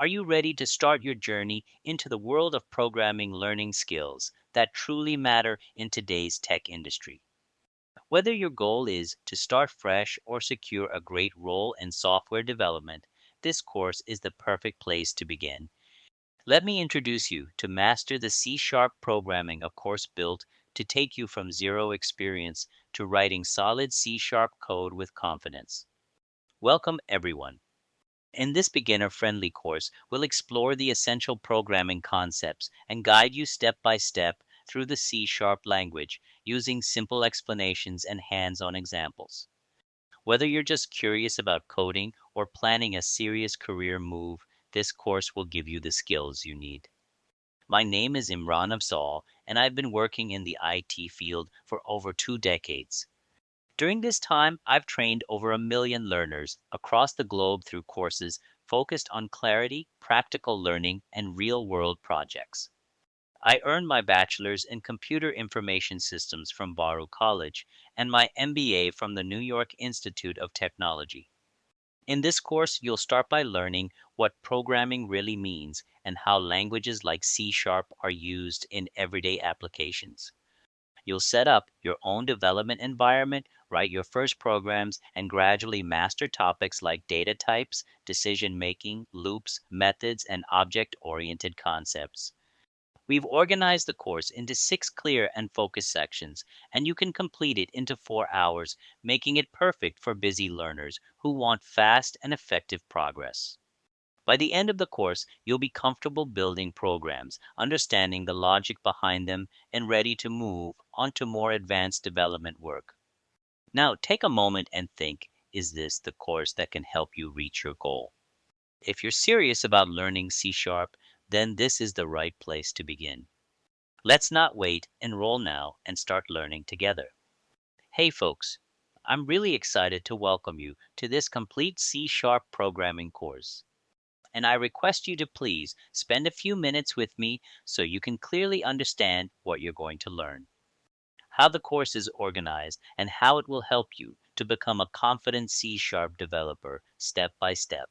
Are you ready to start your journey into the world of programming learning skills that truly matter in today's tech industry? Whether your goal is to start fresh or secure a great role in software development, this course is the perfect place to begin. Let me introduce you to Master the C Sharp Programming, a course built to take you from zero experience to writing solid C Sharp code with confidence. Welcome, everyone. In this beginner friendly course, we'll explore the essential programming concepts and guide you step by step through the C Sharp language using simple explanations and hands on examples. Whether you're just curious about coding or planning a serious career move, this course will give you the skills you need. My name is Imran Afzal, and I've been working in the IT field for over 2 decades. During this time, I've trained over 1 million learners across the globe through courses focused on clarity, practical learning, and real world projects. I earned my bachelor's in computer information systems from Baruch College and my MBA from the New York Institute of Technology. In this course, you'll start by learning what programming really means and how languages like C Sharp are used in everyday applications. You'll set up your own development environment, write your first programs, and gradually master topics like data types, decision making, loops, methods, and object oriented concepts. We've organized the course into 6 clear and focused sections, and you can complete it into 4 hours, making it perfect for busy learners who want fast and effective progress. By the end of the course, you'll be comfortable building programs, understanding the logic behind them, and ready to move on to more advanced development work. Now, take a moment and think, is this the course that can help you reach your goal? If you're serious about learning C Sharp, then this is the right place to begin. Let's not wait, enroll now, and start learning together. Hey folks, I'm really excited to welcome you to this complete C Sharp programming course. And I request you to please spend a few minutes with me so you can clearly understand what you're going to learn, how the course is organized, and how it will help you to become a confident C Sharp developer step by step.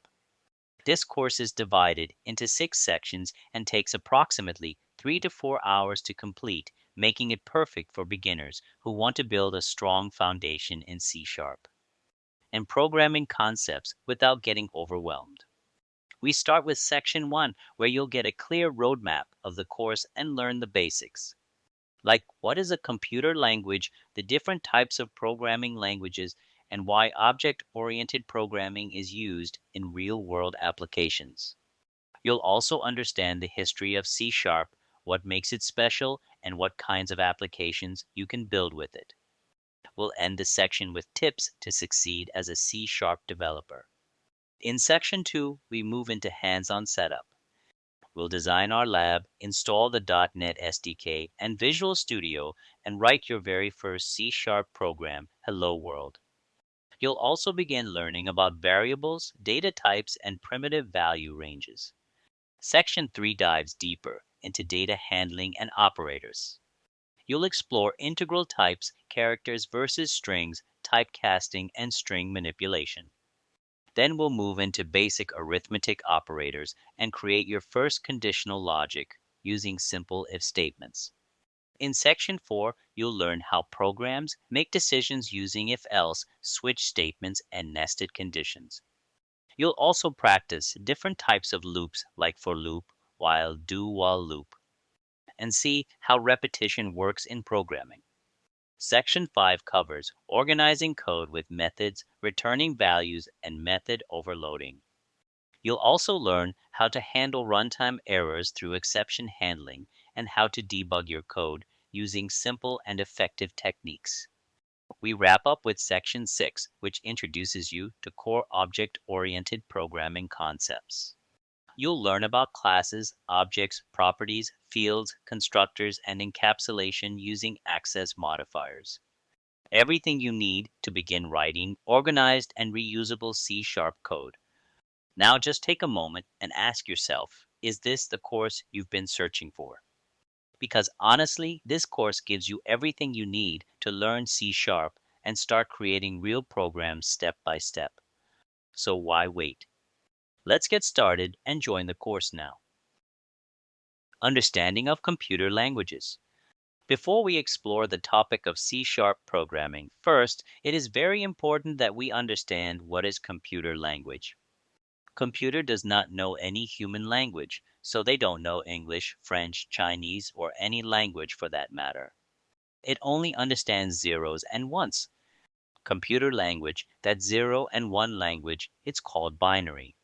This course is divided into 6 sections and takes approximately 3 to 4 hours to complete, making it perfect for beginners who want to build a strong foundation in C Sharp and programming concepts without getting overwhelmed. We start with section 1, where you'll get a clear roadmap of the course and learn the basics. Like what is a computer language, the different types of programming languages, and why object oriented programming is used in real world applications. You'll also understand the history of C Sharp, what makes it special, and what kinds of applications you can build with it. We'll end the section with tips to succeed as a C Sharp developer. In section 2, we move into hands-on setup. We'll design our lab, install the .NET SDK and Visual Studio, and write your very first C Sharp program, Hello World. You'll also begin learning about variables, data types, and primitive value ranges. Section 3 dives deeper into data handling and operators. You'll explore integral types, characters versus strings, typecasting, and string manipulation. Then we'll move into basic arithmetic operators and create your first conditional logic using simple if statements. In section 4, you'll learn how programs make decisions using if else, switch statements, and nested conditions. You'll also practice different types of loops like for loop, while, do while loop, and see how repetition works in programming. Section 5 covers organizing code with methods, returning values, and method overloading. You'll also learn how to handle runtime errors through exception handling and how to debug your code using simple and effective techniques. We wrap up with Section 6, which introduces you to core object-oriented programming concepts. You'll learn about classes, objects, properties, fields, constructors, and encapsulation using access modifiers. Everything you need to begin writing organized and reusable C# code. Now just take a moment and ask yourself, is this the course you've been searching for? Because honestly, this course gives you everything you need to learn C# and start creating real programs step by step. So why wait? Let's get started and join the course now. Understanding of computer languages. Before we explore the topic of C-sharp programming, first, it is very important that we understand what is computer language. Computer does not know any human language, so they don't know English, French, Chinese, or any language for that matter. It only understands zeros and ones. Computer language, that 0 and 1 language, it's called binary.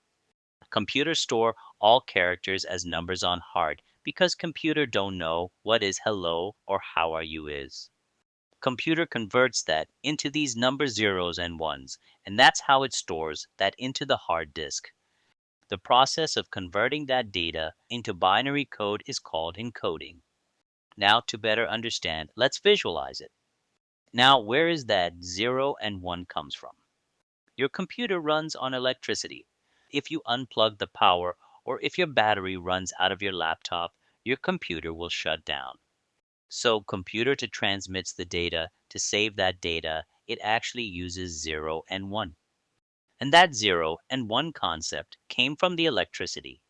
Computers store all characters as numbers on hard because computer don't know what is hello or how are you is. Computer converts that into these number zeros and ones, and that's how it stores that into the hard disk. The process of converting that data into binary code is called encoding. Now, to better understand, let's visualize it. Now, where is that 0 and 1 comes from? Your computer runs on electricity. If you unplug the power or if your battery runs out of your laptop, your computer will shut down. So computer to transmits the data, to save that data, it actually uses 0 and 1. And that 0 and 1 concept came from the electricity.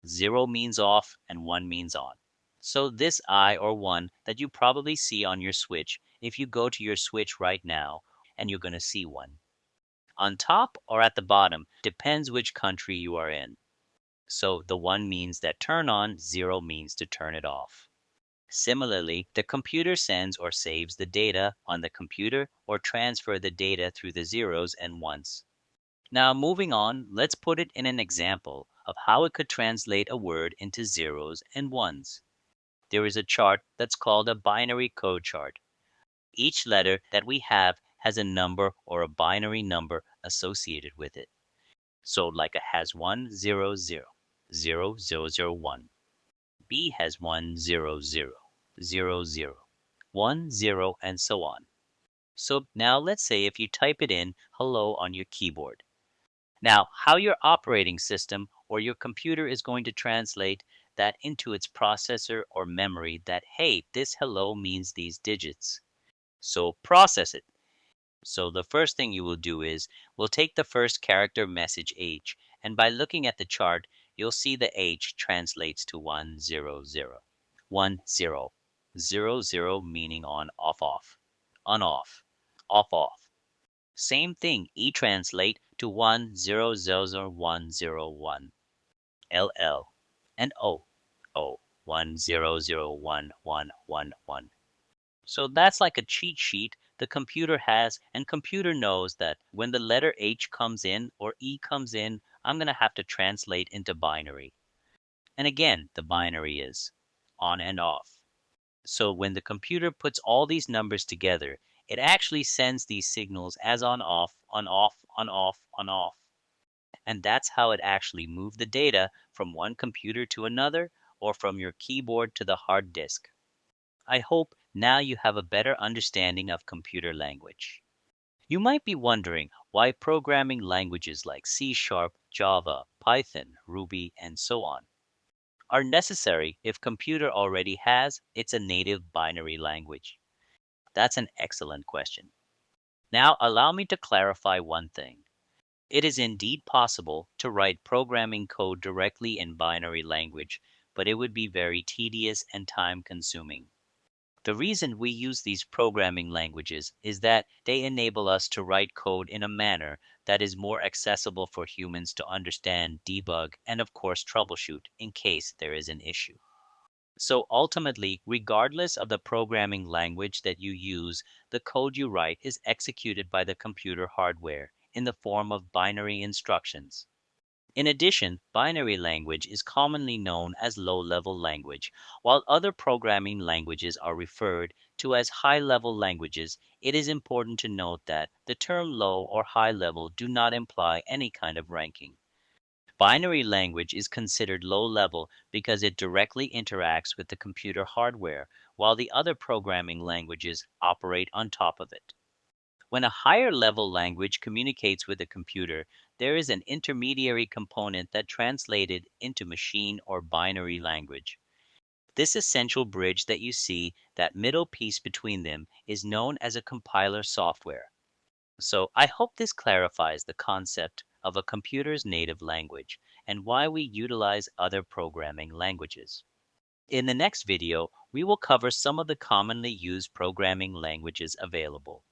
0 means off and 1 means on. So this I or 1 that you probably see on your switch, if you go to your switch right now, and you're going to see one. On top or at the bottom depends which country you are in. So the 1 means that turn on, 0 means to turn it off. Similarly, the computer sends or saves the data on the computer or transfer the data through the zeros and ones. Now moving on, let's put it in an example of how it could translate a word into zeros and ones. There is a chart that's called a binary code chart. Each letter that we have has a number or a binary number associated with it. So like it has 1, 0, 0, 0, 0, 0, 1. B has 1, 0, 0, 0, 0, 1, 0, and so on. So now let's say if you type it in hello on your keyboard. Now, how your operating system or your computer is going to translate that into its processor or memory that, hey, this hello means these digits. So process it. So the first thing you will do is we'll take the first character message H, and by looking at the chart, you'll see the H translates to 1, 0, 0. 1, 0. 0, 0 meaning on, off, off. On, off. Off, off. Same thing, E translate to 1, 0, 0, 0, 1, 0, 1. LL. And O. O. 1, 0, 0, 1, 1, 1, 1. So that's like a cheat sheet the computer has, and computer knows that when the letter H comes in or E comes in, I'm going to have to translate into binary. And again, the binary is on and off. So when the computer puts all these numbers together, it actually sends these signals as on off, on off, on off, on off. And that's how it actually moved the data from one computer to another or from your keyboard to the hard disk. I hope now you have a better understanding of computer language. You might be wondering why programming languages like C Sharp, Java, Python, Ruby, and so on are necessary if computer already has it's a native binary language. That's an excellent question. Now allow me to clarify one thing. It is indeed possible to write programming code directly in binary language, but it would be very tedious and time-consuming. The reason we use these programming languages is that they enable us to write code in a manner that is more accessible for humans to understand, debug, and of course troubleshoot in case there is an issue. So ultimately, regardless of the programming language that you use, the code you write is executed by the computer hardware in the form of binary instructions. In addition, binary language is commonly known as low-level language. While other programming languages are referred to as high-level languages, it is important to note that the term low or high level do not imply any kind of ranking. Binary language is considered low level because it directly interacts with the computer hardware, while the other programming languages operate on top of it. When a higher level language communicates with a computer, there is an intermediary component that translated into machine or binary language. This essential bridge that you see, that middle piece between them, is known as a compiler software. So I hope this clarifies the concept of a computer's native language and why we utilize other programming languages. In the next video, we will cover some of the commonly used programming languages available.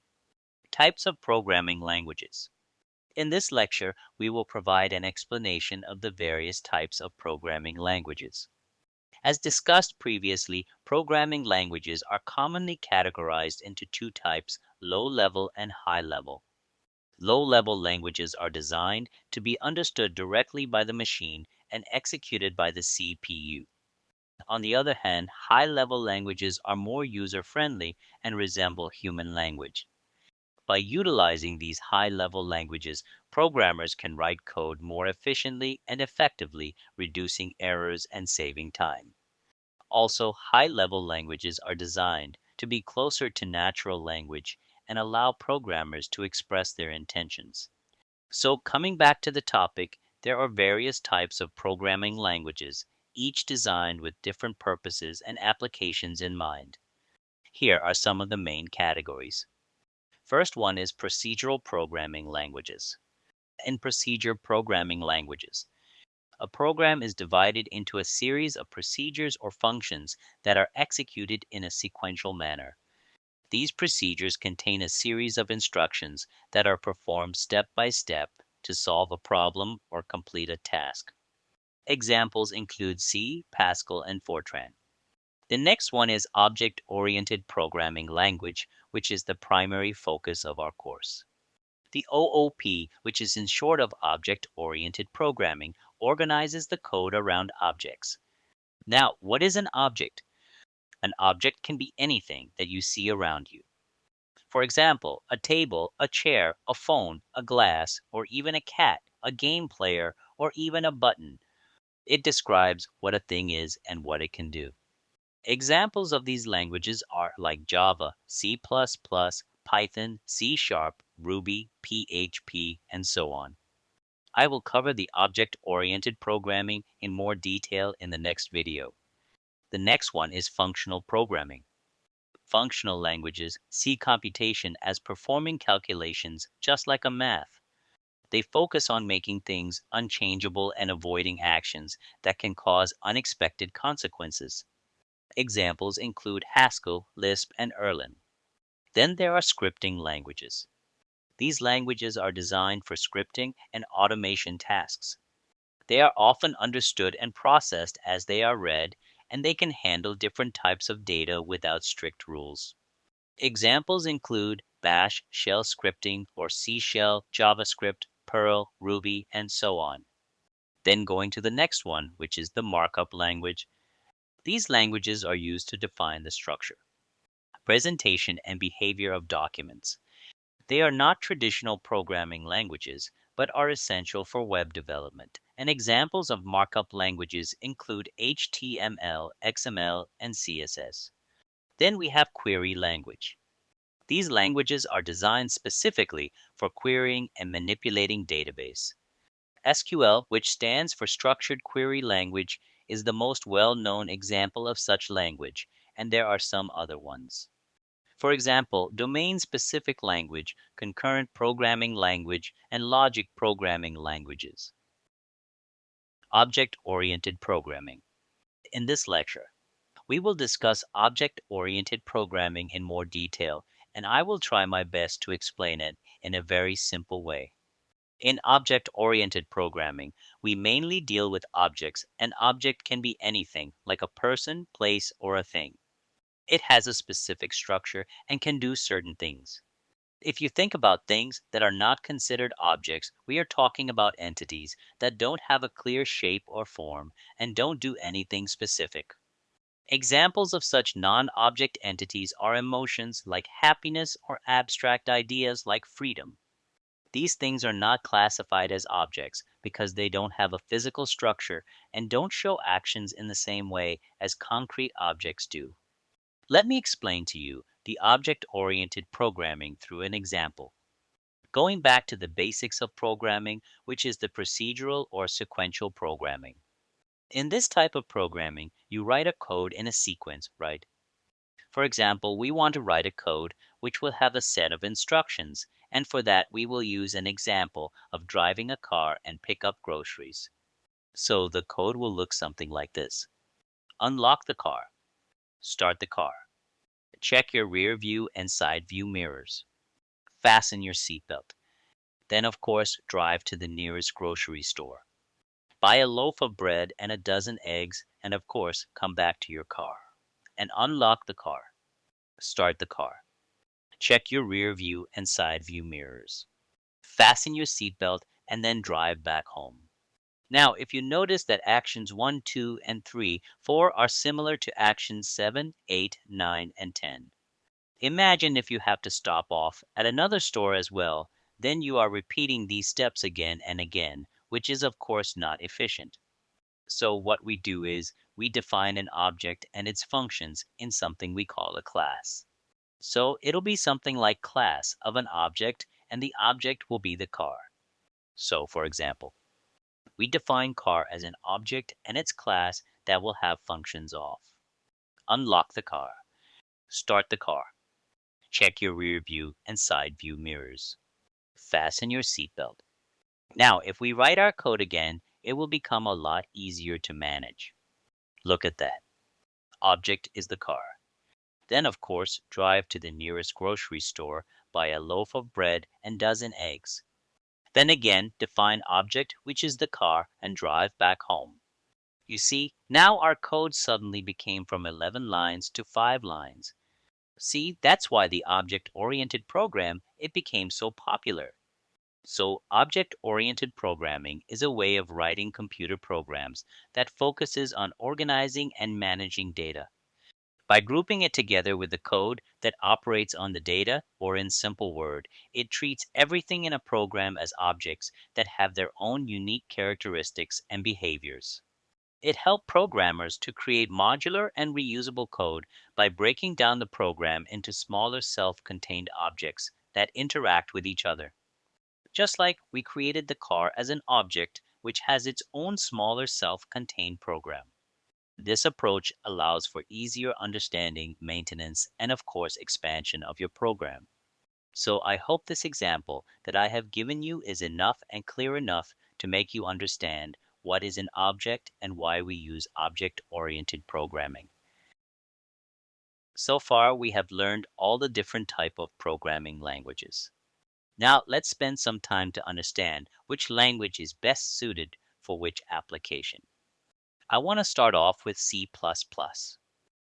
Types of programming languages. In this lecture, we will provide an explanation of the various types of programming languages. As discussed previously, programming languages are commonly categorized into two types, low-level and high-level. Low-level languages are designed to be understood directly by the machine and executed by the CPU. On the other hand, high-level languages are more user-friendly and resemble human language. By utilizing these high-level languages, programmers can write code more efficiently and effectively, reducing errors and saving time. Also, high-level languages are designed to be closer to natural language and allow programmers to express their intentions. So, coming back to the topic, there are various types of programming languages, each designed with different purposes and applications in mind. Here are some of the main categories. First one is procedural programming languages. In procedure programming languages, a program is divided into a series of procedures or functions that are executed in a sequential manner. These procedures contain a series of instructions that are performed step by step to solve a problem or complete a task. Examples include C, Pascal, and Fortran. The next one is object-oriented programming language, which is the primary focus of our course. The OOP, which is in short of object-oriented programming, organizes the code around objects. Now, what is an object? An object can be anything that you see around you. For example, a table, a chair, a phone, a glass, or even a cat, a game player, or even a button. It describes what a thing is and what it can do. Examples of these languages are like Java, C++, Python, C#, Ruby, PHP, and so on. I will cover the object-oriented programming in more detail in the next video. The next one is functional programming. Functional languages see computation as performing calculations just like a math. They focus on making things unchangeable and avoiding actions that can cause unexpected consequences. Examples include Haskell, Lisp, and Erlang. Then there are scripting languages. These languages are designed for scripting and automation tasks. They are often understood and processed as they are read, and they can handle different types of data without strict rules. Examples include Bash, shell scripting, or C shell, JavaScript, Perl, Ruby, and so on. Then going to the next one, which is the markup language. These languages are used to define the structure, presentation, and behavior of documents. They are not traditional programming languages, but are essential for web development. And examples of markup languages include HTML, XML, and CSS. Then we have query language. These languages are designed specifically for querying and manipulating database. SQL, which stands for Structured Query Language, is the most well-known example of such language, and there are some other ones. For example, domain-specific language, concurrent programming language, and logic programming languages. Object-oriented programming. In this lecture, we will discuss object-oriented programming in more detail, and I will try my best to explain it in a very simple way. In object-oriented programming, we mainly deal with objects. An object can be anything, like a person, place, or a thing. It has a specific structure and can do certain things. If you think about things that are not considered objects, we are talking about entities that don't have a clear shape or form and don't do anything specific. Examples of such non-object entities are emotions like happiness or abstract ideas like freedom. These things are not classified as objects because they don't have a physical structure and don't show actions in the same way as concrete objects do. Let me explain to you the object-oriented programming through an example. Going back to the basics of programming, which is the procedural or sequential programming. In this type of programming, you write a code in a sequence, right? For example, we want to write a code which will have a set of instructions, And for that, we will use an example of driving a car and pick up groceries. So the code will look something like this. Unlock the car. Start the car. Check your rear view and side view mirrors. Fasten your seatbelt. Then, of course, drive to the nearest grocery store. Buy a loaf of bread and a dozen eggs, and of course, come back to your car. And unlock the car. Start the car. Check your rear view and side view mirrors. Fasten your seatbelt and then drive back home. Now, if you notice that actions 1, 2, and 3, 4 are similar to actions 7, 8, 9, and 10. Imagine if you have to stop off at another store as well, then you are repeating these steps again and again, which is of course not efficient. So what we do is we define an object and its functions in something we call a class. So it'll be something like class of an object, and the object will be the car. So for example, we define car as an object and its class that will have functions of unlock the car, start the car, check your rear view and side view mirrors, fasten your seatbelt. Now, if we write our code again, it will become a lot easier to manage. Look at that. Object is the car. Then, of course, drive to the nearest grocery store, buy a loaf of bread and dozen eggs. Then again, define object, which is the car, and drive back home. You see, now our code suddenly became from 11 lines to 5 lines. See, that's why the object-oriented program, it became so popular. So object-oriented programming is a way of writing computer programs that focuses on organizing and managing data. By grouping it together with the code that operates on the data, or in simple word, it treats everything in a program as objects that have their own unique characteristics and behaviors. It helped programmers to create modular and reusable code by breaking down the program into smaller self-contained objects that interact with each other. Just like we created the car as an object which has its own smaller self-contained program. This approach allows for easier understanding, maintenance, and of course expansion of your program. So I hope this example that I have given you is enough and clear enough to make you understand what is an object and why we use object-oriented programming. So far we have learned all the different type of programming languages. Now let's spend some time to understand which language is best suited for which application. I want to start off with C++.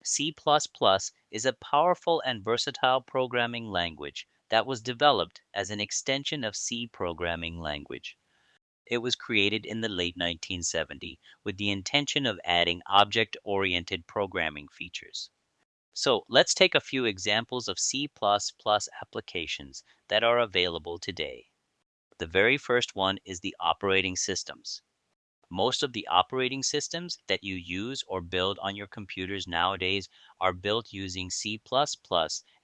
C++ is a powerful and versatile programming language that was developed as an extension of C programming language. It was created in the late 1970s with the intention of adding object-oriented programming features. So let's take a few examples of C++ applications that are available today. The very first one is the operating systems. Most of the operating systems that you use or build on your computers nowadays are built using C++,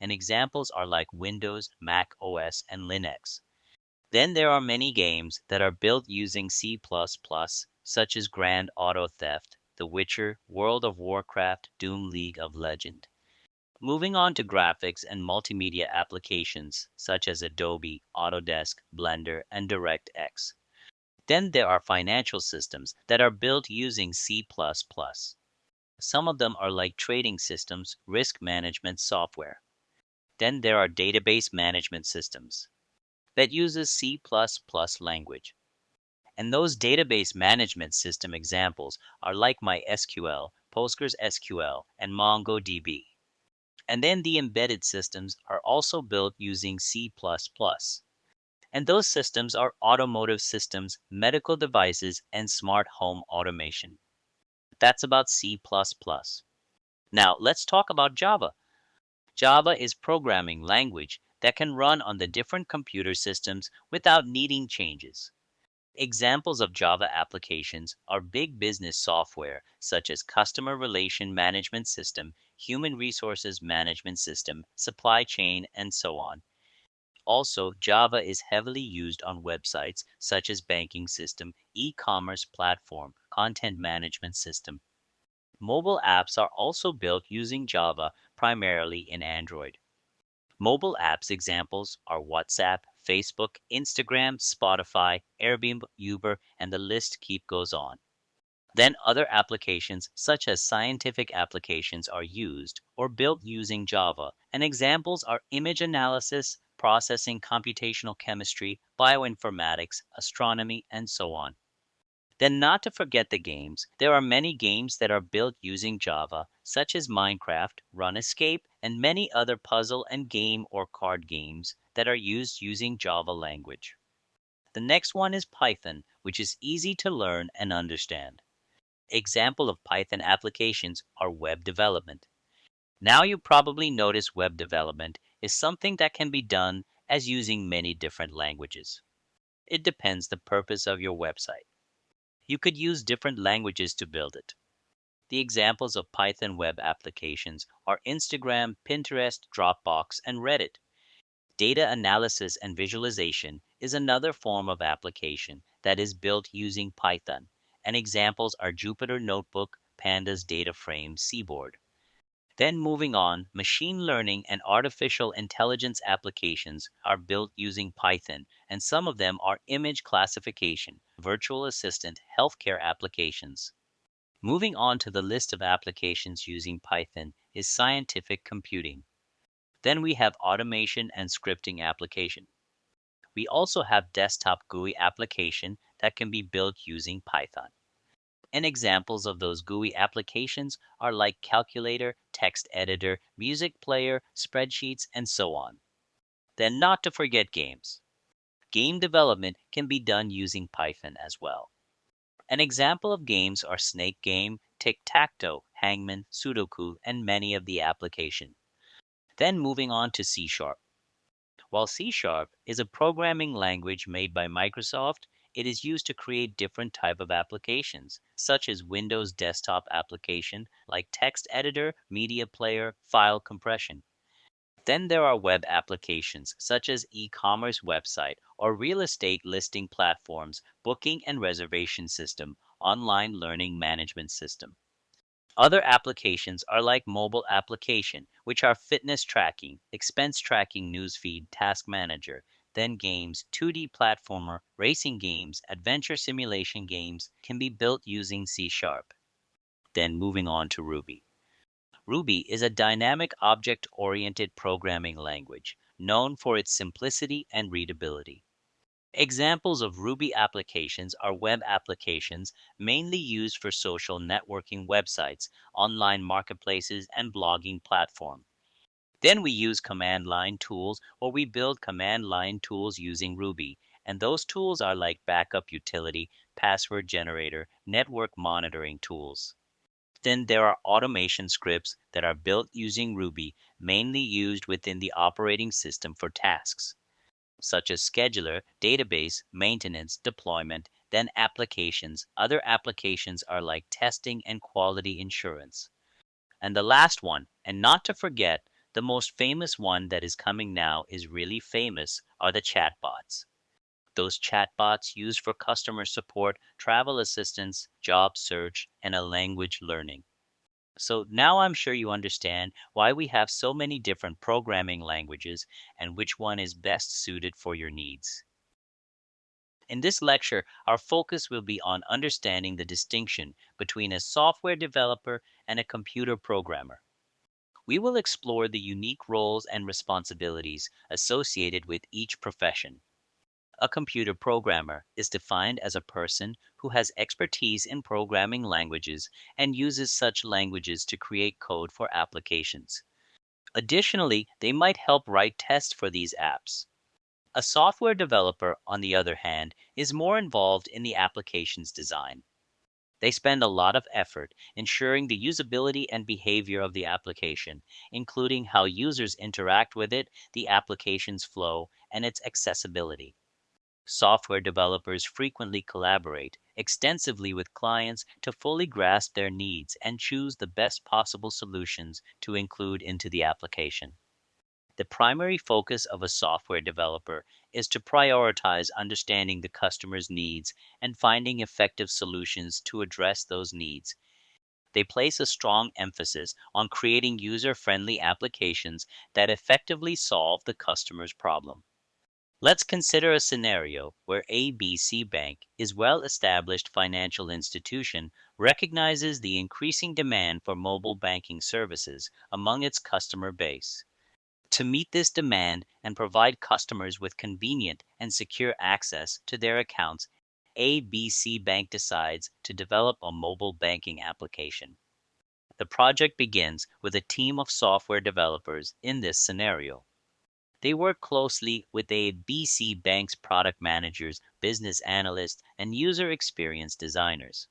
and examples are like Windows, Mac OS, and Linux. Then there are many games that are built using C++, such as Grand Auto Theft, The Witcher, World of Warcraft, Doom League of Legend. Moving on to graphics and multimedia applications such as Adobe, Autodesk, Blender, and DirectX. Then there are financial systems that are built using C++. Some of them are like trading systems, risk management software. Then there are database management systems that uses C++ language. And those database management system examples are like MySQL, PostgreSQL, and MongoDB. And then the embedded systems are also built using C++. And those systems are automotive systems, medical devices, and smart home automation. That's about C++. Now let's talk about Java. Java is programming language that can run on the different computer systems without needing changes. Examples of Java applications are big business software such as customer relation management system, human resources management system, supply chain, and so on. Also, Java is heavily used on websites such as banking system, e-commerce platform, content management system. Mobile apps are also built using Java, primarily in Android. Mobile apps examples are WhatsApp, Facebook, Instagram, Spotify, Airbnb, Uber, and the list keep goes on. Then other applications such as scientific applications are used or built using Java, and examples are image analysis, processing, computational chemistry, bioinformatics, astronomy, and so on. Then, not to forget the games, there are many games that are built using Java, such as Minecraft, Run Escape, and many other puzzle and game or card games that are used using Java language. The next one is Python, which is easy to learn and understand. Example of Python applications are web development. Now you probably notice web development is something that can be done as using many different languages. It depends the purpose of your website. You could use different languages to build it. The examples of Python web applications are Instagram, Pinterest, Dropbox, and Reddit. Data analysis and visualization is another form of application that is built using Python, and examples are Jupyter Notebook, Pandas Data Frame, Seaboard. Then moving on, machine learning and artificial intelligence applications are built using Python, and some of them are image classification, virtual assistant, healthcare applications. Moving on to the list of applications using Python is scientific computing. Then we have automation and scripting application. We also have desktop GUI application that can be built using Python. And examples of those GUI applications are like calculator, text editor, music player, spreadsheets, and so on. Then not to forget games. Game development can be done using Python as well. An example of games are Snake Game, Tic-Tac-Toe, Hangman, Sudoku, and many of the application. Then moving on to C Sharp. While C Sharp is a programming language made by Microsoft, it is used to create different type of applications, such as Windows desktop application like text editor, media player, file compression. Then there are web applications such as e-commerce website or real estate listing platforms, booking and reservation system, online learning management system. Other applications are like mobile application, which are fitness tracking, expense tracking, newsfeed, task manager, then games, 2D platformer, racing games, adventure simulation games can be built using C Sharp. Then moving on to Ruby. Ruby is a dynamic object-oriented programming language known for its simplicity and readability. Examples of Ruby applications are web applications mainly used for social networking websites, online marketplaces, and blogging platform. Then we use command line tools or we build command line tools using Ruby, and those tools are like backup utility, password generator, network monitoring tools. Then there are automation scripts that are built using Ruby, mainly used within the operating system for tasks such as scheduler, database, maintenance, deployment, then applications. Other applications are like testing and quality insurance. And the last one, and not to forget, the most famous one that is coming now is really famous are the chatbots. Those chatbots used for customer support, travel assistance, job search, and a language learning. So now I'm sure you understand why we have so many different programming languages and which one is best suited for your needs. In this lecture, our focus will be on understanding the distinction between a software developer and a computer programmer. We will explore the unique roles and responsibilities associated with each profession. A computer programmer is defined as a person who has expertise in programming languages and uses such languages to create code for applications. Additionally, they might help write tests for these apps. A software developer, on the other hand, is more involved in the application's design. They spend a lot of effort ensuring the usability and behavior of the application, including how users interact with it, the application's flow, and its accessibility. Software developers frequently collaborate extensively with clients to fully grasp their needs and choose the best possible solutions to include into the application. The primary focus of a software developer is to prioritize understanding the customer's needs and finding effective solutions to address those needs. They place a strong emphasis on creating user friendly applications that effectively solve the customer's problem. Let's consider a scenario where ABC Bank is well-established financial institution recognizes the increasing demand for mobile banking services among its customer base. To meet this demand and provide customers with convenient and secure access to their accounts, ABC Bank decides to develop a mobile banking application. The project begins with a team of software developers in this scenario. They work closely with ABC Bank's product managers, business analysts, and user experience designers.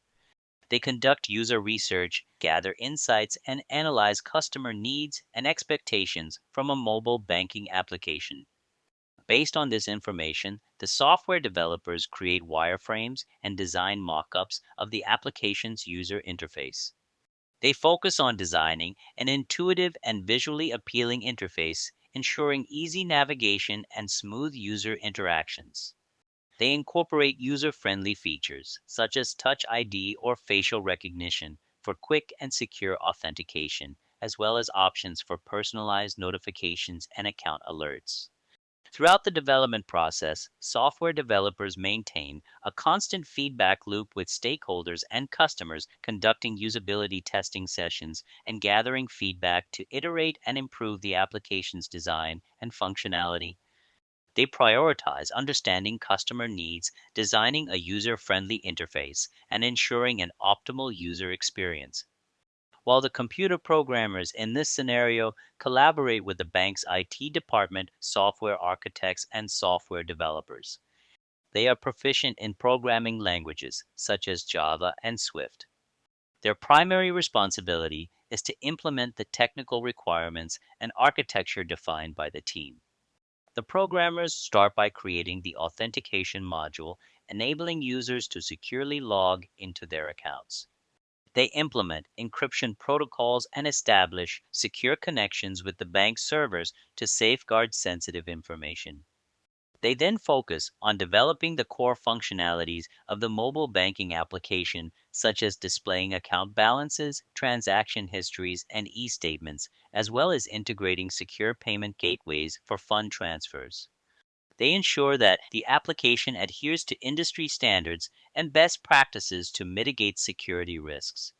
They conduct user research, gather insights, and analyze customer needs and expectations from a mobile banking application. Based on this information, the software developers create wireframes and design mockups of the application's user interface. They focus on designing an intuitive and visually appealing interface, ensuring easy navigation and smooth user interactions. They incorporate user-friendly features such as Touch ID or facial recognition for quick and secure authentication, as well as options for personalized notifications and account alerts. Throughout the development process, software developers maintain a constant feedback loop with stakeholders and customers, conducting usability testing sessions and gathering feedback to iterate and improve the application's design and functionality. They prioritize understanding customer needs, designing a user-friendly interface, and ensuring an optimal user experience. While the computer programmers in this scenario collaborate with the bank's IT department, software architects, and software developers. They are proficient in programming languages such as Java and Swift. Their primary responsibility is to implement the technical requirements and architecture defined by the team. The programmers start by creating the authentication module, enabling users to securely log into their accounts. They implement encryption protocols and establish secure connections with the bank's servers to safeguard sensitive information. They then focus on developing the core functionalities of the mobile banking application, such as displaying account balances, transaction histories, and e-statements, as well as integrating secure payment gateways for fund transfers. They ensure that the application adheres to industry standards and best practices to mitigate security risks.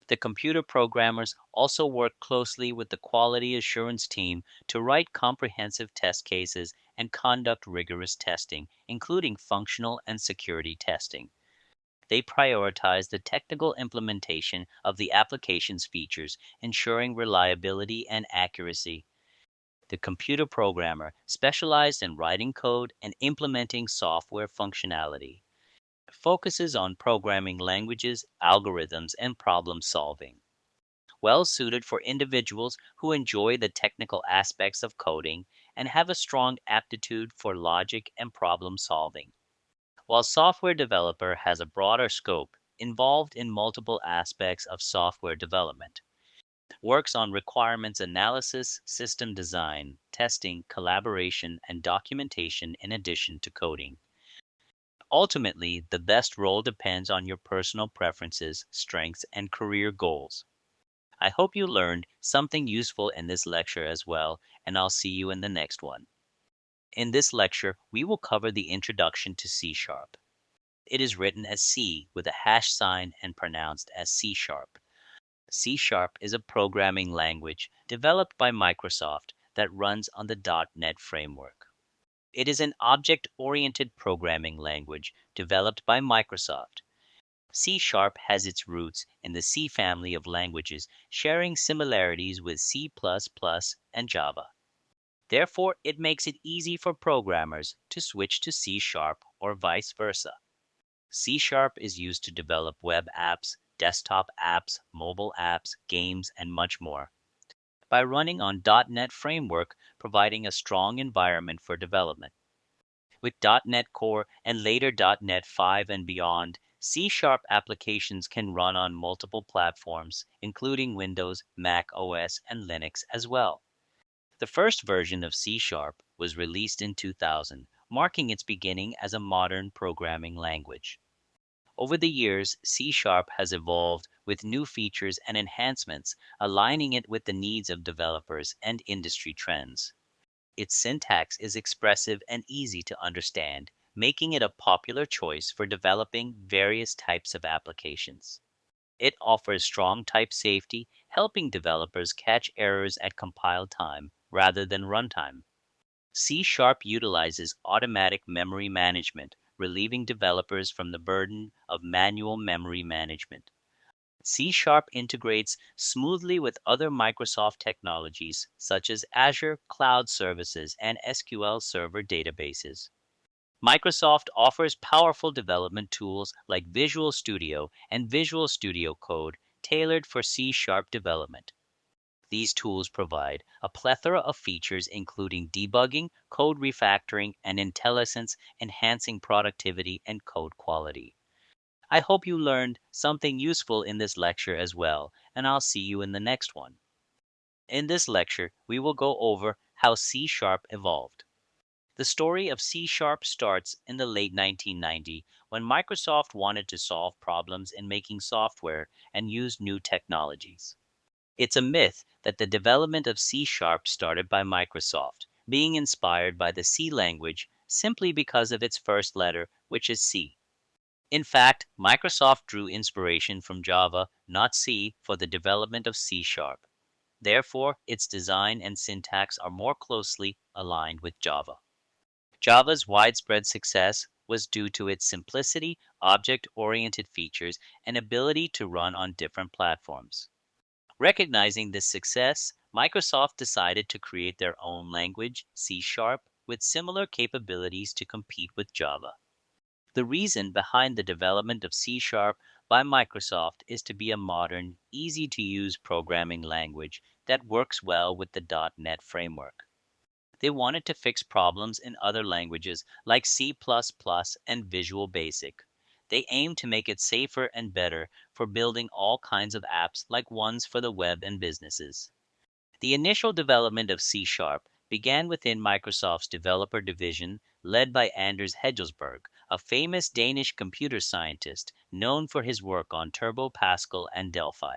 The computer programmers also work closely with the quality assurance team to write comprehensive test cases and conduct rigorous testing, including functional and security testing. They prioritize the technical implementation of the application's features, ensuring reliability and accuracy. The computer programmer specialized in writing code and implementing software functionality, focuses on programming languages, algorithms, and problem solving. Well suited for individuals who enjoy the technical aspects of coding and have a strong aptitude for logic and problem solving. While software developer has a broader scope, involved in multiple aspects of software development, works on requirements analysis, system design, testing, collaboration, and documentation in addition to coding. Ultimately, the best role depends on your personal preferences, strengths, and career goals. I hope you learned something useful in this lecture as well, and I'll see you in the next one. In this lecture, we will cover the introduction to C Sharp. It is written as C with a hash sign and pronounced as C Sharp. C Sharp is a programming language developed by Microsoft that runs on the .NET framework. It is an object-oriented programming language developed by Microsoft. C Sharp has its roots in the C family of languages, sharing similarities with C++ and Java. Therefore, it makes it easy for programmers to switch to C Sharp or vice versa. C Sharp is used to develop web apps, desktop apps, mobile apps, games, and much more. By running on .NET Framework, providing a strong environment for development. With .NET Core and later .NET 5 and beyond, C Sharp applications can run on multiple platforms, including Windows, Mac OS, and Linux as well. The first version of C Sharp was released in 2000, marking its beginning as a modern programming language. Over the years, C Sharp has evolved with new features and enhancements, aligning it with the needs of developers and industry trends. Its syntax is expressive and easy to understand, making it a popular choice for developing various types of applications. It offers strong type safety, helping developers catch errors at compile time rather than runtime. C Sharp utilizes automatic memory management, relieving developers from the burden of manual memory management. C Sharp integrates smoothly with other Microsoft technologies such as Azure Cloud Services and SQL Server databases. Microsoft offers powerful development tools like Visual Studio and Visual Studio Code tailored for C Sharp development. These tools provide a plethora of features including debugging, code refactoring, and IntelliSense enhancing productivity and code quality. I hope you learned something useful in this lecture as well, and I'll see you in the next one. In this lecture, we will go over how C Sharp evolved. The story of C Sharp starts in the late 1990s when Microsoft wanted to solve problems in making software and used new technologies. It's a myth that the development of C Sharp started by Microsoft, being inspired by the C language simply because of its first letter, which is C. In fact, Microsoft drew inspiration from Java, not C, for the development of C Sharp. Therefore, its design and syntax are more closely aligned with Java. Java's widespread success was due to its simplicity, object-oriented features, and ability to run on different platforms. Recognizing this success, Microsoft decided to create their own language, C Sharp, with similar capabilities to compete with Java. The reason behind the development of C Sharp by Microsoft is to be a modern, easy to use programming language that works well with the .NET framework. They wanted to fix problems in other languages like C++ and Visual Basic. They aimed to make it safer and better for building all kinds of apps like ones for the web and businesses. The initial development of C Sharp began within Microsoft's developer division led by Anders Hejelsberg, a famous Danish computer scientist known for his work on Turbo Pascal and Delphi.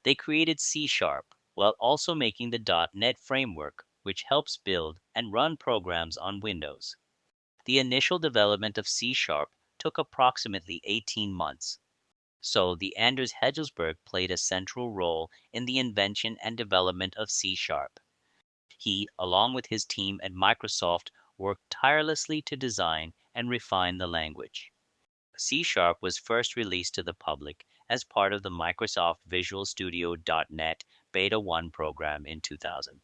They created C Sharp while also making the .NET framework, which helps build and run programs on Windows. The initial development of C Sharp took approximately 18 months. So the Anders Hejelsberg played a central role in the invention and development of C Sharp. He, along with his team at Microsoft, worked tirelessly to design and refine the language. C Sharp was first released to the public as part of the Microsoft Visual Studio .NET Beta 1 program in 2000.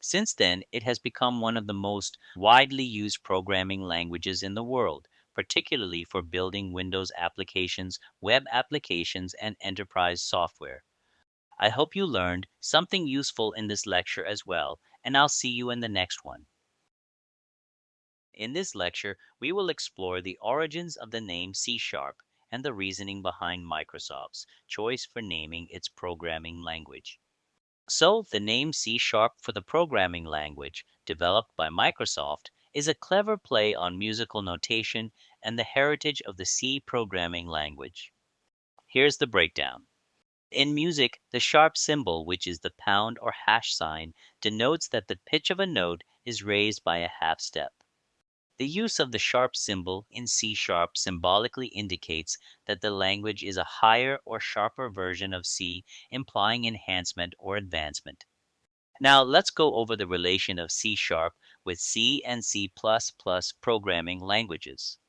Since then, it has become one of the most widely used programming languages in the world, particularly for building Windows applications, web applications, and enterprise software. I hope you learned something useful in this lecture as well, and I'll see you in the next one. In this lecture, we will explore the origins of the name C Sharp and the reasoning behind Microsoft's choice for naming its programming language. So, the name C Sharp for the programming language, developed by Microsoft, is a clever play on musical notation and the heritage of the C programming language. Here's the breakdown. In music, the sharp symbol, which is the pound or hash sign, denotes that the pitch of a note is raised by a half step. The use of the sharp symbol in C sharp symbolically indicates that the language is a higher or sharper version of C, implying enhancement or advancement. Now let's go over the relation of C sharp with C and C++ programming languages.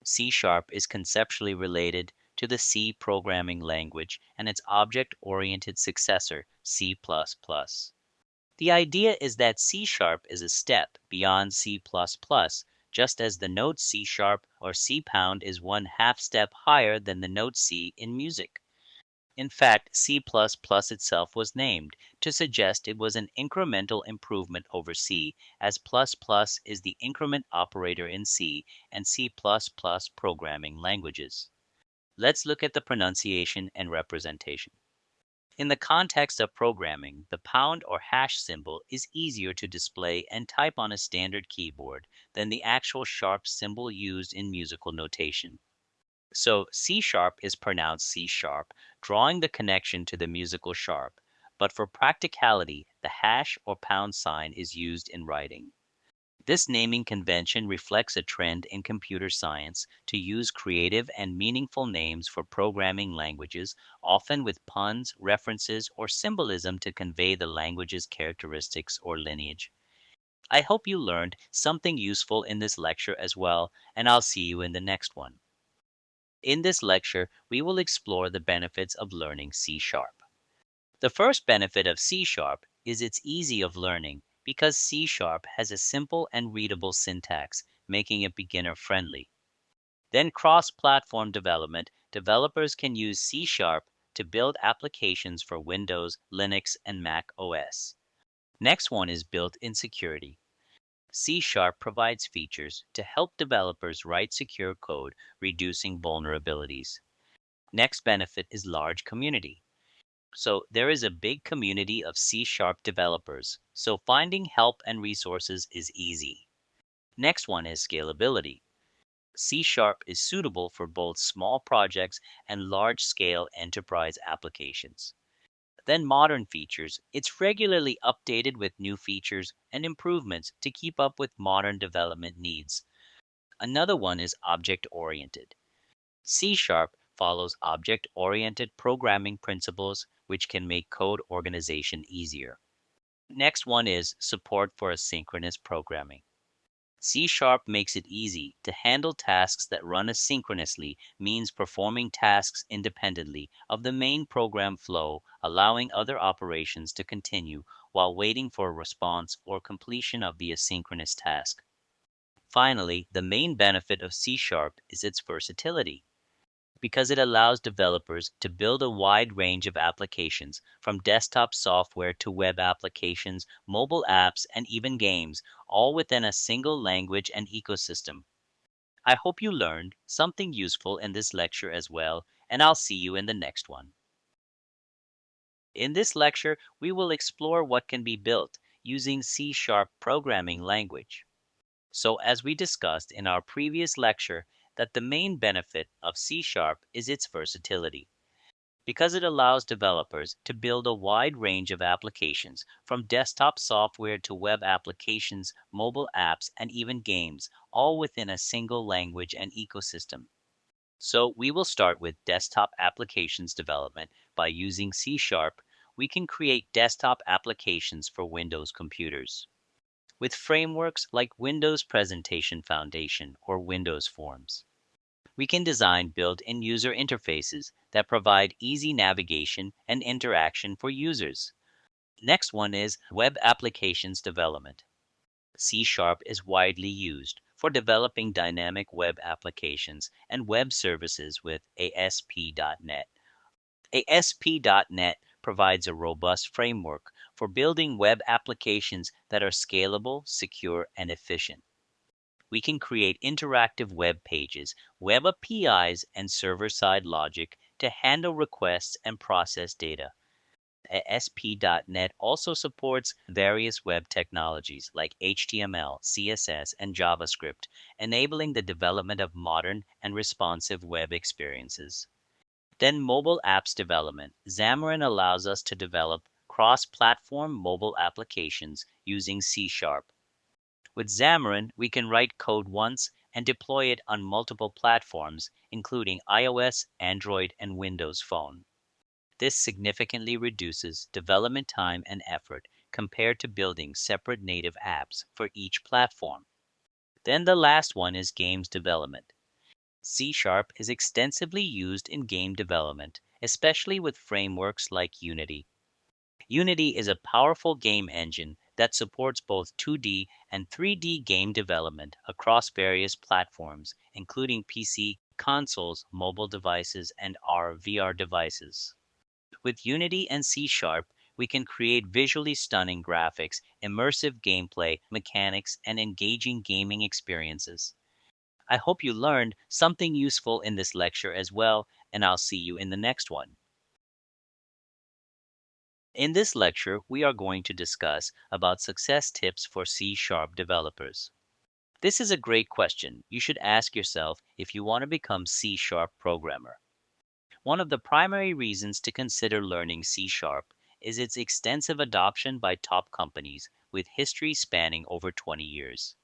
C sharp is conceptually related to the C programming language and its object-oriented successor, C++. The idea is that C sharp is a step beyond C++, just as the note C sharp or C pound is one half step higher than the note C in music. In fact, C++ itself was named to suggest it was an incremental improvement over C, as plus is the increment operator in C and C++ programming languages. Let's look at the pronunciation and representation. In the context of programming, the pound or hash symbol is easier to display and type on a standard keyboard than the actual sharp symbol used in musical notation. So C sharp is pronounced C sharp, drawing the connection to the musical sharp, but for practicality, the hash or pound sign is used in writing. This naming convention reflects a trend in computer science to use creative and meaningful names for programming languages, often with puns, references, or symbolism to convey the language's characteristics or lineage. I hope you learned something useful in this lecture as well, and I'll see you in the next one. In this lecture, we will explore the benefits of learning C sharp. The first benefit of C sharp is its easy of learning because C sharp has a simple and readable syntax, making it beginner friendly. Then cross-platform development, developers can use C sharp to build applications for Windows, Linux, and Mac OS. Next one is built-in security. C sharp provides features to help developers write secure code, reducing vulnerabilities. Next benefit is large community. So there is a big community of C sharp developers, so finding help and resources is easy. Next one is scalability. C sharp is suitable for both small projects and large scale enterprise applications. Then modern features. It's regularly updated with new features and improvements to keep up with modern development needs. Another one is object oriented. C sharp follows object oriented programming principles, which can make code organization easier. Next one is support for asynchronous programming. C sharp makes it easy to handle tasks that run asynchronously, means performing tasks independently of the main program flow, allowing other operations to continue while waiting for a response or completion of the asynchronous task. Finally, the main benefit of C sharp is its versatility because it allows developers to build a wide range of applications, from desktop software to web applications, mobile apps, and even games, all within a single language and ecosystem. I hope you learned something useful in this lecture as well, and I'll see you in the next one. In this lecture, we will explore what can be built using C sharp programming language. So, as we discussed in our previous lecture, that the main benefit of C sharp is its versatility, because it allows developers to build a wide range of applications, from desktop software to web applications, mobile apps, and even games, all within a single language and ecosystem. So, we will start with desktop applications development. By using C sharp, we can create desktop applications for Windows computers with frameworks like Windows Presentation Foundation or Windows Forms. We can design built-in user interfaces that provide easy navigation and interaction for users. Next one is web applications development. C Sharp is widely used for developing dynamic web applications and web services with ASP.NET. ASP.NET provides a robust framework for building web applications that are scalable, secure, and efficient. We can create interactive web pages, web APIs, and server-side logic to handle requests and process data. ASP.NET also supports various web technologies like HTML, CSS, and JavaScript, enabling the development of modern and responsive web experiences. Then mobile apps development. Xamarin allows us to develop cross-platform mobile applications using C Sharp. With Xamarin, we can write code once and deploy it on multiple platforms, including iOS, Android, and Windows Phone. This significantly reduces development time and effort compared to building separate native apps for each platform. Then the last one is games development. C Sharp is extensively used in game development, especially with frameworks like Unity. Unity is a powerful game engine that supports both 2D and 3D game development across various platforms, including PC, consoles, mobile devices, and VR devices. With Unity and C Sharp, we can create visually stunning graphics, immersive gameplay mechanics, and engaging gaming experiences. I hope you learned something useful in this lecture as well, and I'll see you in the next one. In this lecture, we are going to discuss about success tips for C Sharp developers. This is a great question you should ask yourself if you want to become C Sharp programmer. One of the primary reasons to consider learning C Sharp is its extensive adoption by top companies with history spanning over 20 years.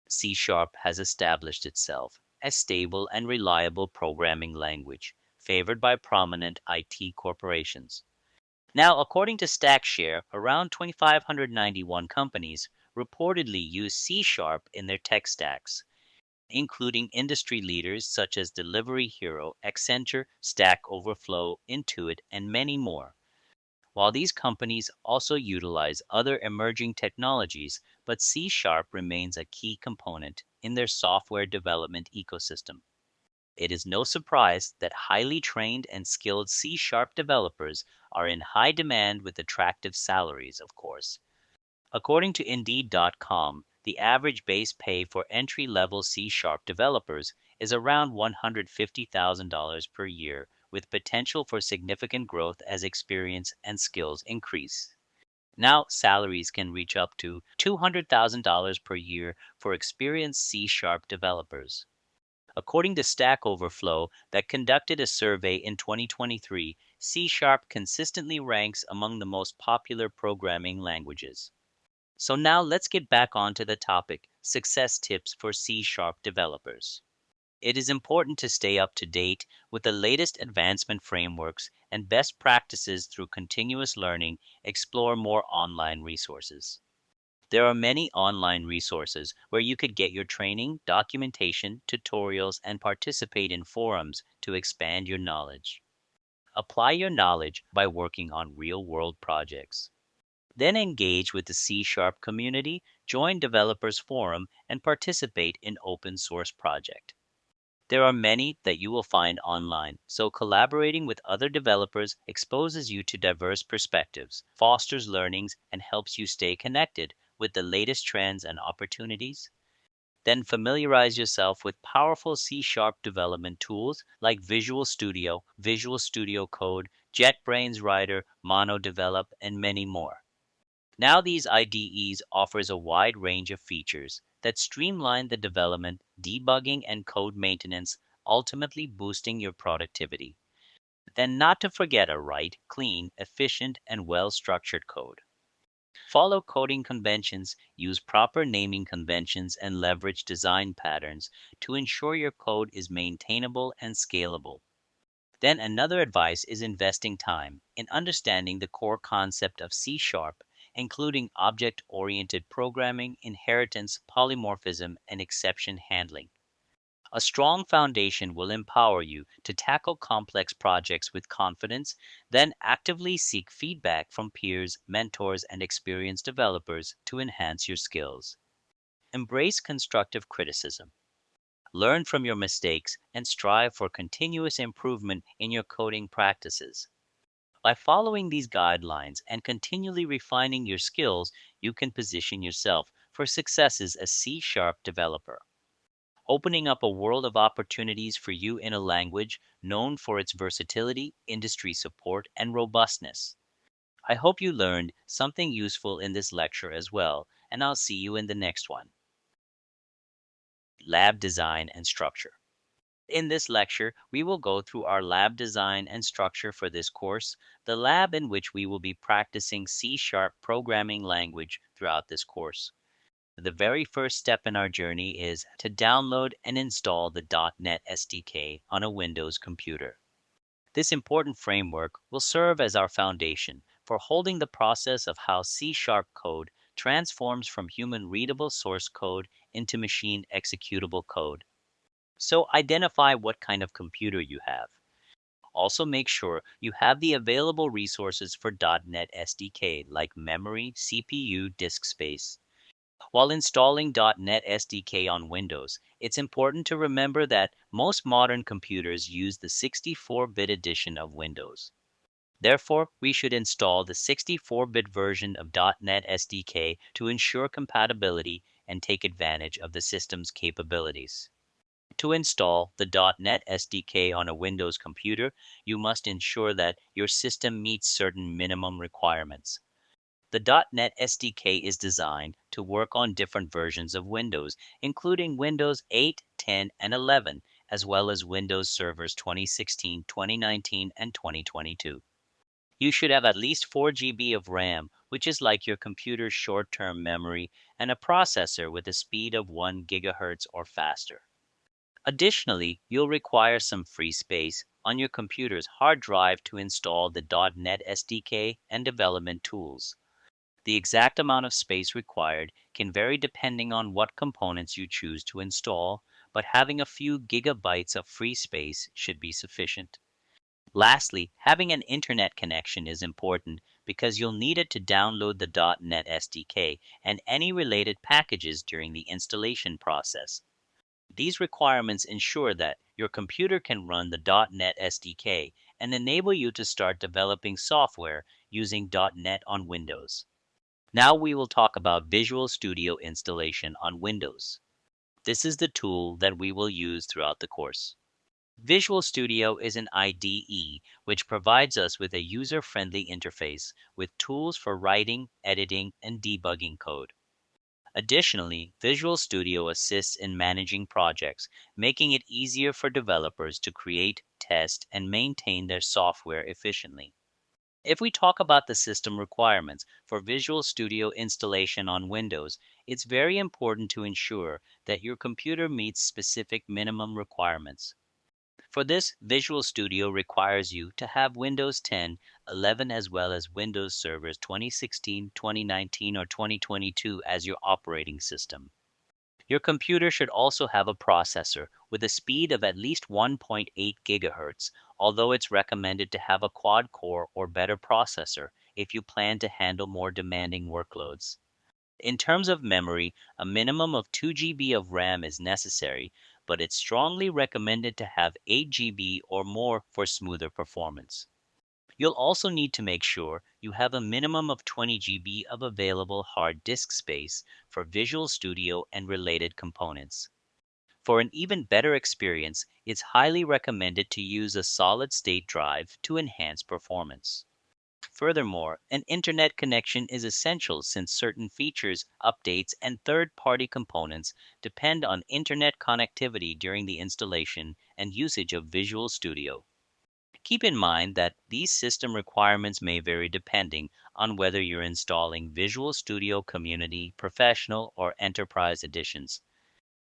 C# has established itself as stable and reliable programming language, favored by prominent IT corporations. Now, according to StackShare, around 2,591 companies reportedly use C# in their tech stacks, including industry leaders such as Delivery Hero, Accenture, Stack Overflow, Intuit, and many more. While these companies also utilize other emerging technologies, but C# remains a key component in their software development ecosystem. It is no surprise that highly trained and skilled C# developers are in high demand with attractive salaries, of course. According to Indeed.com, the average base pay for entry-level C# developers is around $150,000 per year, with potential for significant growth as experience and skills increase. Now, salaries can reach up to $200,000 per year for experienced C# developers. According to Stack Overflow, that conducted a survey in 2023, C# consistently ranks among the most popular programming languages. So now let's get back onto the topic, success tips for C# developers. It is important to stay up to date with the latest advancement frameworks and best practices through continuous learning. Explore more online resources. There are many online resources where you could get your training, documentation, tutorials, and participate in forums to expand your knowledge. Apply your knowledge by working on real-world projects. Then engage with the C# community, join developers forum, and participate in open source project. There are many that you will find online, so collaborating with other developers exposes you to diverse perspectives, fosters learnings, and helps you stay connected with the latest trends and opportunities. Then familiarize yourself with powerful C# development tools like Visual Studio Code, JetBrains Writer, MonoDevelop, and many more. Now these IDEs offers a wide range of features that streamline the development, debugging, and code maintenance, ultimately boosting your productivity. Then not to forget a write, clean, efficient, and well-structured code. Follow coding conventions, use proper naming conventions, and leverage design patterns to ensure your code is maintainable and scalable. Then another advice is investing time in understanding the core concept of C#, including object-oriented programming, inheritance, polymorphism, and exception handling. A strong foundation will empower you to tackle complex projects with confidence, then actively seek feedback from peers, mentors, and experienced developers to enhance your skills. Embrace constructive criticism. Learn from your mistakes and strive for continuous improvement in your coding practices. By following these guidelines and continually refining your skills, you can position yourself for successes as C# developer, opening up a world of opportunities for you in a language known for its versatility, industry support, and robustness. I hope you learned something useful in this lecture as well, and I'll see you in the next one. Lab design and structure. In this lecture, we will go through our lab design and structure for this course, the lab in which we will be practicing C# programming language throughout this course. The very first step in our journey is to download and install the .NET SDK on a Windows computer. This important framework will serve as our foundation for holding the process of how C# code transforms from human-readable source code into machine executable code. So identify what kind of computer you have. Also make sure you have the available resources for .NET SDK like memory, CPU, disk space. While installing .NET SDK on Windows, it's important to remember that most modern computers use the 64-bit edition of Windows. Therefore, we should install the 64-bit version of .NET SDK to ensure compatibility and take advantage of the system's capabilities. To install the .NET SDK on a Windows computer, you must ensure that your system meets certain minimum requirements. The .NET SDK is designed to work on different versions of Windows, including Windows 8, 10, and 11, as well as Windows servers 2016, 2019, and 2022. You should have at least 4 GB of RAM, which is like your computer's short-term memory, and a processor with a speed of 1 gigahertz or faster. Additionally, you'll require some free space on your computer's hard drive to install the .NET SDK and development tools. The exact amount of space required can vary depending on what components you choose to install, but having a few gigabytes of free space should be sufficient. Lastly, having an internet connection is important because you'll need it to download the .NET SDK and any related packages during the installation process. These requirements ensure that your computer can run the .NET SDK and enable you to start developing software using .NET on Windows. Now we will talk about Visual Studio installation on Windows. This is the tool that we will use throughout the course. Visual Studio is an IDE which provides us with a user-friendly interface with tools for writing, editing, and debugging code. Additionally, Visual Studio assists in managing projects, making it easier for developers to create, test, and maintain their software efficiently. If we talk about the system requirements for Visual Studio installation on Windows, it's very important to ensure that your computer meets specific minimum requirements. For this, Visual Studio requires you to have Windows 10, 11, as well as Windows Servers 2016, 2019, or 2022 as your operating system. Your computer should also have a processor with a speed of at least 1.8 gigahertz, although it's recommended to have a quad-core or better processor if you plan to handle more demanding workloads. In terms of memory, a minimum of 2 GB of RAM is necessary, but it's strongly recommended to have 8 GB or more for smoother performance. You'll also need to make sure you have a minimum of 20 GB of available hard disk space for Visual Studio and related components. For an even better experience, it's highly recommended to use a solid-state drive to enhance performance. Furthermore, an internet connection is essential since certain features, updates, and third-party components depend on internet connectivity during the installation and usage of Visual Studio. Keep in mind that these system requirements may vary depending on whether you're installing Visual Studio Community, Professional, or Enterprise editions.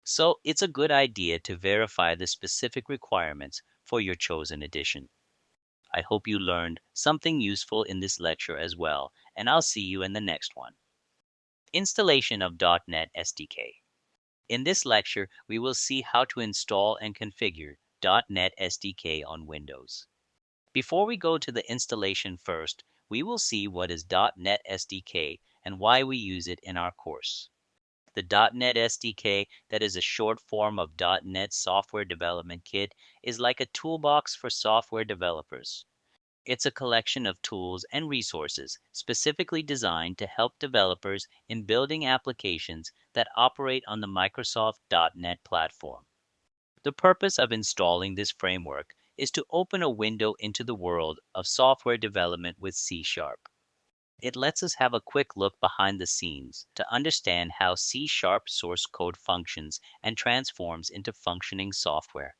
So it's a good idea to verify the specific requirements for your chosen edition. I hope you learned something useful in this lecture as well, and I'll see you in the next one. Installation of .NET SDK. In this lecture, we will see how to install and configure .NET SDK on Windows. Before we go to the installation first, we will see what is .NET SDK and why we use it in our course. The .NET SDK, that is a short form of .NET Software Development Kit, is like a toolbox for software developers. It's a collection of tools and resources specifically designed to help developers in building applications that operate on the Microsoft .NET platform. The purpose of installing this framework is to open a window into the world of software development with C#. It lets us have a quick look behind the scenes to understand how C# source code functions and transforms into functioning software.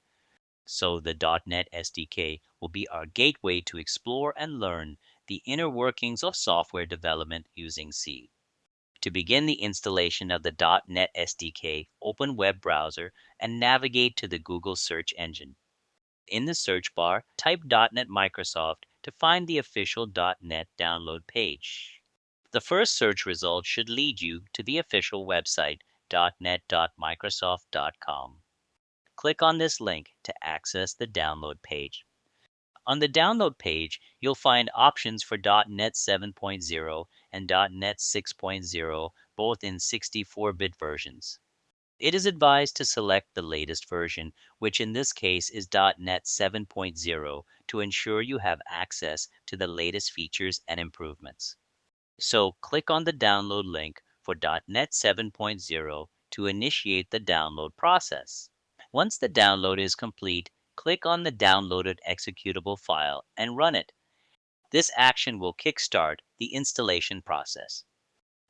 So the .NET SDK will be our gateway to explore and learn the inner workings of software development using C. To begin the installation of the .NET SDK, open web browser and navigate to the Google search engine. In the search bar, type .NET Microsoft to find the official .NET download page. The first search result should lead you to the official website .NET.Microsoft.com. Click on this link to access the download page. On the download page, you'll find options for .NET 7.0 and .NET 6.0, both in 64-bit versions. It is advised to select the latest version, which in this case is .NET 7.0, to ensure you have access to the latest features and improvements. So click on the download link for .NET 7.0 to initiate the download process. Once the download is complete, click on the downloaded executable file and run it. This action will kickstart the installation process.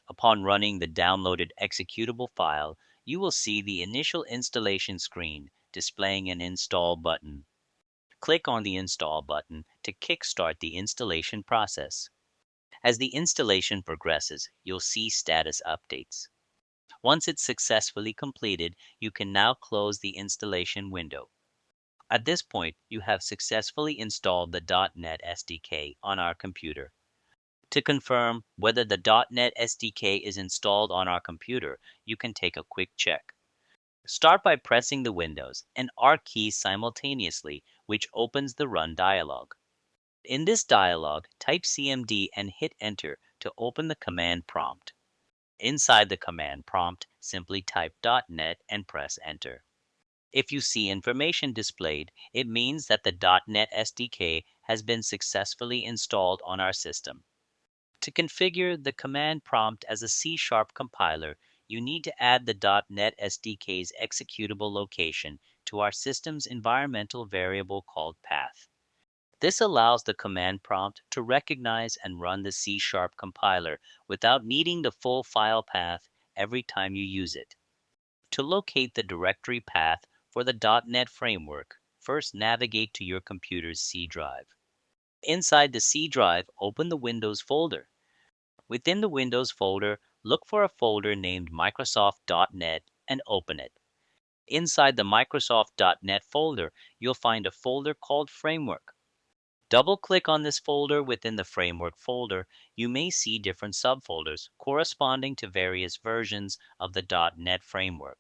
Upon running the downloaded executable file, you will see the initial installation screen displaying an install button. Click on the Install button to kickstart the installation process. As the installation progresses, you'll see status updates. Once it's successfully completed, you can now close the installation window. At this point, you have successfully installed the .NET SDK on our computer. To confirm whether the .NET SDK is installed on our computer, you can take a quick check. Start by pressing the Windows and R keys simultaneously, which opens the Run dialog. In this dialog, type CMD and hit Enter to open the command prompt. Inside the command prompt, simply type .NET and press Enter. If you see information displayed, it means that the .NET SDK has been successfully installed on our system. To configure the command prompt as a C# compiler, you need to add the .NET SDK's executable location to our system's environmental variable called path. This allows the command prompt to recognize and run the C# compiler without needing the full file path every time you use it. To locate the directory path for the .NET framework, first navigate to your computer's C drive. Inside the C drive, open the Windows folder. Within the Windows folder, look for a folder named Microsoft.NET and open it. Inside the Microsoft.NET folder, you'll find a folder called Framework. Double-click on this folder within the Framework folder. You may see different subfolders corresponding to various versions of the .NET framework.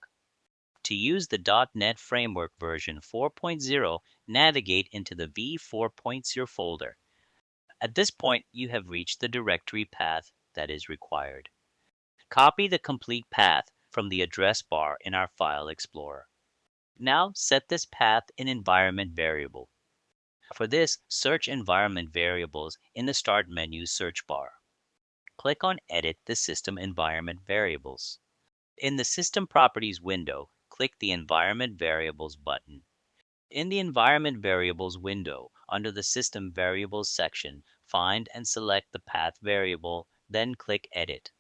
To use the .NET Framework version 4.0, navigate into the v4.0 folder. At this point, you have reached the directory path that is required. Copy the complete path from the address bar in our File Explorer. Now set this path in environment variable. For this, search environment variables in the Start menu search bar. Click on Edit the System Environment Variables. In the System Properties window, click the Environment Variables button. In the Environment Variables window, under the System Variables section, find and select the path variable, then click Edit.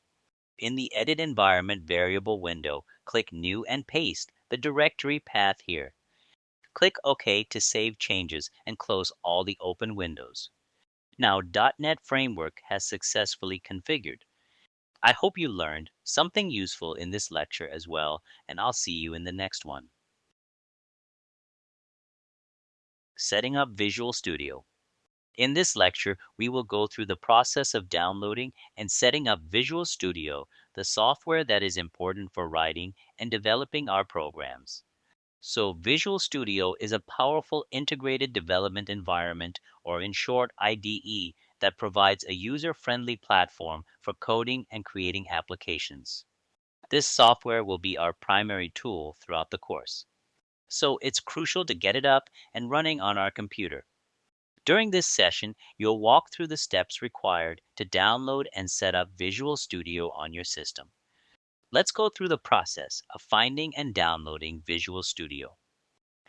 In the Edit Environment Variable window, click New and paste the directory path here. Click OK to save changes and close all the open windows. Now .NET Framework has successfully configured. I hope you learned something useful in this lecture as well, and I'll see you in the next one. Setting up Visual Studio. In this lecture, we will go through the process of downloading and setting up Visual Studio, the software that is important for writing and developing our programs. So Visual Studio is a powerful integrated development environment, or in short IDE, that provides a user-friendly platform for coding and creating applications. This software will be our primary tool throughout the course. So it's crucial to get it up and running on our computer. During this session, you'll walk through the steps required to download and set up Visual Studio on your system. Let's go through the process of finding and downloading Visual Studio.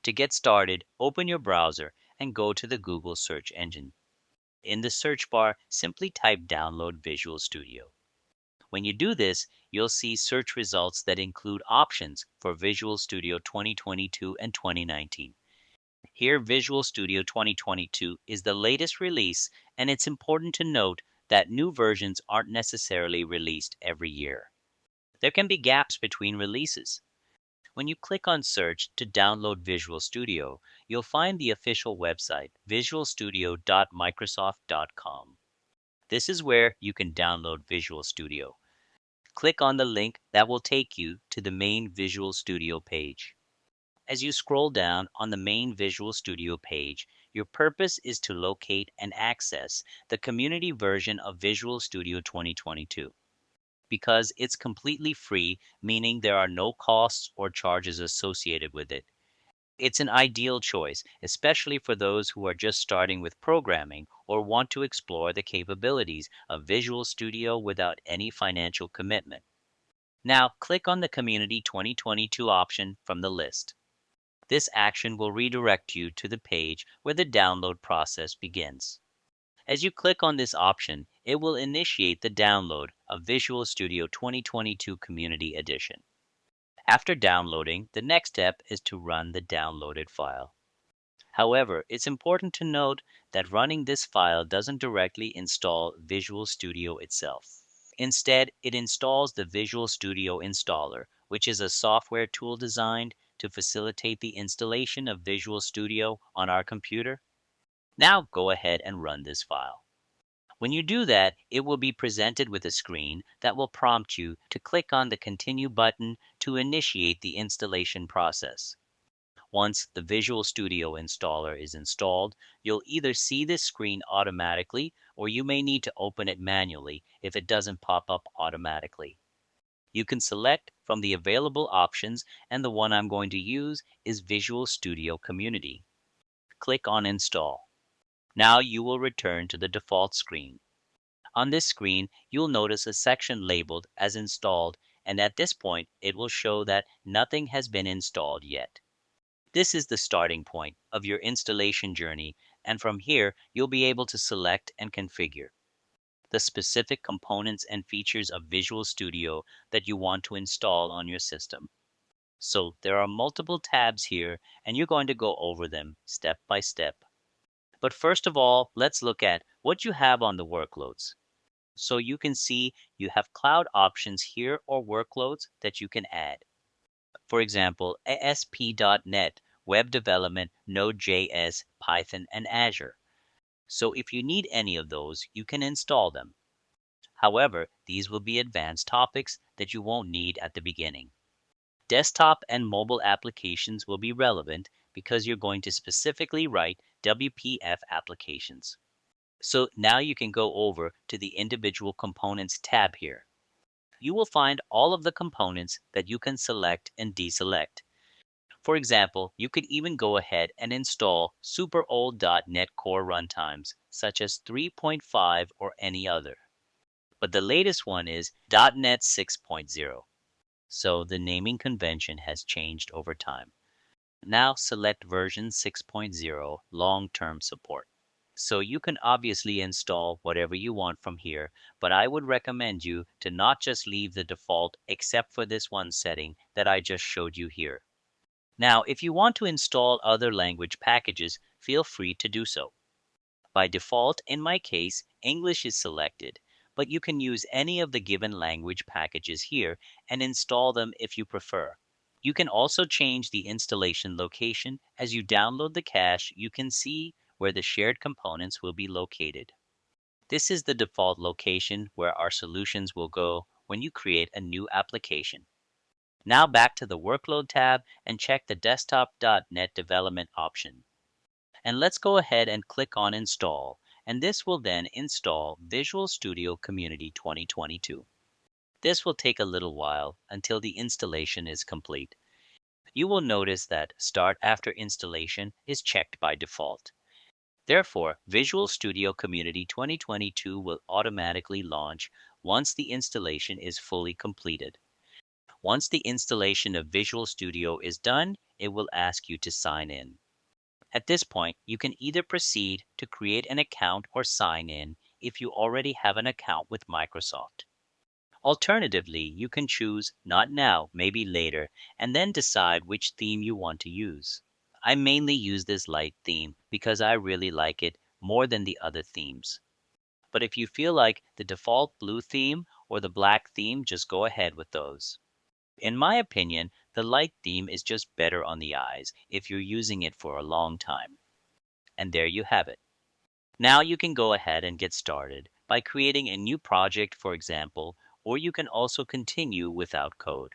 To get started, open your browser and go to the Google search engine. In the search bar, simply type Download Visual Studio. When you do this, you'll see search results that include options for Visual Studio 2022 and 2019. Here, Visual Studio 2022 is the latest release, and it's important to note that new versions aren't necessarily released every year. There can be gaps between releases. When you click on Search to download Visual Studio, you'll find the official website, visualstudio.microsoft.com. This is where you can download Visual Studio. Click on the link that will take you to the main Visual Studio page. As you scroll down on the main Visual Studio page, your purpose is to locate and access the community version of Visual Studio 2022. Because it's completely free, meaning there are no costs or charges associated with it. It's an ideal choice, especially for those who are just starting with programming or want to explore the capabilities of Visual Studio without any financial commitment. Now, click on the Community 2022 option from the list. This action will redirect you to the page where the download process begins. As you click on this option, it will initiate the download of Visual Studio 2022 Community Edition. After downloading, the next step is to run the downloaded file. However, it's important to note that running this file doesn't directly install Visual Studio itself. Instead, it installs the Visual Studio installer, which is a software tool designed to facilitate the installation of Visual Studio on our computer. Now go ahead and run this file. When you do that, it will be presented with a screen that will prompt you to click on the Continue button to initiate the installation process. Once the Visual Studio installer is installed, you'll either see this screen automatically or you may need to open it manually if it doesn't pop up automatically. You can select from the available options, and the one I'm going to use is Visual Studio Community. Click on Install. Now you will return to the default screen. On this screen, you'll notice a section labeled as Installed, and at this point, it will show that nothing has been installed yet. This is the starting point of your installation journey, and from here, you'll be able to select and configure the specific components and features of Visual Studio that you want to install on your system. So there are multiple tabs here, and you're going to go over them step by step. But first of all, let's look at what you have on the workloads. So you can see you have cloud options here or workloads that you can add. For example, ASP.NET, Web Development, Node.js, Python, and Azure. So if you need any of those, you can install them. However, these will be advanced topics that you won't need at the beginning. Desktop and mobile applications will be relevant because you're going to specifically write WPF applications. So now you can go over to the Individual Components tab here. You will find all of the components that you can select and deselect. For example, you could even go ahead and install super old .NET Core runtimes, such as 3.5 or any other. But the latest one is .NET 6.0, so the naming convention has changed over time. Now select version 6.0 long-term support. So you can obviously install whatever you want from here, but I would recommend you to not just leave the default except for this one setting that I just showed you here. Now, if you want to install other language packages, feel free to do so. By default, in my case, English is selected, but you can use any of the given language packages here and install them if you prefer. You can also change the installation location. As you download the cache, you can see where the shared components will be located. This is the default location where our solutions will go when you create a new application. Now back to the Workload tab and check the Desktop.NET Development option. And let's go ahead and click on Install, and this will then install Visual Studio Community 2022. This will take a little while until the installation is complete. You will notice that Start After Installation is checked by default. Therefore, Visual Studio Community 2022 will automatically launch once the installation is fully completed. Once the installation of Visual Studio is done, it will ask you to sign in. At this point, you can either proceed to create an account or sign in if you already have an account with Microsoft. Alternatively, you can choose Not Now, Maybe Later, and then decide which theme you want to use. I mainly use this light theme because I really like it more than the other themes. But if you feel like the default blue theme or the black theme, just go ahead with those. In my opinion, the light theme is just better on the eyes if you're using it for a long time. And there you have it. Now you can go ahead and get started by creating a new project, for example, or you can also continue without code.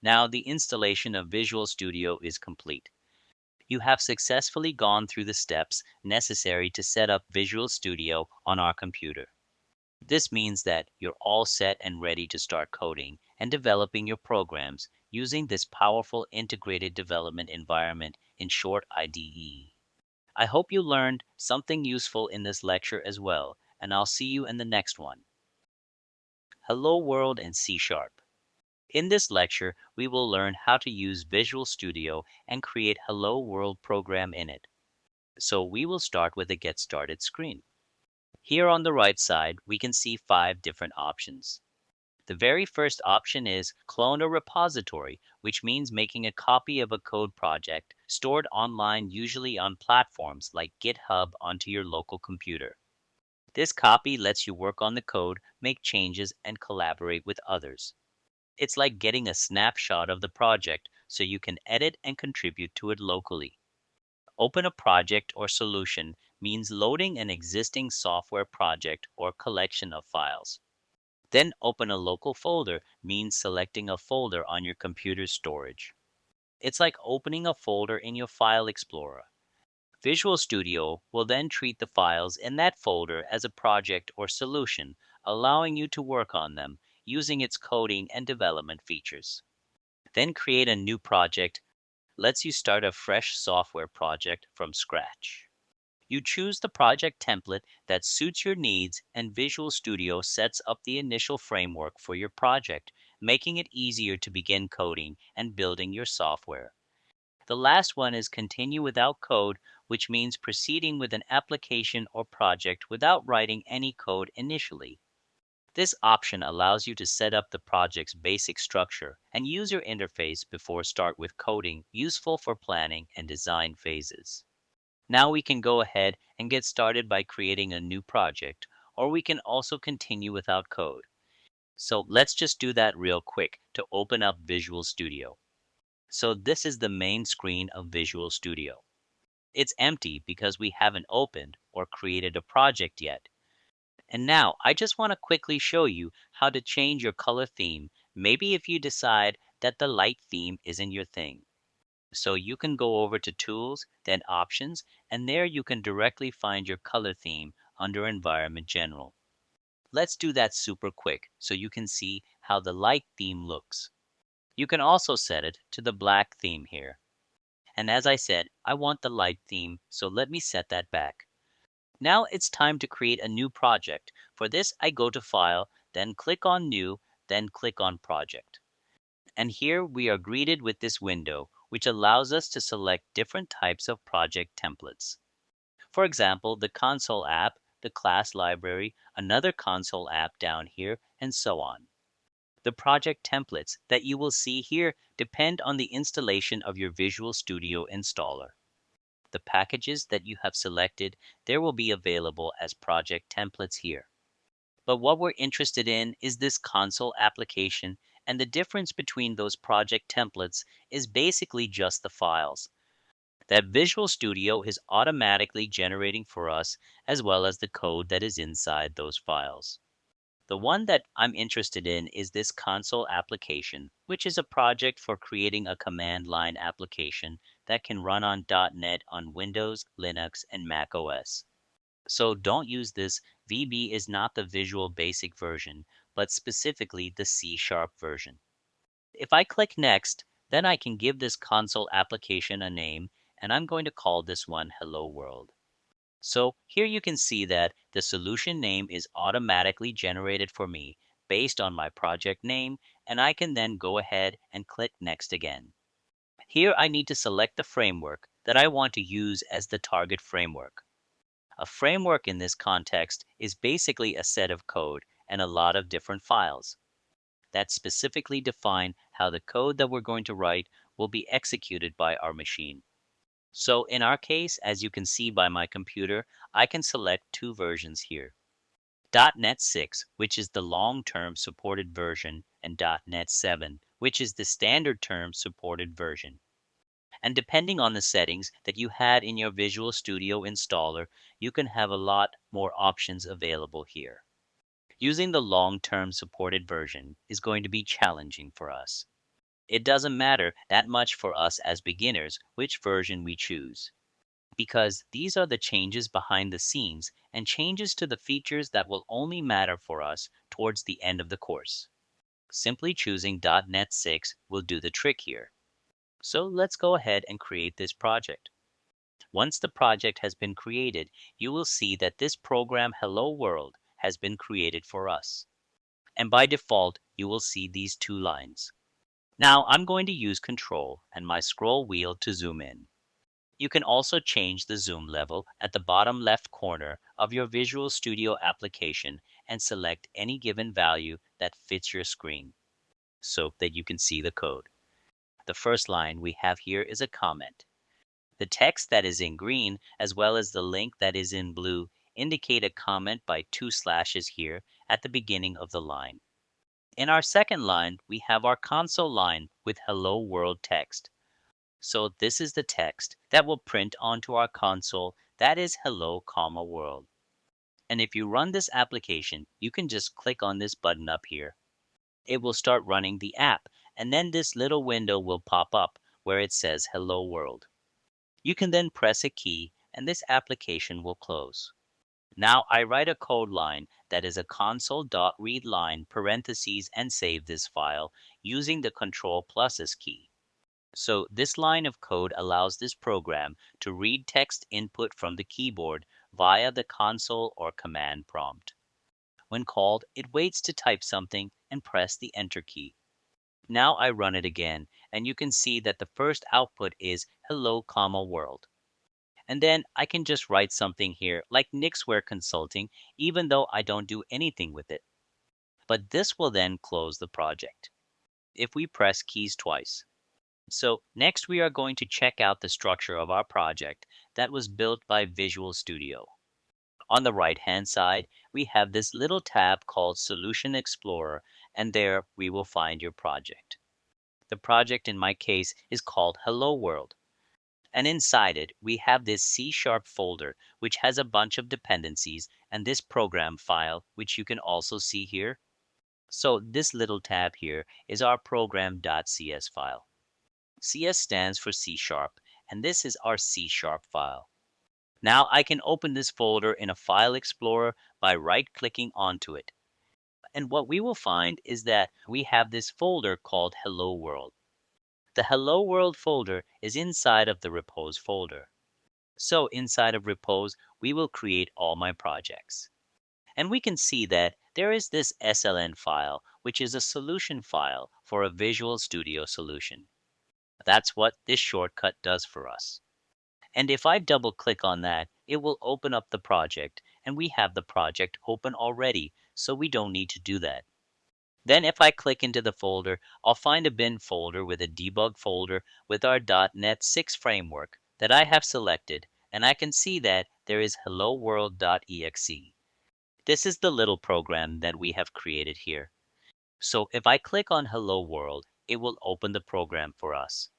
Now the installation of Visual Studio is complete. You have successfully gone through the steps necessary to set up Visual Studio on our computer. This means that you're all set and ready to start coding and developing your programs using this powerful integrated development environment, in short IDE. I hope you learned something useful in this lecture as well, and I'll see you in the next one. Hello World and C#. In this lecture, we will learn how to use Visual Studio and create Hello World program in it. So we will start with the Get Started screen. Here on the right side, we can see 5 different options. The very first option is Clone a repository, which means making a copy of a code project stored online, usually on platforms like GitHub, onto your local computer. This copy lets you work on the code, make changes, and collaborate with others. It's like getting a snapshot of the project so you can edit and contribute to it locally. Open a project or solution means loading an existing software project or collection of files. Then open a local folder means selecting a folder on your computer's storage. It's like opening a folder in your file explorer. Visual Studio will then treat the files in that folder as a project or solution, allowing you to work on them using its coding and development features. Then create a new project lets you start a fresh software project from scratch. You choose the project template that suits your needs, and Visual Studio sets up the initial framework for your project, making it easier to begin coding and building your software. The last one is continue without code, which means proceeding with an application or project without writing any code initially. This option allows you to set up the project's basic structure and user interface before start with coding, useful for planning and design phases. Now we can go ahead and get started by creating a new project, or we can also continue without code. So let's just do that real quick to open up Visual Studio. So this is the main screen of Visual Studio. It's empty because we haven't opened or created a project yet. And now I just want to quickly show you how to change your color theme, maybe if you decide that the light theme isn't your thing. So you can go over to Tools, then Options, and there you can directly find your color theme under Environment General. Let's do that super quick so you can see how the light theme looks. You can also set it to the black theme here. And as I said, I want the light theme, so let me set that back. Now it's time to create a new project. For this, I go to File, then click on New, then click on Project. And here we are greeted with this window, which allows us to select different types of project templates. For example, the console app, the class library, another console app down here, and so on. The project templates that you will see here depend on the installation of your Visual Studio installer. The packages that you have selected there will be available as project templates here. But what we're interested in is this console application, and the difference between those project templates is basically just the files that Visual Studio is automatically generating for us, as well as the code that is inside those files. The one that I'm interested in is this console application, which is a project for creating a command line application that can run on .NET on Windows, Linux, and Mac OS. So don't use this. VB is not the Visual Basic version, but specifically the C# version. If I click Next, then I can give this console application a name, and I'm going to call this one Hello World. So here you can see that the solution name is automatically generated for me based on my project name, and I can then go ahead and click Next again. Here I need to select the framework that I want to use as the target framework. A framework in this context is basically a set of code and a lot of different files that specifically define how the code that we're going to write will be executed by our machine. So in our case, as you can see by my computer, I can select two versions here. .NET 6, which is the long-term supported version, and .NET 7, which is the standard term supported version. And depending on the settings that you had in your Visual Studio installer, you can have a lot more options available here. Using the long-term supported version is going to be challenging for us. It doesn't matter that much for us as beginners which version we choose, because these are the changes behind the scenes and changes to the features that will only matter for us towards the end of the course. Simply choosing .NET 6 will do the trick here. So let's go ahead and create this project. Once the project has been created, you will see that this program Hello World has been created for us. And by default, you will see these two lines. Now I'm going to use Control and my scroll wheel to zoom in. You can also change the zoom level at the bottom left corner of your Visual Studio application and select any given value that fits your screen so that you can see the code. The first line we have here is a comment. The text that is in green, as well as the link that is in blue, indicate a comment by two slashes here at the beginning of the line. In our second line, we have our console line with Hello World text. So this is the text that will print onto our console that is hello, comma, world. And if you run this application, you can just click on this button up here. It will start running the app, and then this little window will pop up where it says Hello World. You can then press a key and this application will close. Now I write a code line that is a console.readline parentheses and save this file using the Control pluses key. So this line of code allows this program to read text input from the keyboard via the console or command prompt. When called, it waits to type something and press the enter key. Now I run it again, and you can see that the first output is hello, comma, world. And then I can just write something here like Nixware Consulting, even though I don't do anything with it. But this will then close the project if we press keys twice. So next we are going to check out the structure of our project that was built by Visual Studio. On the right-hand side, we have this little tab called Solution Explorer, and there we will find your project. The project in my case is called Hello World. And inside it, we have this C# folder, which has a bunch of dependencies, and this program file, which you can also see here. So this little tab here is our program.cs file. CS stands for C#, and this is our C# file. Now I can open this folder in a file explorer by right-clicking onto it. And what we will find is that we have this folder called Hello World. The Hello World folder is inside of the Repos folder. So inside of Repos, we will create all my projects. And we can see that there is this SLN file, which is a solution file for a Visual Studio solution. That's what this shortcut does for us. And if I double click on that, it will open up the project, and we have the project open already, so we don't need to do that. Then if I click into the folder, I'll find a bin folder with a debug folder with our .NET 6 framework that I have selected, and I can see that there is hello world.exe. This is the little program that we have created here. So if I click on Hello World, it will open the program for us.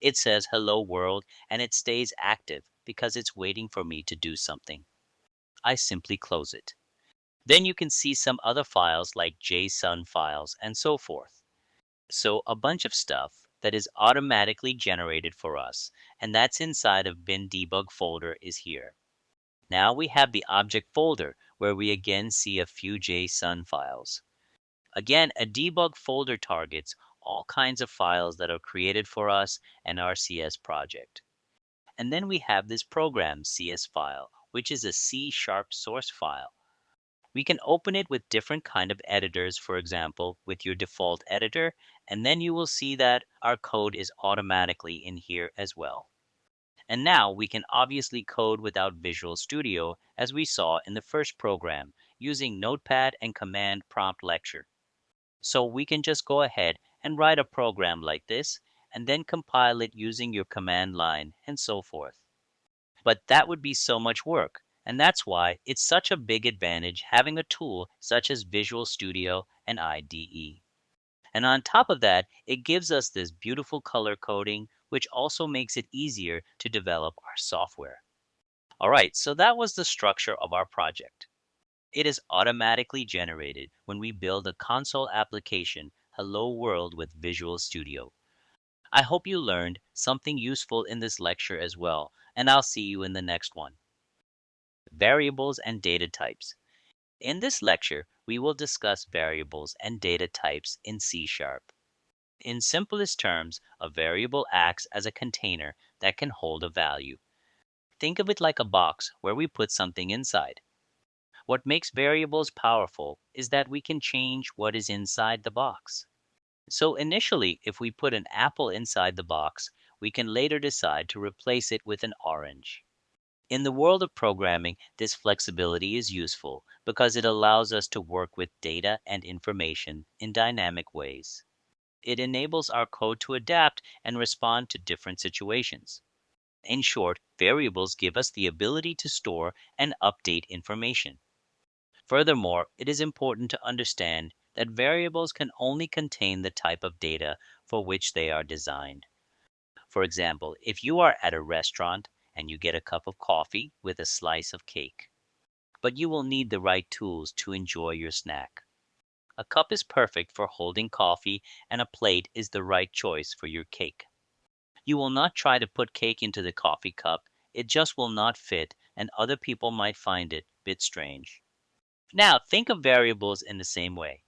It says Hello World, and it stays active because it's waiting for me to do something. I simply close it. Then you can see some other files like JSON files and so forth. So a bunch of stuff that is automatically generated for us, and that's inside of bin debug folder is here. Now we have the object folder where we again see a few JSON files. Again, a debug folder targets all kinds of files that are created for us and our CS project. And then we have this program CS file, which is a C# source file. We can open it with different kind of editors, for example, with your default editor, and then you will see that our code is automatically in here as well. And now we can obviously code without Visual Studio, as we saw in the first program, using Notepad and Command Prompt Lecture. So we can just go ahead and write a program like this, and then compile it using your command line, and so forth. But that would be so much work, and that's why it's such a big advantage having a tool such as Visual Studio and IDE. And on top of that, it gives us this beautiful color coding, which also makes it easier to develop our software. All right, so that was the structure of our project. It is automatically generated when we build a console application, Hello World with Visual Studio. I hope you learned something useful in this lecture as well, and I'll see you in the next one. Variables and data types. In this lecture, we will discuss variables and data types in C#. In simplest terms, a variable acts as a container that can hold a value. Think of it like a box where we put something inside. What makes variables powerful is that we can change what is inside the box. So initially, if we put an apple inside the box, we can later decide to replace it with an orange. In the world of programming, this flexibility is useful because it allows us to work with data and information in dynamic ways. It enables our code to adapt and respond to different situations. In short, variables give us the ability to store and update information. Furthermore, it is important to understand that variables can only contain the type of data for which they are designed. For example, if you are at a restaurant and you get a cup of coffee with a slice of cake, but you will need the right tools to enjoy your snack. A cup is perfect for holding coffee, and a plate is the right choice for your cake. You will not try to put cake into the coffee cup, it just will not fit, and other people might find it a bit strange. Now, think of variables in the same way.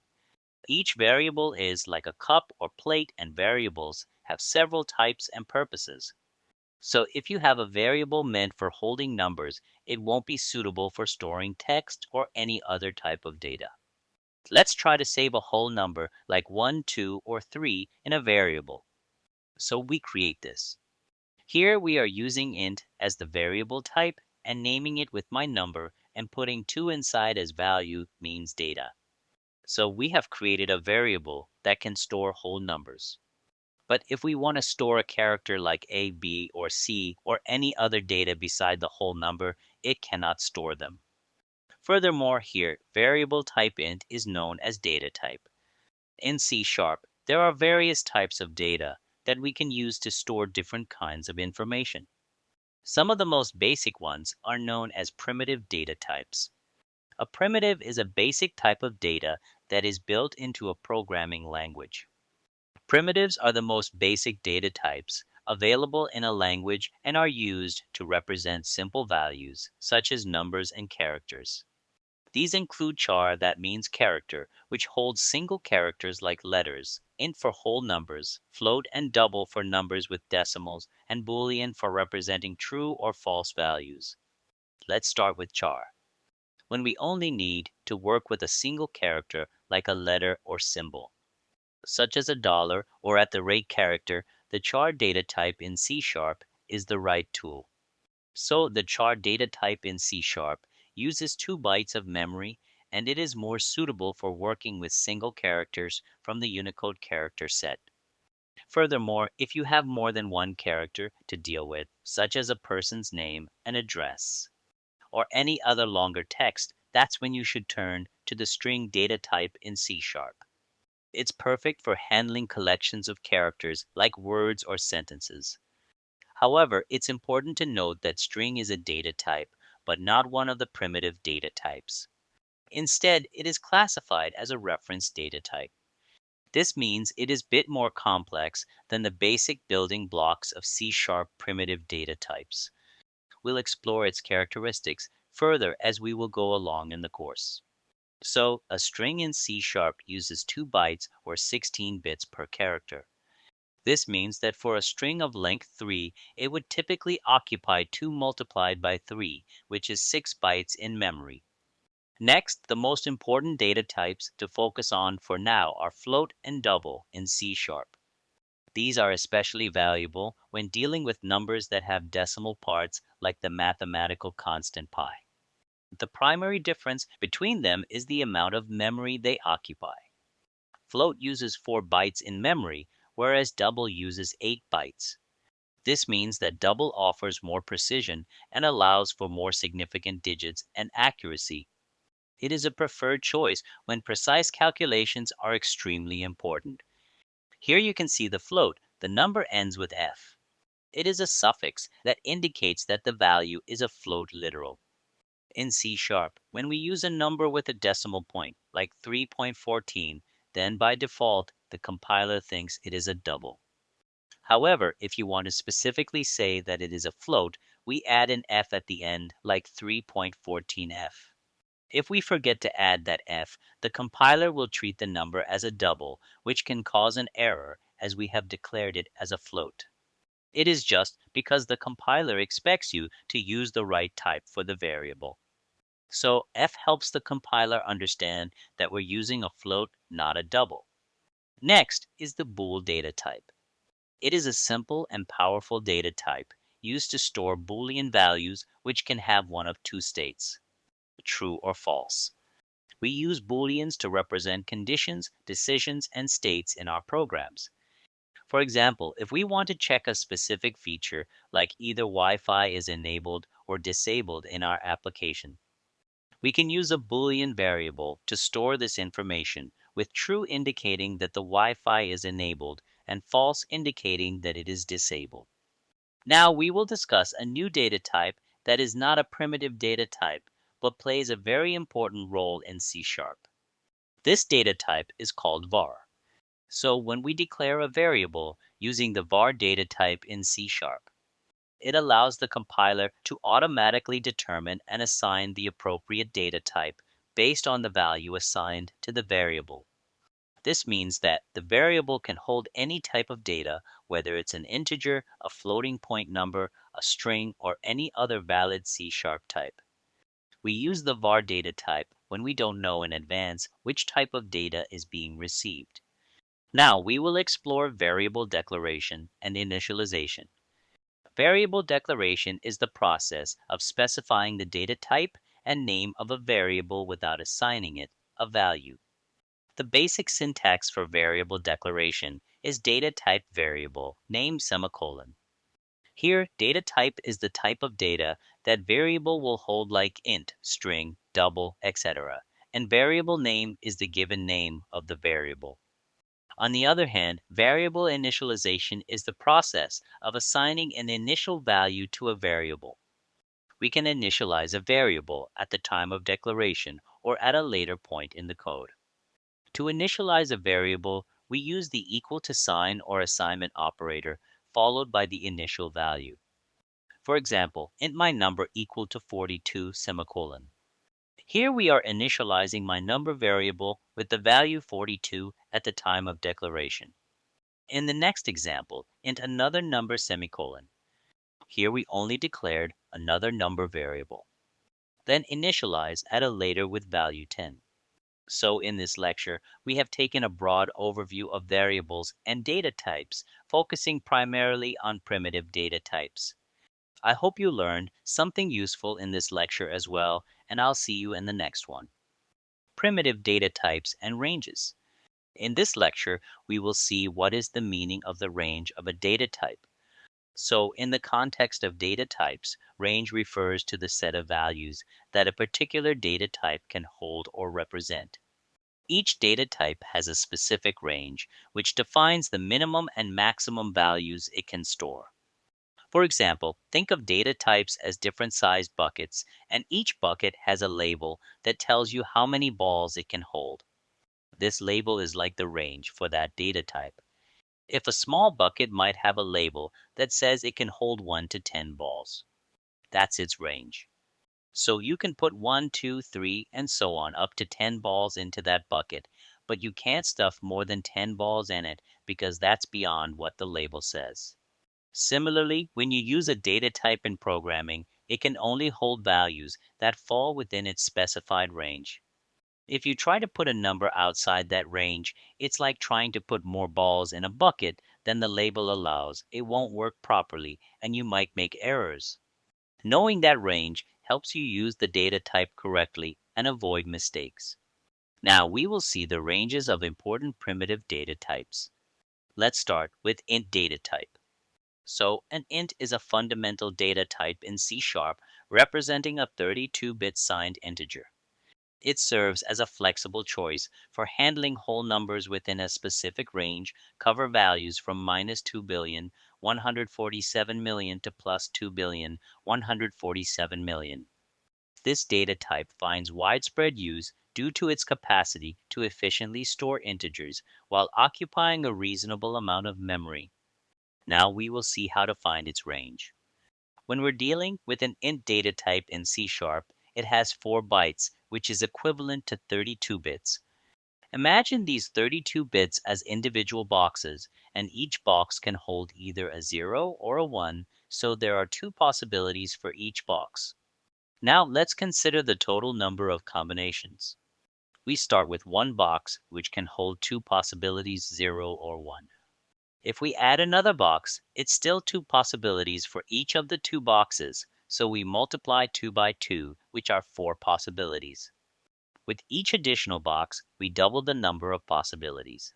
Each variable is like a cup or plate, and variables have several types and purposes. So, if you have a variable meant for holding numbers, it won't be suitable for storing text or any other type of data. Let's try to save a whole number like 1, 2, or 3 in a variable. So, we create this. Here we are using int as the variable type and naming it with my number, and putting 2 inside as value means data. So we have created a variable that can store whole numbers. But if we want to store a character like A, B, or C, or any other data beside the whole number, it cannot store them. Furthermore, here, variable type int is known as data type. In C#, there are various types of data that we can use to store different kinds of information. Some of the most basic ones are known as primitive data types. A primitive is a basic type of data that is built into a programming language. Primitives are the most basic data types available in a language and are used to represent simple values, such as numbers and characters. These include char, that means character, which holds single characters like letters, int for whole numbers, float and double for numbers with decimals, and boolean for representing true or false values. Let's start with char. When we only need to work with a single character like a letter or symbol, such as a dollar or at the rate character, the char data type in C# is the right tool. So the char data type in C# uses 2 bytes of memory, and it is more suitable for working with single characters from the Unicode character set. Furthermore, if you have more than one character to deal with, such as a person's name, an address, or any other longer text, that's when you should turn to the string data type in C#. It's perfect for handling collections of characters like words or sentences. However, it's important to note that string is a data type, but not one of the primitive data types. Instead, it is classified as a reference data type. This means it is a bit more complex than the basic building blocks of C# primitive data types. We'll explore its characteristics further as we will go along in the course. So, a string in C# uses 2 bytes or 16 bits per character. This means that for a string of length 3, it would typically occupy 2 multiplied by 3, which is 6 bytes in memory. Next, the most important data types to focus on for now are float and double in C#. These are especially valuable when dealing with numbers that have decimal parts like the mathematical constant pi. The primary difference between them is the amount of memory they occupy. Float uses 4 bytes in memory, whereas double uses 8 bytes. This means that double offers more precision and allows for more significant digits and accuracy. It is a preferred choice when precise calculations are extremely important. Here you can see the float. The number ends with f. It is a suffix that indicates that the value is a float literal. In C#, when we use a number with a decimal point, like 3.14, then by default, the compiler thinks it is a double. However, if you want to specifically say that it is a float, we add an f at the end, like 3.14f. If we forget to add that f, the compiler will treat the number as a double, which can cause an error as we have declared it as a float. It is just because the compiler expects you to use the right type for the variable. So f helps the compiler understand that we're using a float, not a double. Next is the bool data type. It is a simple and powerful data type used to store Boolean values which can have one of 2 states, true or false. We use Booleans to represent conditions, decisions, and states in our programs. For example, if we want to check a specific feature like either Wi-Fi is enabled or disabled in our application, we can use a Boolean variable to store this information, with true indicating that the Wi-Fi is enabled and false indicating that it is disabled. Now we will discuss a new data type that is not a primitive data type, but plays a very important role in C#. This data type is called var. So when we declare a variable using the var data type in C#, it allows the compiler to automatically determine and assign the appropriate data type based on the value assigned to the variable. This means that the variable can hold any type of data, whether it's an integer, a floating point number, a string, or any other valid C# type. We use the var data type when we don't know in advance which type of data is being received. Now we will explore variable declaration and initialization. Variable declaration is the process of specifying the data type and name of a variable without assigning it a value. The basic syntax for variable declaration is data type variable name semicolon. Here, data type is the type of data that variable will hold like int, string, double, etc., and variable name is the given name of the variable. On the other hand, variable initialization is the process of assigning an initial value to a variable. We can initialize a variable at the time of declaration or at a later point in the code. To initialize a variable, we use the equal to sign or assignment operator followed by the initial value. For example, int my number equal to 42 semicolon. Here we are initializing my number variable with the value 42 at the time of declaration. In the next example, int another number semicolon. Here we only declared another number variable. Then initialize at a later with value 10. So in this lecture, we have taken a broad overview of variables and data types, focusing primarily on primitive data types. I hope you learned something useful in this lecture as well, and I'll see you in the next one. Primitive data types and ranges. In this lecture, we will see what is the meaning of the range of a data type. So in the context of data types, range refers to the set of values that a particular data type can hold or represent. Each data type has a specific range, which defines the minimum and maximum values it can store. For example, think of data types as different sized buckets, and each bucket has a label that tells you how many balls it can hold. This label is like the range for that data type. If a small bucket might have a label that says it can hold 1 to 10 balls. That's its range. So you can put 1, 2, 3, and so on up to 10 balls into that bucket, but you can't stuff more than 10 balls in it because that's beyond what the label says. Similarly, when you use a data type in programming, it can only hold values that fall within its specified range. If you try to put a number outside that range, it's like trying to put more balls in a bucket than the label allows. It won't work properly, and you might make errors. Knowing that range helps you use the data type correctly and avoid mistakes. Now we will see the ranges of important primitive data types. Let's start with int data type. So an int is a fundamental data type in C# representing a 32-bit signed integer. It serves as a flexible choice for handling whole numbers within a specific range, cover values from -2 billion 147 million to +2 billion 147 million. This data type finds widespread use due to its capacity to efficiently store integers while occupying a reasonable amount of memory. Now we will see how to find its range. When we're dealing with an int data type in C#, it has 4 bytes, which is equivalent to 32 bits. Imagine these 32 bits as individual boxes, and each box can hold either a 0 or a 1, so there are 2 possibilities for each box. Now let's consider the total number of combinations. We start with one box, which can hold 2 possibilities, 0 or 1. If we add another box, it's still 2 possibilities for each of the 2 boxes, so we multiply 2 by 2, which are 4 possibilities. With each additional box, we double the number of possibilities.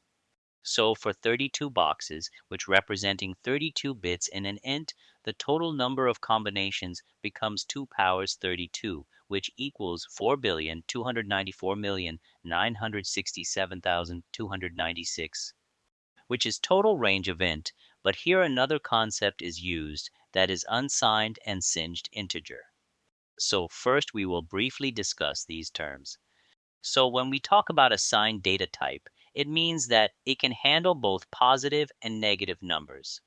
So for 32 boxes, which representing 32 bits in an int, the total number of combinations becomes 2 powers 32, which equals 4,294,967,296, which is total range of int, but here another concept is used, that is unsigned and singed integer. So first we will briefly discuss these terms. So when we talk about a signed data type, it means that it can handle both positive and negative numbers.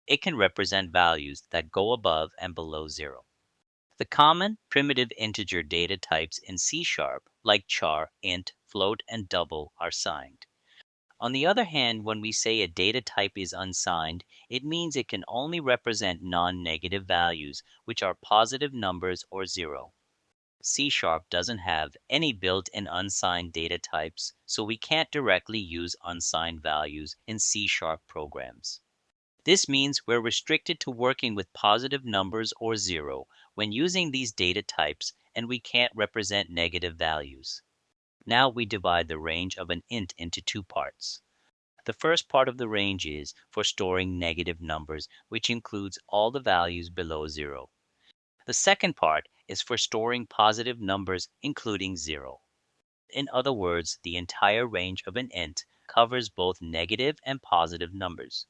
It can represent values that go above and below zero. The common primitive integer data types in C#, like char, int, float, and double, are signed. On the other hand, when we say a data type is unsigned, it means it can only represent non-negative values, which are positive numbers or zero. C# doesn't have any built-in unsigned data types, so we can't directly use unsigned values in C# programs. This means we're restricted to working with positive numbers or zero when using these data types, and we can't represent negative values. Now we divide the range of an int into two parts. The first part of the range is for storing negative numbers, which includes all the values below zero. The second part is for storing positive numbers, including zero. In other words, the entire range of an int covers both negative and positive numbers.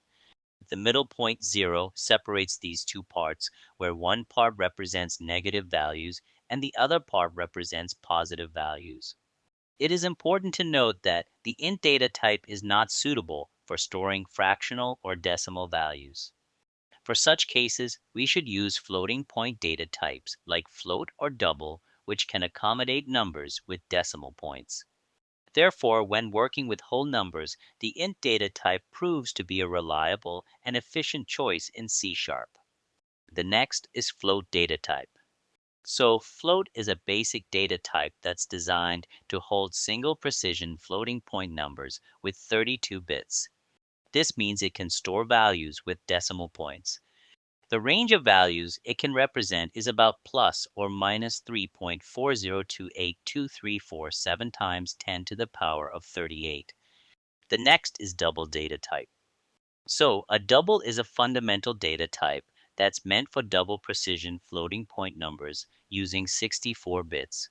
The middle point 0 separates these two parts, where one part represents negative values and the other part represents positive values. It is important to note that the int data type is not suitable for storing fractional or decimal values. For such cases, we should use floating point data types like float or double, which can accommodate numbers with decimal points. Therefore, when working with whole numbers, the int data type proves to be a reliable and efficient choice in C#. The next is float data type. So float is a basic data type that's designed to hold single precision floating point numbers with 32 bits. This means it can store values with decimal points. The range of values it can represent is about plus or minus 3.4028234 times 10 to the power of 38. The next is double data type. So a double is a fundamental data type that's meant for double precision floating point numbers using 64 bits.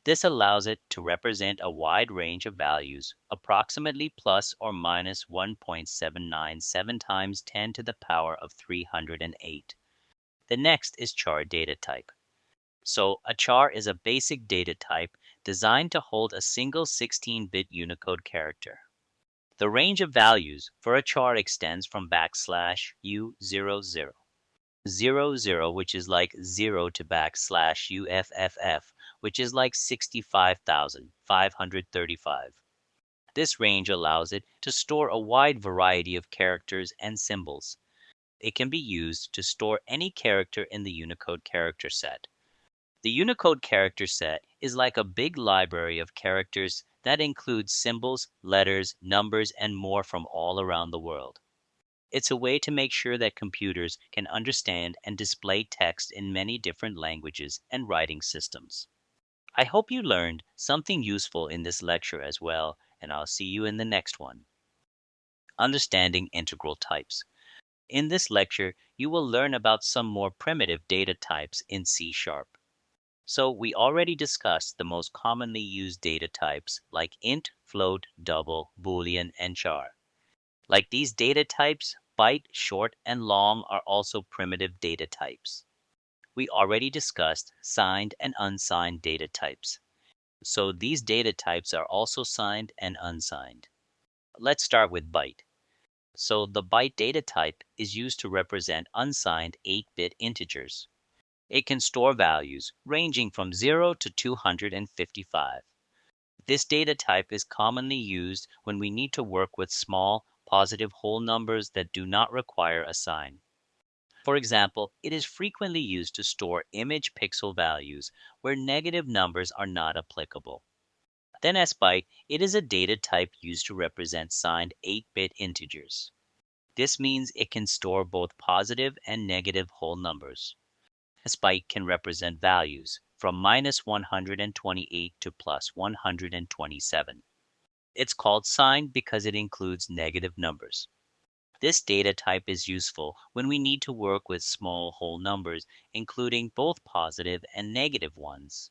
This allows it to represent a wide range of values, approximately plus or minus 1.797 times 10 to the power of 308. The next is char data type. So a char is a basic data type designed to hold a single 16-bit Unicode character. The range of values for a char extends from \U00, 00, which is like 0 to \UFFF, which is like 65,535. This range allows it to store a wide variety of characters and symbols. It can be used to store any character in the Unicode character set. The Unicode character set is like a big library of characters that includes symbols, letters, numbers, and more from all around the world. It's a way to make sure that computers can understand and display text in many different languages and writing systems. I hope you learned something useful in this lecture as well, and I'll see you in the next one. Understanding integral types. In this lecture, you will learn about some more primitive data types in C#. So we already discussed the most commonly used data types like int, float, double, boolean, and char. Like these data types, byte, short, and long are also primitive data types. We already discussed signed and unsigned data types. So these data types are also signed and unsigned. Let's start with byte. So the byte data type is used to represent unsigned 8-bit integers. It can store values ranging from 0 to 255. This data type is commonly used when we need to work with small, positive whole numbers that do not require a sign. For example, it is frequently used to store image pixel values where negative numbers are not applicable. Then as byte, it is a data type used to represent signed 8-bit integers. This means it can store both positive and negative whole numbers. A byte can represent values from -128 to +127. It's called signed because it includes negative numbers. This data type is useful when we need to work with small whole numbers, including both positive and negative ones.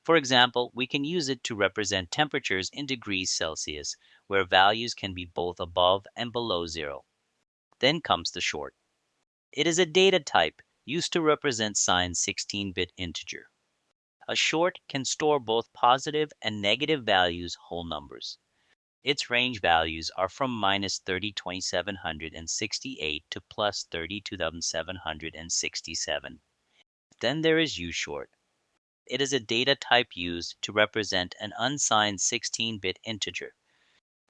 For example, we can use it to represent temperatures in degrees Celsius, where values can be both above and below zero. Then comes the short. It is a data type used to represent signed 16-bit integer. A short can store both positive and negative values whole numbers. Its range values are from minus 30,2768 to plus 32,767. Then there is U-short. It is a data type used to represent an unsigned 16-bit integer.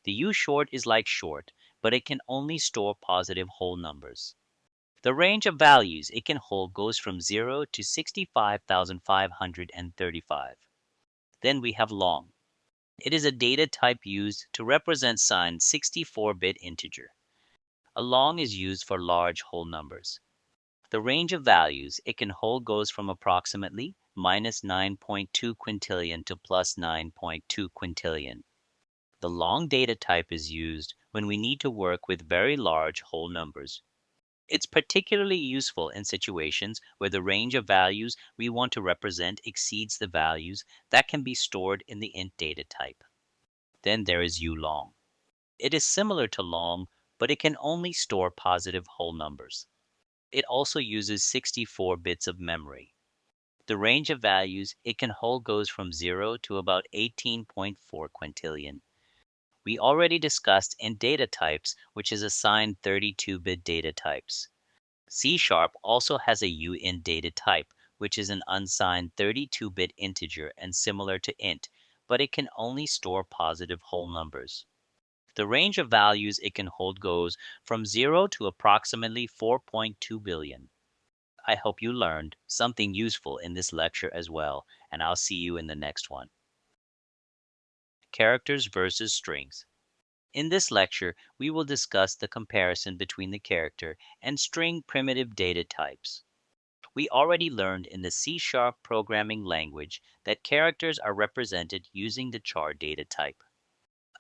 The U-short is like short, but it can only store positive whole numbers. The range of values it can hold goes from 0 to 65,535. Then we have long. It is a data type used to represent signed 64-bit integer. A long is used for large whole numbers. The range of values it can hold goes from approximately minus 9.2 quintillion to plus 9.2 quintillion. The long data type is used when we need to work with very large whole numbers. It's particularly useful in situations where the range of values we want to represent exceeds the values that can be stored in the int data type. Then there is U-long. It is similar to long, but it can only store positive whole numbers. It also uses 64 bits of memory. The range of values it can hold goes from 0 to about 18.4 quintillion. We already discussed int data types, which is assigned 32-bit data types. C# also has a uint data type, which is an unsigned 32-bit integer and similar to int, but it can only store positive whole numbers. The range of values it can hold goes from 0 to approximately 4.2 billion. I hope you learned something useful in this lecture as well, and I'll see you in the next one. Characters versus strings. In this lecture, we will discuss the comparison between the character and string primitive data types. We already learned in the C# programming language that characters are represented using the char data type.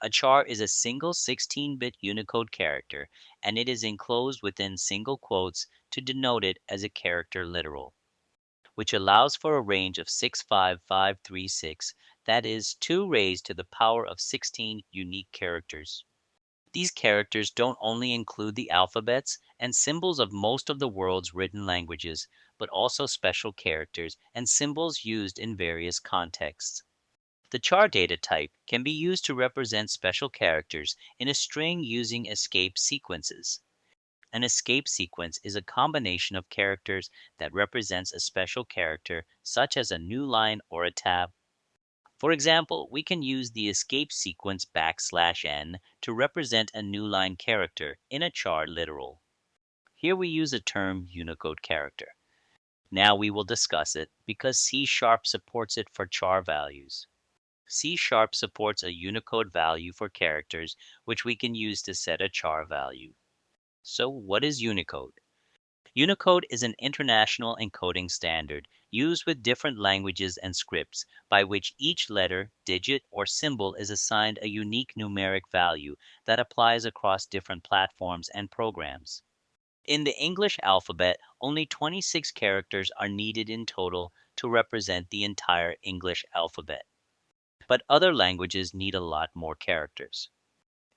A char is a single 16-bit Unicode character, and it is enclosed within single quotes to denote it as a character literal, which allows for a range of 65536, that is, 2 raised to the power of 16 unique characters. These characters don't only include the alphabets and symbols of most of the world's written languages, but also special characters and symbols used in various contexts. The char data type can be used to represent special characters in a string using escape sequences. An escape sequence is a combination of characters that represents a special character, such as a new line or a tab. For example, we can use the escape sequence \n to represent a new line character in a char literal. Here we use a term Unicode character. Now we will discuss it because C# supports it for char values. C# supports a Unicode value for characters, which we can use to set a char value. So what is Unicode? Unicode is an international encoding standard used with different languages and scripts by which each letter, digit, or symbol is assigned a unique numeric value that applies across different platforms and programs. In the English alphabet, only 26 characters are needed in total to represent the entire English alphabet. But other languages need a lot more characters.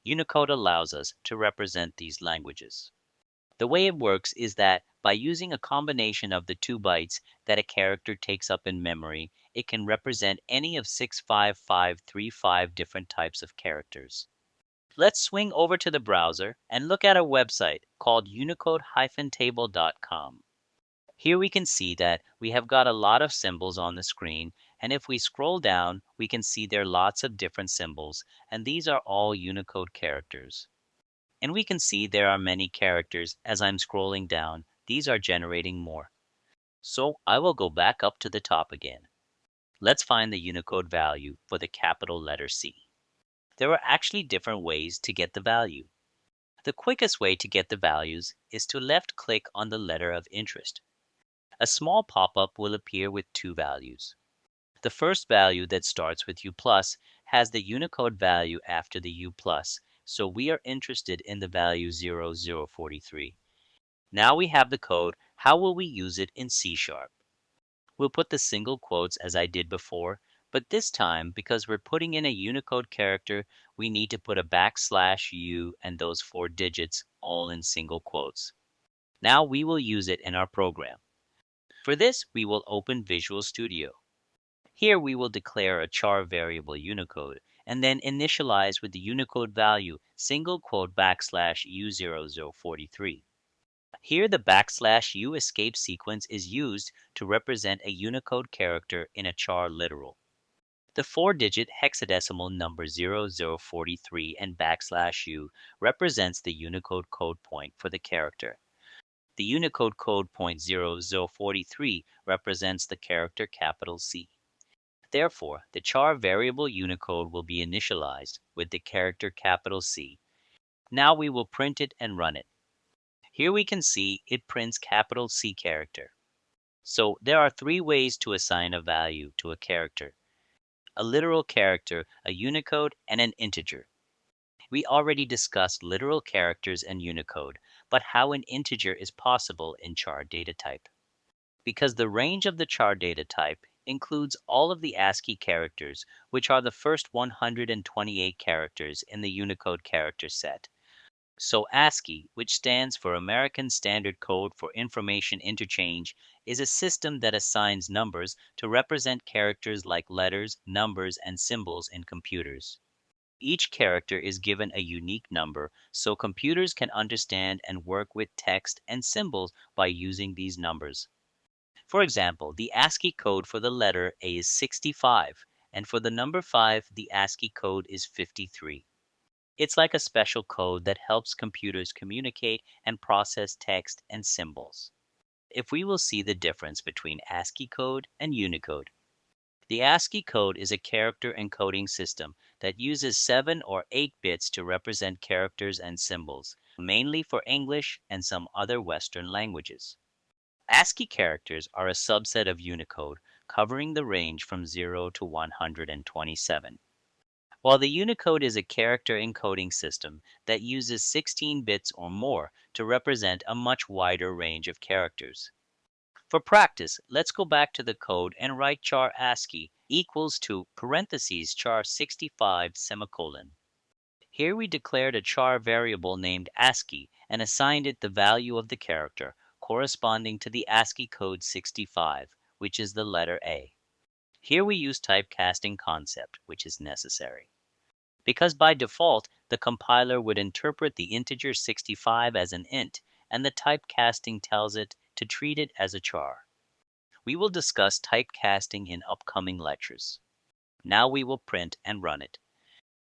Unicode allows us to represent these languages. The way it works is that by using a combination of the 2 bytes that a character takes up in memory, it can represent any of 65535 different types of characters. Let's swing over to the browser and look at a website called unicode-table.com. Here we can see that we have got a lot of symbols on the screen, and if we scroll down, we can see there are lots of different symbols, and these are all Unicode characters. And we can see there are many characters as I'm scrolling down. These are generating more. So I will go back up to the top again. Let's find the Unicode value for the capital letter C. There are actually different ways to get the value. The quickest way to get the values is to left-click on the letter of interest. A small pop-up will appear with 2 values. The first value that starts with U+ has the Unicode value after the U plus, so we are interested in the value 0043. Now we have the code, how will we use it in C Sharp? We'll put the single quotes as I did before, but this time, because we're putting in a Unicode character, we need to put a \U and those 4 digits all in single quotes. Now we will use it in our program. For this, we will open Visual Studio. Here we will declare a char variable Unicode and then initialize with the Unicode value single quote \U0043. Here the \U escape sequence is used to represent a Unicode character in a char literal. The 4-digit hexadecimal number 0043 and \U represents the Unicode code point for the character. The Unicode code point 0043 represents the character capital C. Therefore, the char variable Unicode will be initialized with the character capital C. Now we will print it and run it. Here we can see it prints capital C character. So there are 3 ways to assign a value to a character: a literal character, a Unicode, and an integer. We already discussed literal characters and Unicode, but how an integer is possible in char data type. Because the range of the char data type includes all of the ASCII characters, which are the first 128 characters in the Unicode character set. So ASCII, which stands for American Standard Code for Information Interchange, is a system that assigns numbers to represent characters like letters, numbers, and symbols in computers. Each character is given a unique number, so computers can understand and work with text and symbols by using these numbers. For example, the ASCII code for the letter A is 65, and for the number 5, the ASCII code is 53. It's like a special code that helps computers communicate and process text and symbols. If we will see the difference between ASCII code and Unicode. The ASCII code is a character encoding system that uses 7 or 8 bits to represent characters and symbols, mainly for English and some other Western languages. ASCII characters are a subset of Unicode, covering the range from 0 to 127. While the Unicode is a character encoding system that uses 16 bits or more to represent a much wider range of characters. For practice, let's go back to the code and write char ASCII equals to parentheses char 65 semicolon. Here we declared a char variable named ASCII and assigned it the value of the character corresponding to the ASCII code 65, which is the letter A. Here we use typecasting concept, which is necessary. Because by default, the compiler would interpret the integer 65 as an int, and the typecasting tells it to treat it as a char. We will discuss typecasting in upcoming lectures. Now we will print and run it.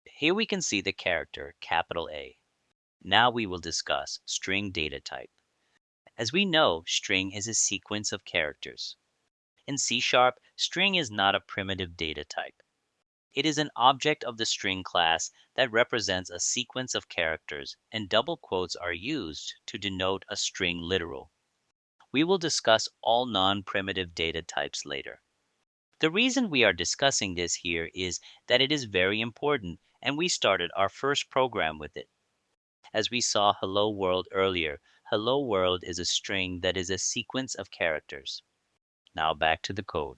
Here we can see the character, capital A. Now we will discuss string data type. As we know, string is a sequence of characters. In C#, string is not a primitive data type. It is an object of the string class that represents a sequence of characters, and double quotes are used to denote a string literal. We will discuss all non-primitive data types later. The reason we are discussing this here is that it is very important, and we started our first program with it. As we saw Hello World earlier, Hello World is a string that is a sequence of characters. Now back to the code.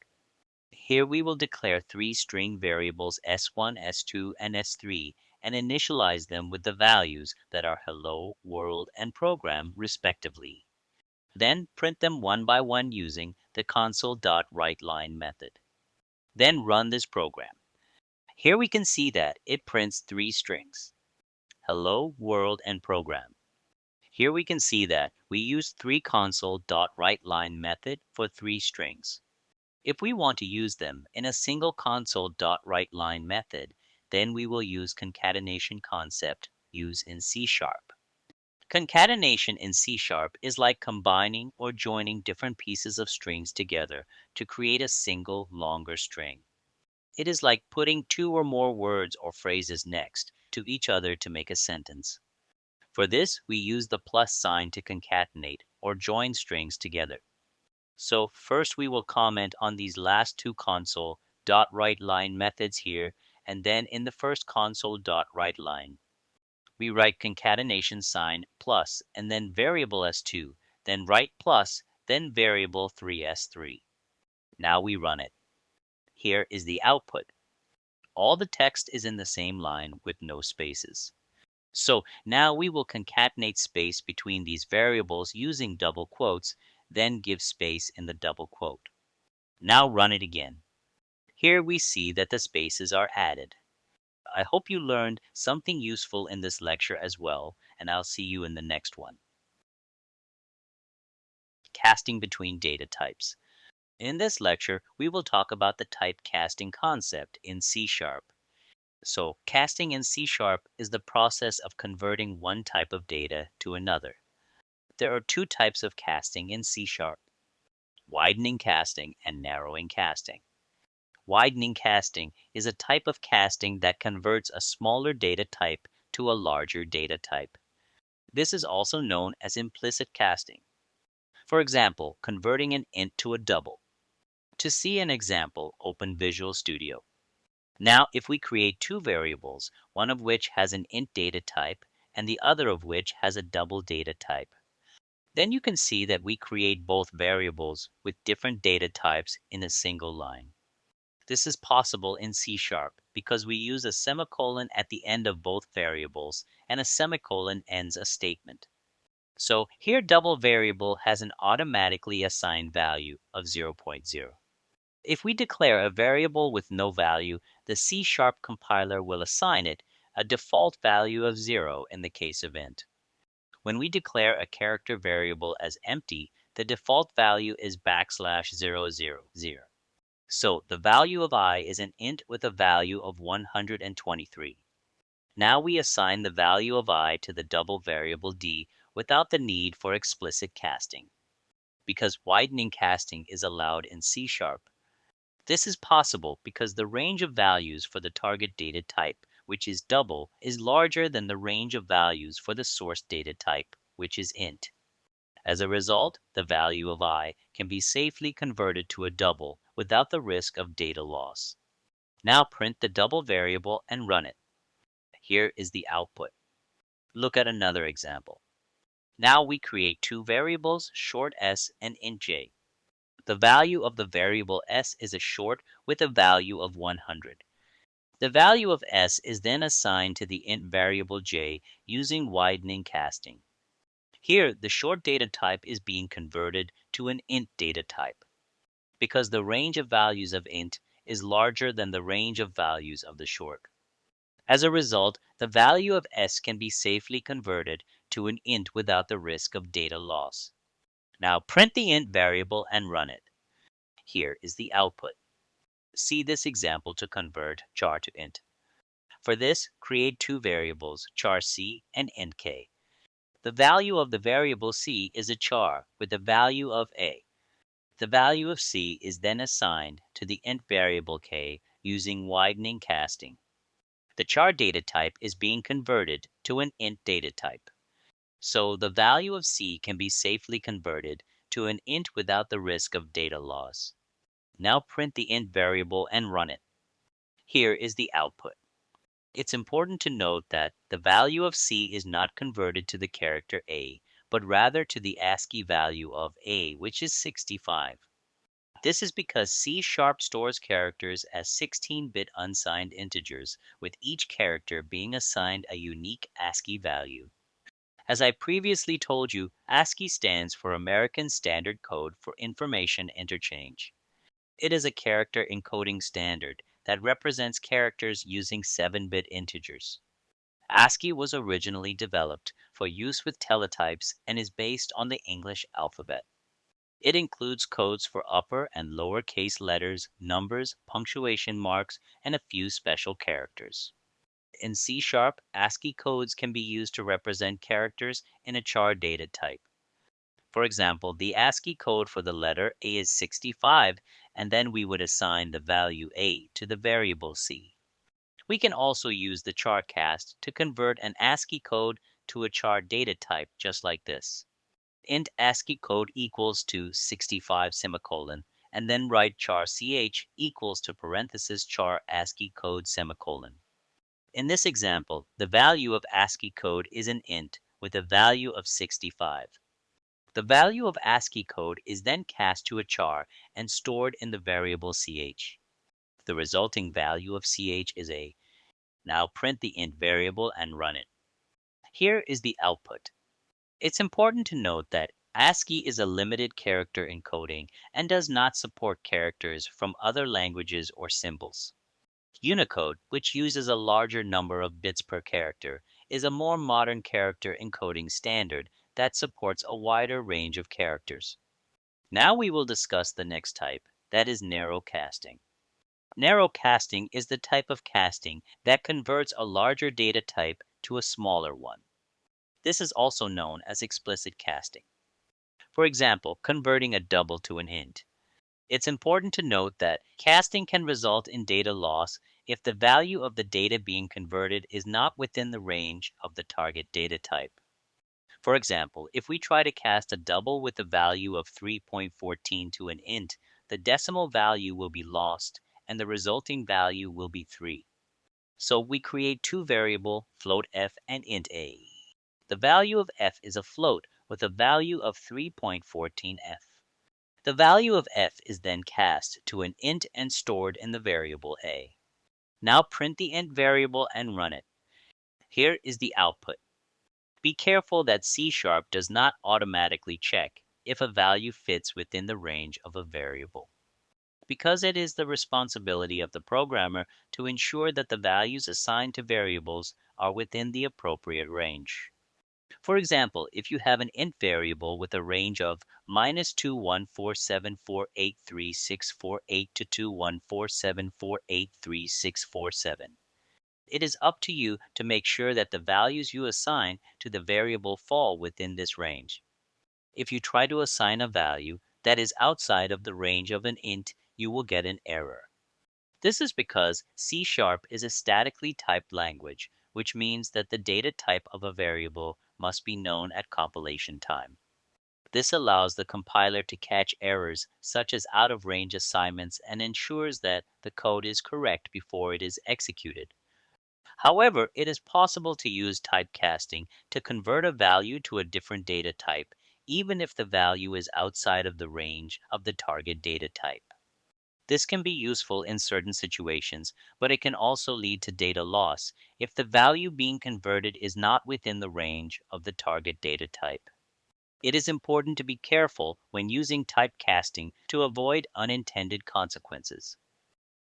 Here we will declare 3 string variables S1, S2, and S3 and initialize them with the values that are hello, world, and program respectively. Then print them one by one using the console.writeLine method. Then run this program. Here we can see that it prints 3 strings: hello, world, and program. Here we can see that we use 3 console.writeLine method for 3 strings. If we want to use them in a single console.writeLine method, then we will use concatenation concept used in C#. Concatenation in C# is like combining or joining different pieces of strings together to create a single longer string. It is like putting 2 or more words or phrases next to each other to make a sentence. For this, we use the plus sign to concatenate or join strings together. So first we will comment on these last 2 console.writeLine methods here, and then in the first console dot write line, we write concatenation sign plus and then variable s2, then write plus, then variable 3s3. Now we run it. Here is the output. All the text is in the same line with no spaces. So now we will concatenate space between these variables using double quotes, then give space in the double quote. Now run it again. Here we see that the spaces are added. I hope you learned something useful in this lecture as well, and I'll see you in the next one. Casting between data types. In this lecture, we will talk about the type casting concept in C#. So, casting in C# is the process of converting one type of data to another. There are two types of casting in C#: widening casting and narrowing casting. Widening casting is a type of casting that converts a smaller data type to a larger data type. This is also known as implicit casting. For example, converting an int to a double. To see an example, open Visual Studio. Now, if we create two variables, one of which has an int data type and the other of which has a double data type, then you can see that we create both variables with different data types in a single line. This is possible in C# because we use a semicolon at the end of both variables, and a semicolon ends a statement. So here double variable has an automatically assigned value of 0.0. If we declare a variable with no value, the C# compiler will assign it a default value of 0 in the case of int. When we declare a character variable as empty, the default value is \000. So the value of I is an int with a value of 123. Now we assign the value of I to the double variable d without the need for explicit casting. Because widening casting is allowed in C#, this is possible because the range of values for the target data type, which is double, is larger than the range of values for the source data type, which is int. As a result, the value of I can be safely converted to a double without the risk of data loss. Now print the double variable and run it. Here is the output. Look at another example. Now we create two variables, short s and int j. The value of the variable s is a short with a value of 100. The value of s is then assigned to the int variable j using widening casting. Here, the short data type is being converted to an int data type, because the range of values of int is larger than the range of values of the short. As a result, the value of s can be safely converted to an int without the risk of data loss. Now print the int variable and run it. Here is the output. See this example to convert char to int. For this, create two variables, char c and int k. The value of the variable c is a char with the value of a. The value of c is then assigned to the int variable k using widening casting. The char data type is being converted to an int data type. So the value of c can be safely converted to an int without the risk of data loss. Now print the int variable and run it. Here is the output. It's important to note that the value of c is not converted to the character a, but rather to the ASCII value of a, which is 65. This is because C# stores characters as 16-bit unsigned integers, with each character being assigned a unique ASCII value. As I previously told you, ASCII stands for American Standard Code for Information Interchange. It is a character encoding standard that represents characters using 7-bit integers. ASCII was originally developed for use with teletypes and is based on the English alphabet. It includes codes for upper and lower case letters, numbers, punctuation marks, and a few special characters. In C#, ASCII codes can be used to represent characters in a char data type. For example, the ASCII code for the letter A is 65, and then we would assign the value A to the variable C. We can also use the char cast to convert an ASCII code to a char data type just like this. Int ASCII code equals to 65 semicolon, and then write char ch equals to parenthesis char ASCII code semicolon. In this example, the value of ASCII code is an int with a value of 65. The value of ASCII code is then cast to a char and stored in the variable ch. The resulting value of ch is a. Now print the int variable and run it. Here is the output. It's important to note that ASCII is a limited character encoding and does not support characters from other languages or symbols. Unicode, which uses a larger number of bits per character, is a more modern character encoding standard that supports a wider range of characters. Now we will discuss the next type, that is narrow casting. Narrow casting is the type of casting that converts a larger data type to a smaller one. This is also known as explicit casting. For example, converting a double to an int. It's important to note that casting can result in data loss if the value of the data being converted is not within the range of the target data type. For example, if we try to cast a double with a value of 3.14 to an int, the decimal value will be lost and the resulting value will be 3. So we create two variables, float f and int a. The value of f is a float with a value of 3.14f. The value of f is then cast to an int and stored in the variable a. Now print the int variable and run it. Here is the output. Be careful that C# does not automatically check if a value fits within the range of a variable, because it is the responsibility of the programmer to ensure that the values assigned to variables are within the appropriate range. For example, if you have an int variable with a range of -2147483648 to 2147483647, it is up to you to make sure that the values you assign to the variable fall within this range. If you try to assign a value that is outside of the range of an int, you will get an error. This is because C# is a statically typed language, which means that the data type of a variable must be known at compilation time. This allows the compiler to catch errors such as out-of-range assignments and ensures that the code is correct before it is executed. However, it is possible to use typecasting to convert a value to a different data type, even if the value is outside of the range of the target data type. This can be useful in certain situations, but it can also lead to data loss if the value being converted is not within the range of the target data type. It is important to be careful when using typecasting to avoid unintended consequences.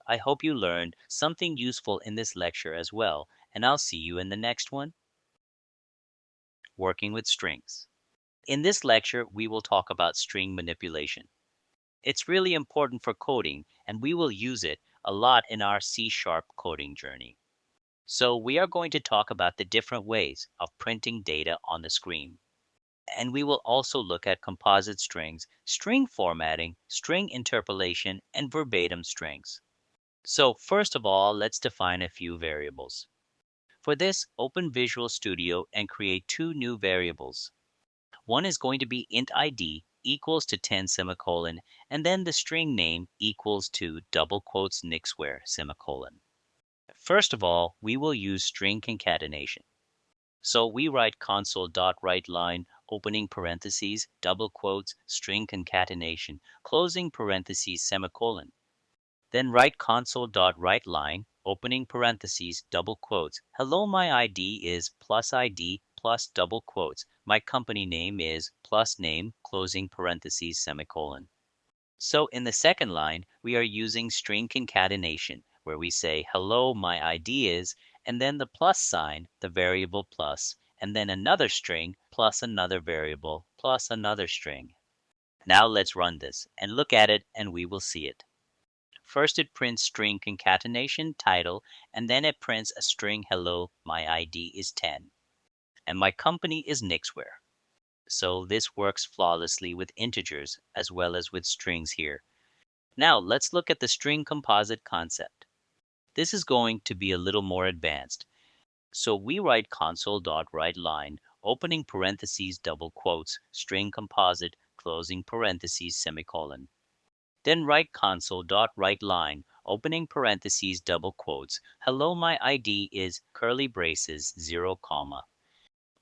I hope you learned something useful in this lecture as well, and I'll see you in the next one. Working with strings. In this lecture, we will talk about string manipulation. It's really important for coding, and we will use it a lot in our C# coding journey. So we are going to talk about the different ways of printing data on the screen. And we will also look at composite strings, string formatting, string interpolation, and verbatim strings. So first of all, let's define a few variables. For this, open Visual Studio and create two new variables. One is going to be int id equals to 10 semicolon, and then the string name equals to double quotes nixware semicolon. First of all, we will use string concatenation. So we write console.writeLine, opening parentheses, double quotes, string concatenation, closing parentheses, semicolon. Then write console.writeLine, opening parentheses, double quotes. Hello, my ID is plus ID plus double quotes. My company name is plus name, closing parentheses, semicolon. So in the second line, we are using string concatenation, where we say hello, my ID is, and then the plus sign, the variable plus, and then another string plus another variable plus another string. Now let's run this and look at it and we will see it. First it prints string concatenation title, and then it prints a string hello, my ID is 10, and my company is Nixware. So this works flawlessly with integers as well as with strings here. Now let's look at the string composite concept. This is going to be a little more advanced. So we write console.writeLine, opening parentheses, double quotes, string composite, closing parentheses, semicolon. Then write console.writeLine, opening parentheses, double quotes. Hello, my ID is curly braces, 0, comma.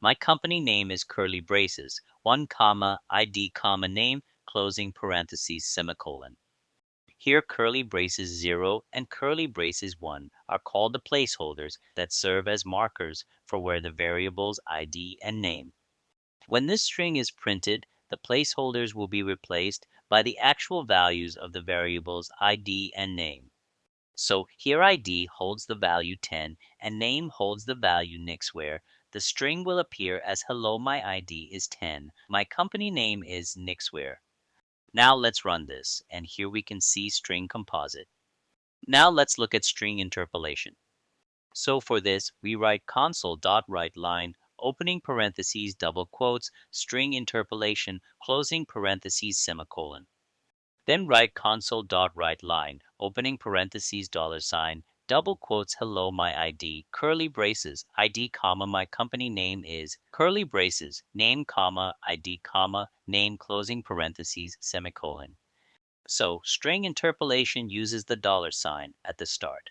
My company name is curly braces, 1, comma, ID, comma, name, closing parentheses, semicolon. Here curly braces 0 and curly braces 1 are called the placeholders that serve as markers for where the variables ID and name. When this string is printed, the placeholders will be replaced by the actual values of the variables ID and name. So here ID holds the value 10 and name holds the value Nixware. The string will appear as hello, my ID is 10. My company name is Nixware. Now let's run this, and here we can see string composite. Now let's look at string interpolation. So for this, we write console.writeLine, opening parentheses, double quotes, string interpolation, closing parentheses, semicolon. Then write console.writeLine, opening parentheses, $sign, double quotes, hello, my ID, curly braces, ID, comma, my company name is, curly braces, name, comma, ID, comma, name, closing parentheses, semicolon. So string interpolation uses the $sign at the start.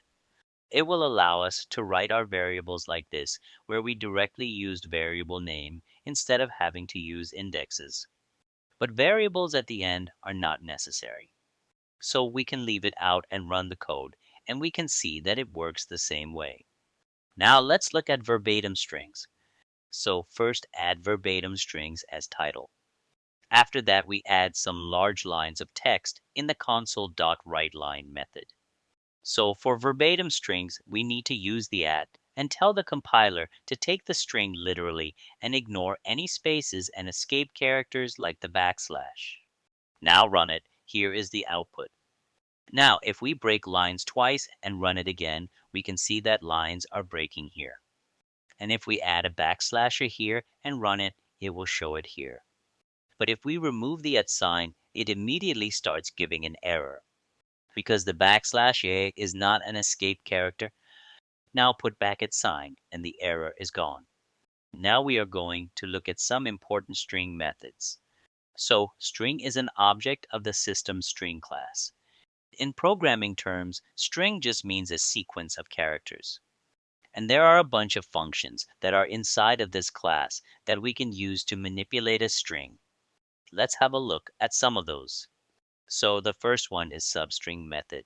It will allow us to write our variables like this, where we directly used variable name instead of having to use indexes. But variables at the end are not necessary. So we can leave it out and run the code, and we can see that it works the same way. Now let's look at verbatim strings. So first add verbatim strings as title. After that, we add some large lines of text in the console.writeLine method. So for verbatim strings, we need to use the at and tell the compiler to take the string literally and ignore any spaces and escape characters like the backslash. Now run it. Here is the output. Now, if we break lines twice and run it again, we can see that lines are breaking here. And if we add a backslasher here and run it, it will show it here. But if we remove the at sign, it immediately starts giving an error. Because the backslash a is not an escape character, now put back at sign and the error is gone. Now we are going to look at some important string methods. So string is an object of the system string class. In programming terms, string just means a sequence of characters. And there are a bunch of functions that are inside of this class that we can use to manipulate a string. Let's have a look at some of those. So the first one is substring method.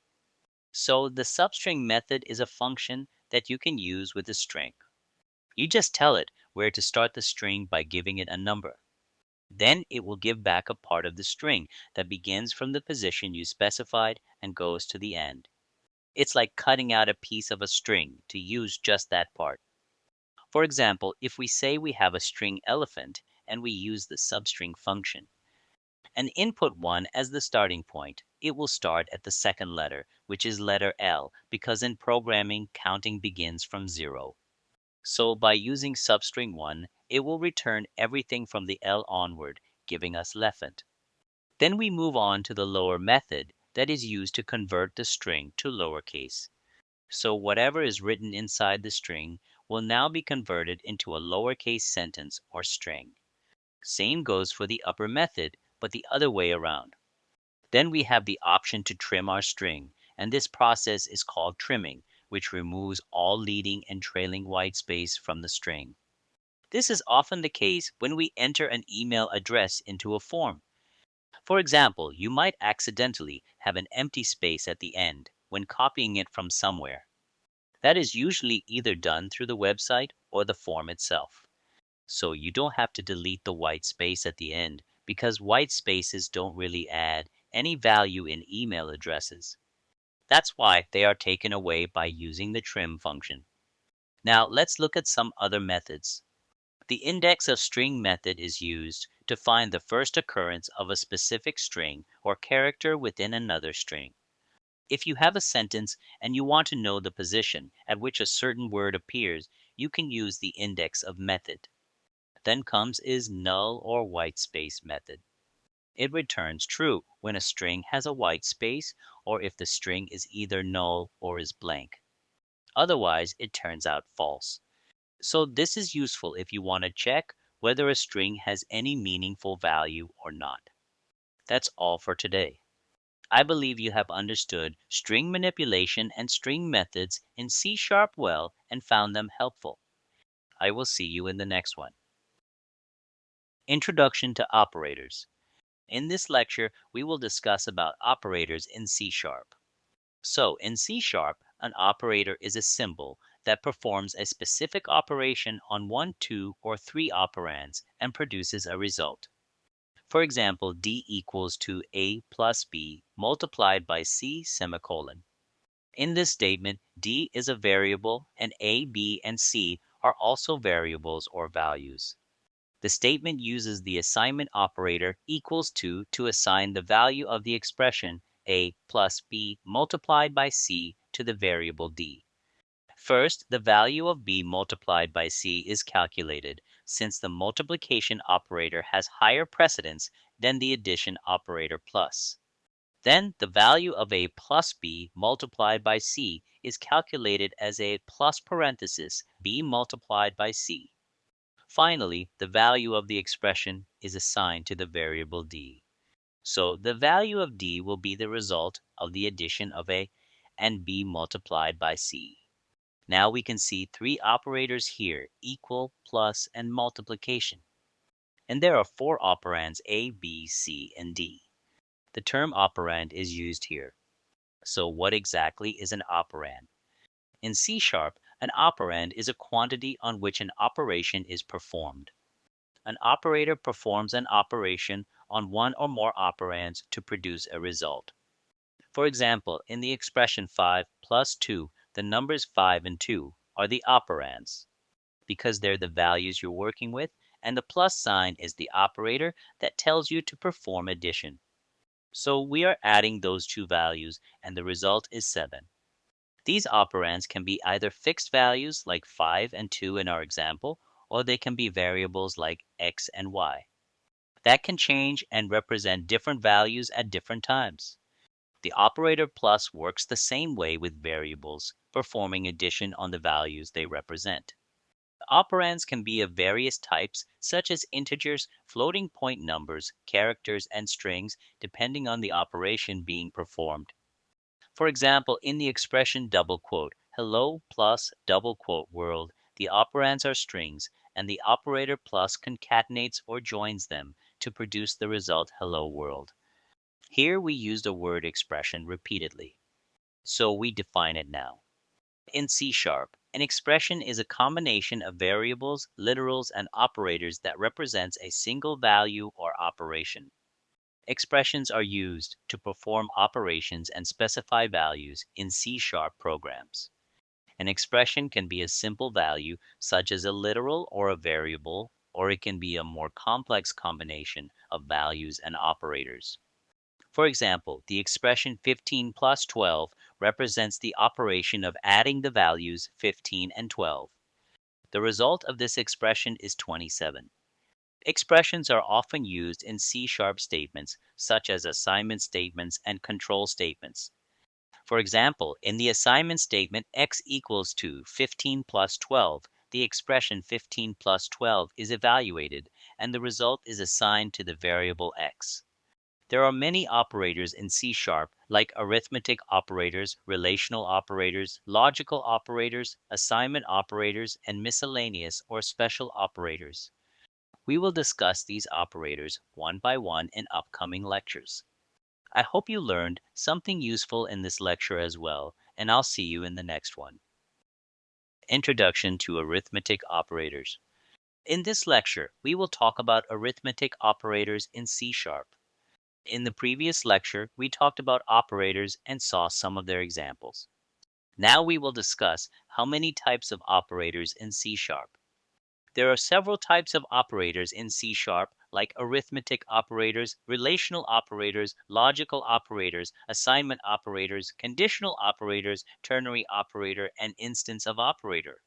So the substring method is a function that you can use with a string. You just tell it where to start the string by giving it a number. Then it will give back a part of the string that begins from the position you specified and goes to the end. It's like cutting out a piece of a string to use just that part. For example, if we say we have a string elephant and we use the substring function, and input 1 as the starting point, it will start at the second letter, which is letter L, because in programming, counting begins from 0. So by using substring 1, it will return everything from the L onward, giving us elephant. Then we move on to the lower method that is used to convert the string to lowercase. So whatever is written inside the string will now be converted into a lowercase sentence or string. Same goes for the upper method, but the other way around. Then we have the option to trim our string, and this process is called trimming, which removes all leading and trailing white space from the string. This is often the case when we enter an email address into a form. For example, you might accidentally have an empty space at the end when copying it from somewhere. That is usually either done through the website or the form itself. So you don't have to delete the white space at the end because white spaces don't really add any value in email addresses. That's why they are taken away by using the trim function. Now let's look at some other methods. The index of string method is used to find the first occurrence of a specific string or character within another string. If you have a sentence and you want to know the position at which a certain word appears, you can use the index of method. Then comes is null or white space method. It returns true when a string has a white space or if the string is either null or is blank. Otherwise, it turns out false. So this is useful if you want to check whether a string has any meaningful value or not. That's all for today. I believe you have understood string manipulation and string methods in C# well and found them helpful. I will see you in the next one. Introduction to Operators. In this lecture, we will discuss about operators in C#. So, in C#, an operator is a symbol that performs a specific operation on one, two, or three operands and produces a result. For example, D equals to A plus B multiplied by C semicolon. In this statement, D is a variable and A, B, and C are also variables or values. The statement uses the assignment operator equals to assign the value of the expression A plus B multiplied by C to the variable D. First, the value of B multiplied by C is calculated, since the multiplication operator has higher precedence than the addition operator plus. Then, the value of A plus B multiplied by C is calculated as A plus parenthesis B multiplied by C. Finally, the value of the expression is assigned to the variable D. So the value of D will be the result of the addition of A and B multiplied by C. Now we can see three operators here, equal, plus, and multiplication. And there are four operands A, B, C, and D. The term operand is used here. So what exactly is an operand? In C#, an operand is a quantity on which an operation is performed. An operator performs an operation on one or more operands to produce a result. For example, in the expression 5 plus 2, the numbers 5 and 2 are the operands, because they're the values you're working with, and the plus sign is the operator that tells you to perform addition. So we are adding those two values, and the result is 7. These operands can be either fixed values like 5 and 2 in our example, or they can be variables like x and y. That can change and represent different values at different times. The operator plus works the same way with variables, performing addition on the values they represent. Operands can be of various types, such as integers, floating point numbers, characters, and strings, depending on the operation being performed. For example, in the expression double quote, hello plus double quote world, the operands are strings, and the operator plus concatenates or joins them to produce the result hello world. Here we used a word expression repeatedly, so we define it now. In C#, an expression is a combination of variables, literals, and operators that represents a single value or operation. Expressions are used to perform operations and specify values in C# programs. An expression can be a simple value, such as a literal or a variable, or it can be a more complex combination of values and operators. For example, the expression 15 plus 12 represents the operation of adding the values 15 and 12. The result of this expression is 27. Expressions are often used in C# statements, such as assignment statements and control statements. For example, in the assignment statement x equals to 15 plus 12, the expression 15 plus 12 is evaluated, and the result is assigned to the variable x. There are many operators in C#, like arithmetic operators, relational operators, logical operators, assignment operators, and miscellaneous or special operators. We will discuss these operators one by one in upcoming lectures. I hope you learned something useful in this lecture as well, and I'll see you in the next one. Introduction to Arithmetic Operators. In this lecture, we will talk about arithmetic operators in C#. In the previous lecture, we talked about operators and saw some of their examples. Now we will discuss how many types of operators in C#. There are several types of operators in C#, like arithmetic operators, relational operators, logical operators, assignment operators, conditional operators, ternary operator, and instance of operator.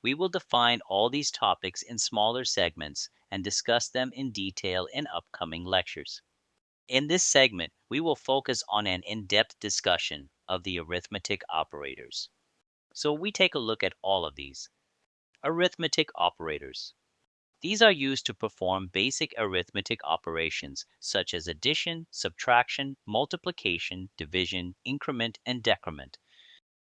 We will define all these topics in smaller segments and discuss them in detail in upcoming lectures. In this segment, we will focus on an in-depth discussion of the arithmetic operators. So we take a look at all of these. Arithmetic operators. These are used to perform basic arithmetic operations such as addition, subtraction, multiplication, division, increment, and decrement.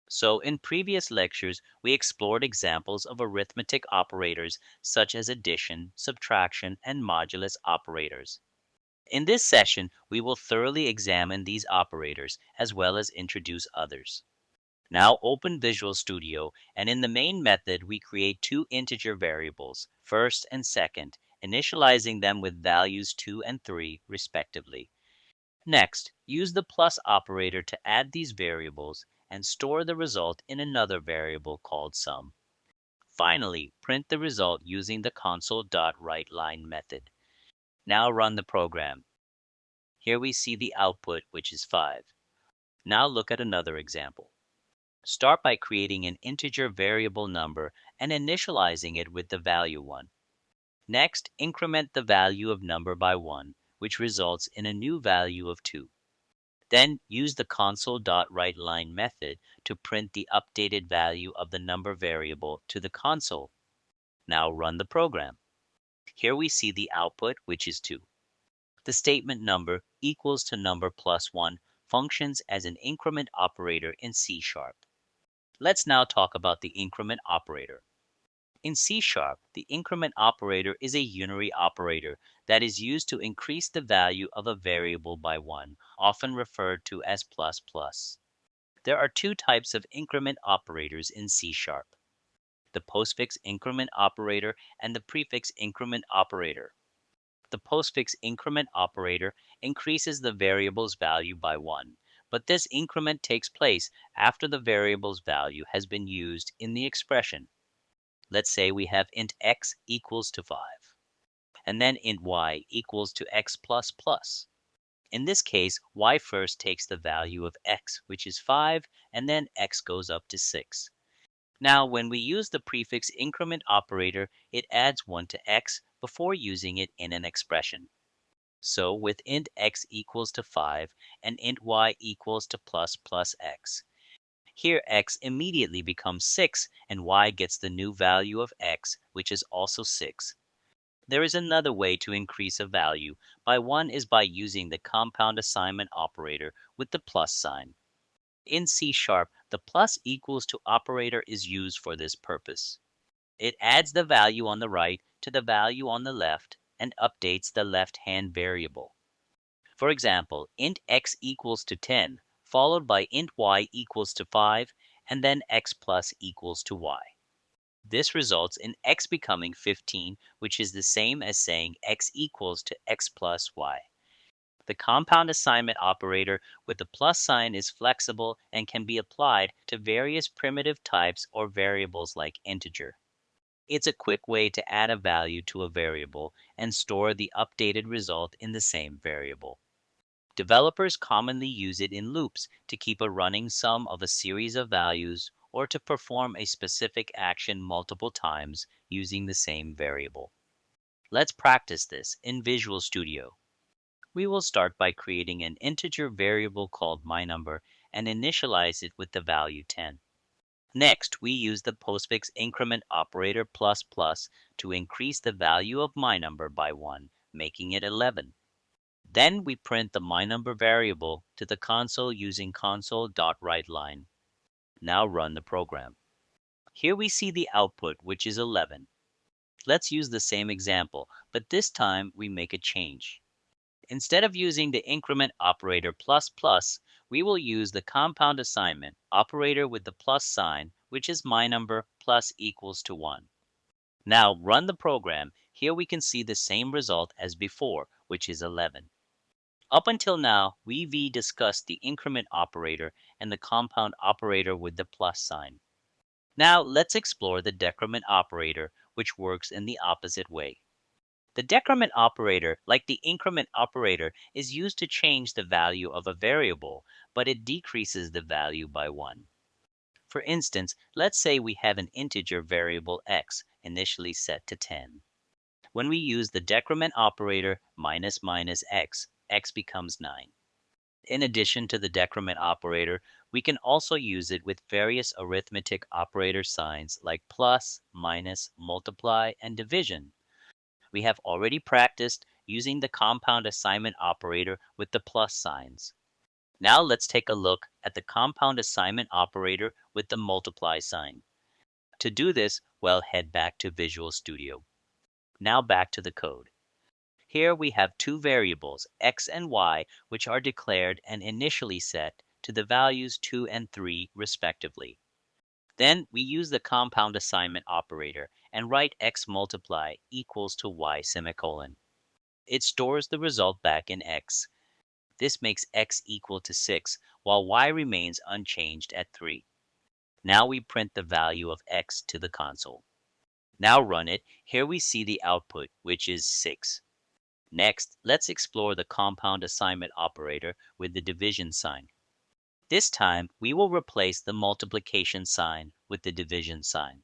So, in previous lectures, we explored examples of arithmetic operators such as addition, subtraction, and modulus operators. In this session, we will thoroughly examine these operators as well as introduce others. Now open Visual Studio, and in the main method, we create two integer variables, first and second, initializing them with values 2 and 3, respectively. Next, use the plus operator to add these variables and store the result in another variable called sum. Finally, print the result using the console.writeLine method. Now run the program. Here we see the output, which is 5. Now look at another example. Start by creating an integer variable number and initializing it with the value 1. Next, increment the value of number by 1, which results in a new value of 2. Then use the console.writeLine method to print the updated value of the number variable to the console. Now run the program. Here we see the output, which is 2. The statement number equals to number plus 1 functions as an increment operator in C#. Let's now talk about the increment operator. In C#, the increment operator is a unary operator that is used to increase the value of a variable by 1, often referred to as plus plus. There are two types of increment operators in C#: the postfix increment operator and the prefix increment operator. The postfix increment operator increases the variable's value by 1, but this increment takes place after the variable's value has been used in the expression. Let's say we have int x equals to 5, and then int y equals to x plus plus. In this case, y first takes the value of x, which is 5, and then x goes up to 6. Now, when we use the prefix increment operator, it adds 1 to x before using it in an expression. So with int x equals to 5 and int y equals to plus plus x, here x immediately becomes 6 and y gets the new value of x, which is also 6. There is another way to increase a value by 1 is by using the compound assignment operator with the plus sign. In C#, the plus equals to operator is used for this purpose. It adds the value on the right to the value on the left and updates the left-hand variable. For example, int x equals to 10, followed by int y equals to 5, and then x plus equals to y. This results in x becoming 15, which is the same as saying x equals to x plus y. The compound assignment operator with the plus sign is flexible and can be applied to various primitive types or variables like integer. It's a quick way to add a value to a variable and store the updated result in the same variable. Developers commonly use it in loops to keep a running sum of a series of values or to perform a specific action multiple times using the same variable. Let's practice this in Visual Studio. We will start by creating an integer variable called mynumber and initialize it with the value 10. Next, we use the postfix increment operator plus plus to increase the value of mynumber by 1, making it 11. Then we print the mynumber variable to the console using console.writeLine. Now run the program. Here we see the output, which is 11. Let's use the same example, but this time we make a change. Instead of using the increment operator plus plus, we will use the compound assignment operator with the plus sign, which is mynumber plus equals to 1. Now run the program. Here we can see the same result as before, which is 11. Up until now, we've discussed the increment operator and the compound operator with the plus sign. Now let's explore the decrement operator, which works in the opposite way. The decrement operator, like the increment operator, is used to change the value of a variable, but it decreases the value by 1. For instance, let's say we have an integer variable x, initially set to 10. When we use the decrement operator minus minus x, x becomes 9. In addition to the decrement operator, we can also use it with various arithmetic operator signs like plus, minus, multiply, and division. We have already practiced using the compound assignment operator with the plus signs. Now let's take a look at the compound assignment operator with the multiply sign. To do this, well, head back to Visual Studio. Now back to the code. Here we have two variables, x and y, which are declared and initially set to the values 2 and 3 respectively. Then we use the compound assignment operator and write x multiply equals to y semicolon. It stores the result back in x. This makes x equal to 6, while y remains unchanged at 3. Now we print the value of x to the console. Now run it. Here we see the output, which is 6. Next, let's explore the compound assignment operator with the division sign. This time, we will replace the multiplication sign with the division sign.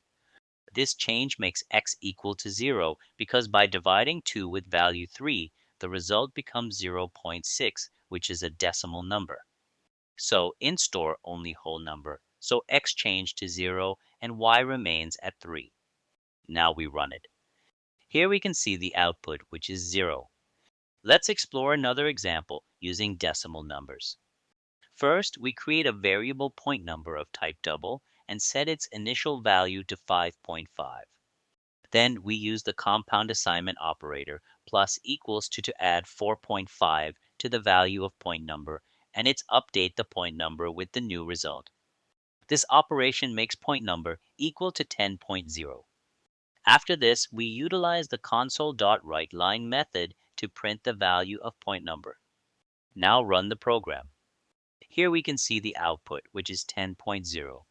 This change makes x equal to 0 because by dividing 2 with value 3, the result becomes 0.6, which is a decimal number. So in store only whole number, so x changed to 0 and y remains at 3. Now we run it. Here we can see the output, which is 0. Let's explore another example using decimal numbers. First, we create a variable point number of type double and set its initial value to 5.5. Then we use the compound assignment operator plus equals to add 4.5 to the value of point number, and it's update the point number with the new result. This operation makes point number equal to 10.0. After this, we utilize the console.writeLine method to print the value of point number. Now run the program. Here we can see the output, which is 10.0.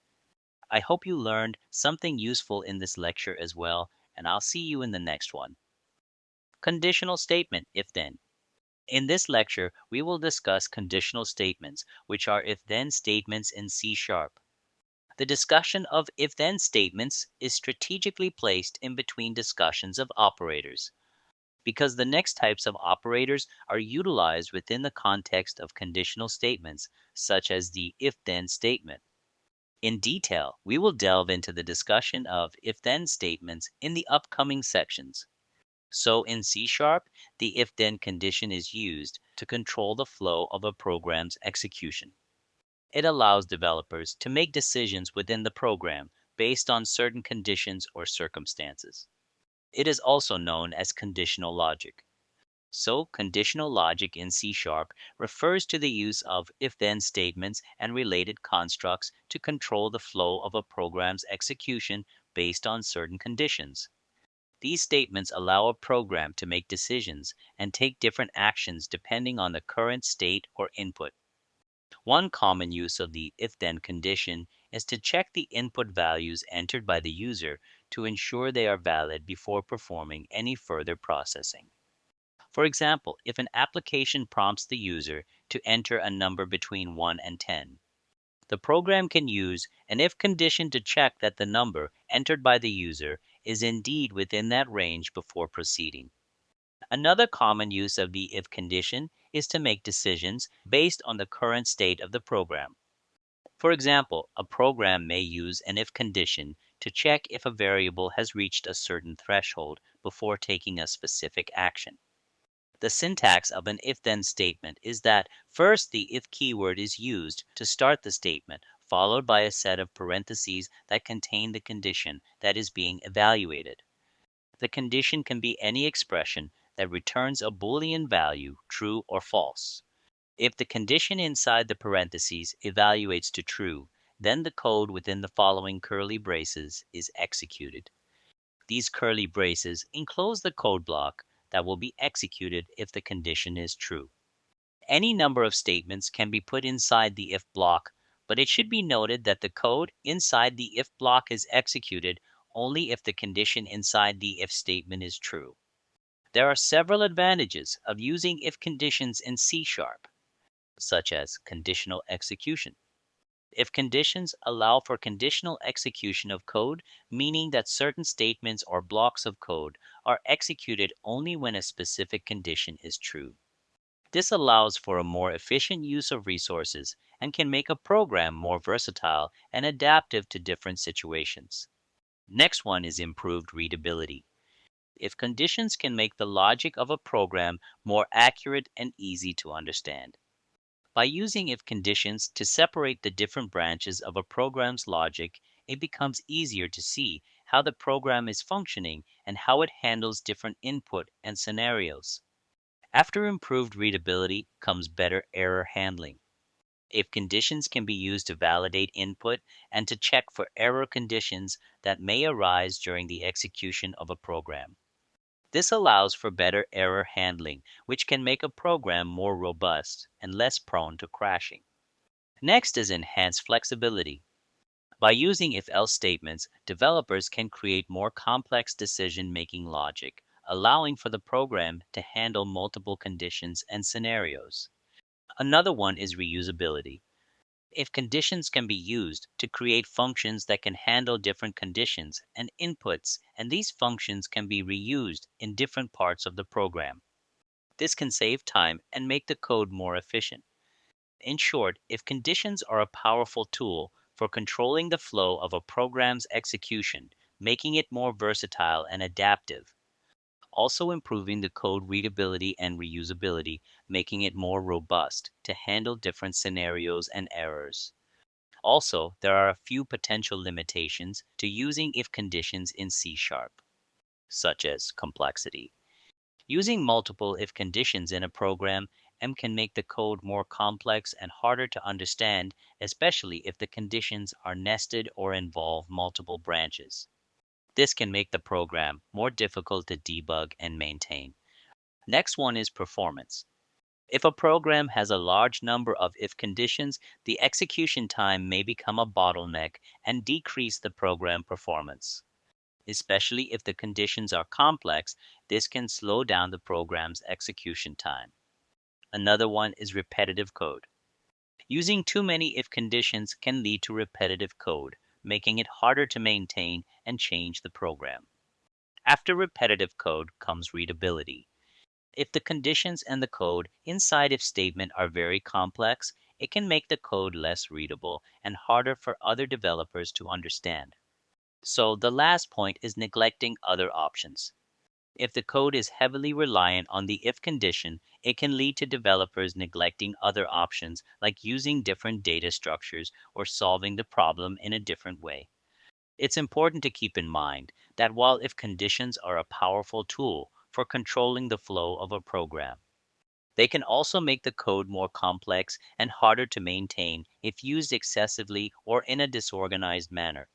I hope you learned something useful in this lecture as well, and I'll see you in the next one. Conditional statement, if-then. In this lecture, we will discuss conditional statements, which are if-then statements in C#. The discussion of if-then statements is strategically placed in between discussions of operators, because the next types of operators are utilized within the context of conditional statements, such as the if-then statement. In detail, we will delve into the discussion of if-then statements in the upcoming sections. So in C#, the if-then condition is used to control the flow of a program's execution. It allows developers to make decisions within the program based on certain conditions or circumstances. It is also known as conditional logic. So, conditional logic in C# refers to the use of if-then statements and related constructs to control the flow of a program's execution based on certain conditions. These statements allow a program to make decisions and take different actions depending on the current state or input. One common use of the if-then condition is to check the input values entered by the user to ensure they are valid before performing any further processing. For example, if an application prompts the user to enter a number between 1 and 10, the program can use an if condition to check that the number entered by the user is indeed within that range before proceeding. Another common use of the if condition is to make decisions based on the current state of the program. For example, a program may use an if condition to check if a variable has reached a certain threshold before taking a specific action. The syntax of an if-then statement is that first the if keyword is used to start the statement, followed by a set of parentheses that contain the condition that is being evaluated. The condition can be any expression that returns a Boolean value, true or false. If the condition inside the parentheses evaluates to true, then the code within the following curly braces is executed. These curly braces enclose the code block that will be executed if the condition is true. Any number of statements can be put inside the if block, but it should be noted that the code inside the if block is executed only if the condition inside the if statement is true. There are several advantages of using if conditions in C#, such as conditional execution. If conditions allow for conditional execution of code, meaning that certain statements or blocks of code are executed only when a specific condition is true. This allows for a more efficient use of resources and can make a program more versatile and adaptive to different situations. Next one is improved readability. if conditions can make the logic of a program more accurate and easy to understand. By using if conditions to separate the different branches of a program's logic, it becomes easier to see how the program is functioning and how it handles different input and scenarios. After improved readability comes better error handling. If conditions can be used to validate input and to check for error conditions that may arise during the execution of a program. This allows for better error handling, which can make a program more robust and less prone to crashing. Next is enhanced flexibility. By using if else statements, developers can create more complex decision making logic, allowing for the program to handle multiple conditions and scenarios. Another one is reusability. If conditions can be used to create functions that can handle different conditions and inputs, and these functions can be reused in different parts of the program. This can save time and make the code more efficient. In short, if conditions are a powerful tool for controlling the flow of a program's execution, making it more versatile and adaptive, also improving the code readability and reusability, making it more robust to handle different scenarios and errors. Also, there are a few potential limitations to using if conditions in C sharp, such as complexity. Using multiple if conditions in a program can make the code more complex and harder to understand, especially if the conditions are nested or involve multiple branches. This can make the program more difficult to debug and maintain. Next one is performance. If a program has a large number of if conditions, the execution time may become a bottleneck and decrease the program performance. Especially if the conditions are complex, this can slow down the program's execution time. Another one is repetitive code. Using too many if conditions can lead to repetitive code, making it harder to maintain and change the program. After repetitive code comes readability. If the conditions and the code inside if statement are very complex, it can make the code less readable and harder for other developers to understand. So the last point is neglecting other options. If the code is heavily reliant on the if condition, it can lead to developers neglecting other options like using different data structures or solving the problem in a different way. It's important to keep in mind that while if conditions are a powerful tool for controlling the flow of a program, they can also make the code more complex and harder to maintain if used excessively or in a disorganized manner.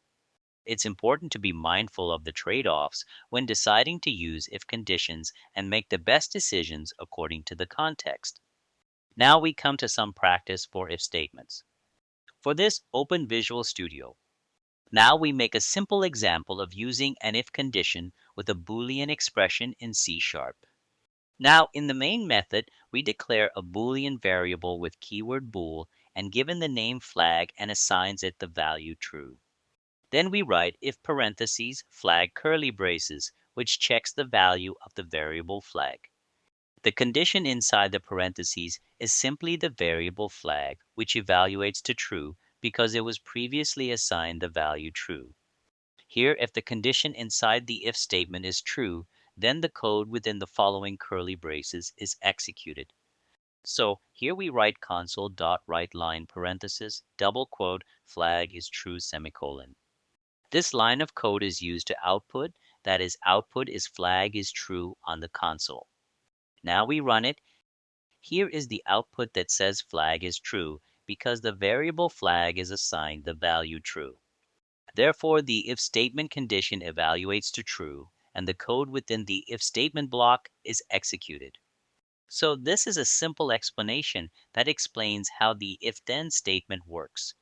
It's important to be mindful of the trade offs when deciding to use if conditions and make the best decisions according to the context. Now we come to some practice for if statements. For this, open Visual Studio. Now we make a simple example of using an if condition with a Boolean expression in C sharp. Now, in the main method, we declare a Boolean variable with keyword bool and given the name flag and assigns it the value true. Then we write if parentheses flag curly braces, which checks the value of the variable flag. The condition inside the parentheses is simply the variable flag, which evaluates to true because it was previously assigned the value true. Here, if the condition inside the if statement is true, then the code within the following curly braces is executed. So here we write console.writeLine parenthesis double quote flag is true semicolon. This line of code is used to output, that is, output is flag is true on the console. Now we run it. Here is the output that says flag is true because the variable flag is assigned the value true. Therefore, the if statement condition evaluates to true, and the code within the if statement block is executed. So this is a simple explanation that explains how the if-then statement works.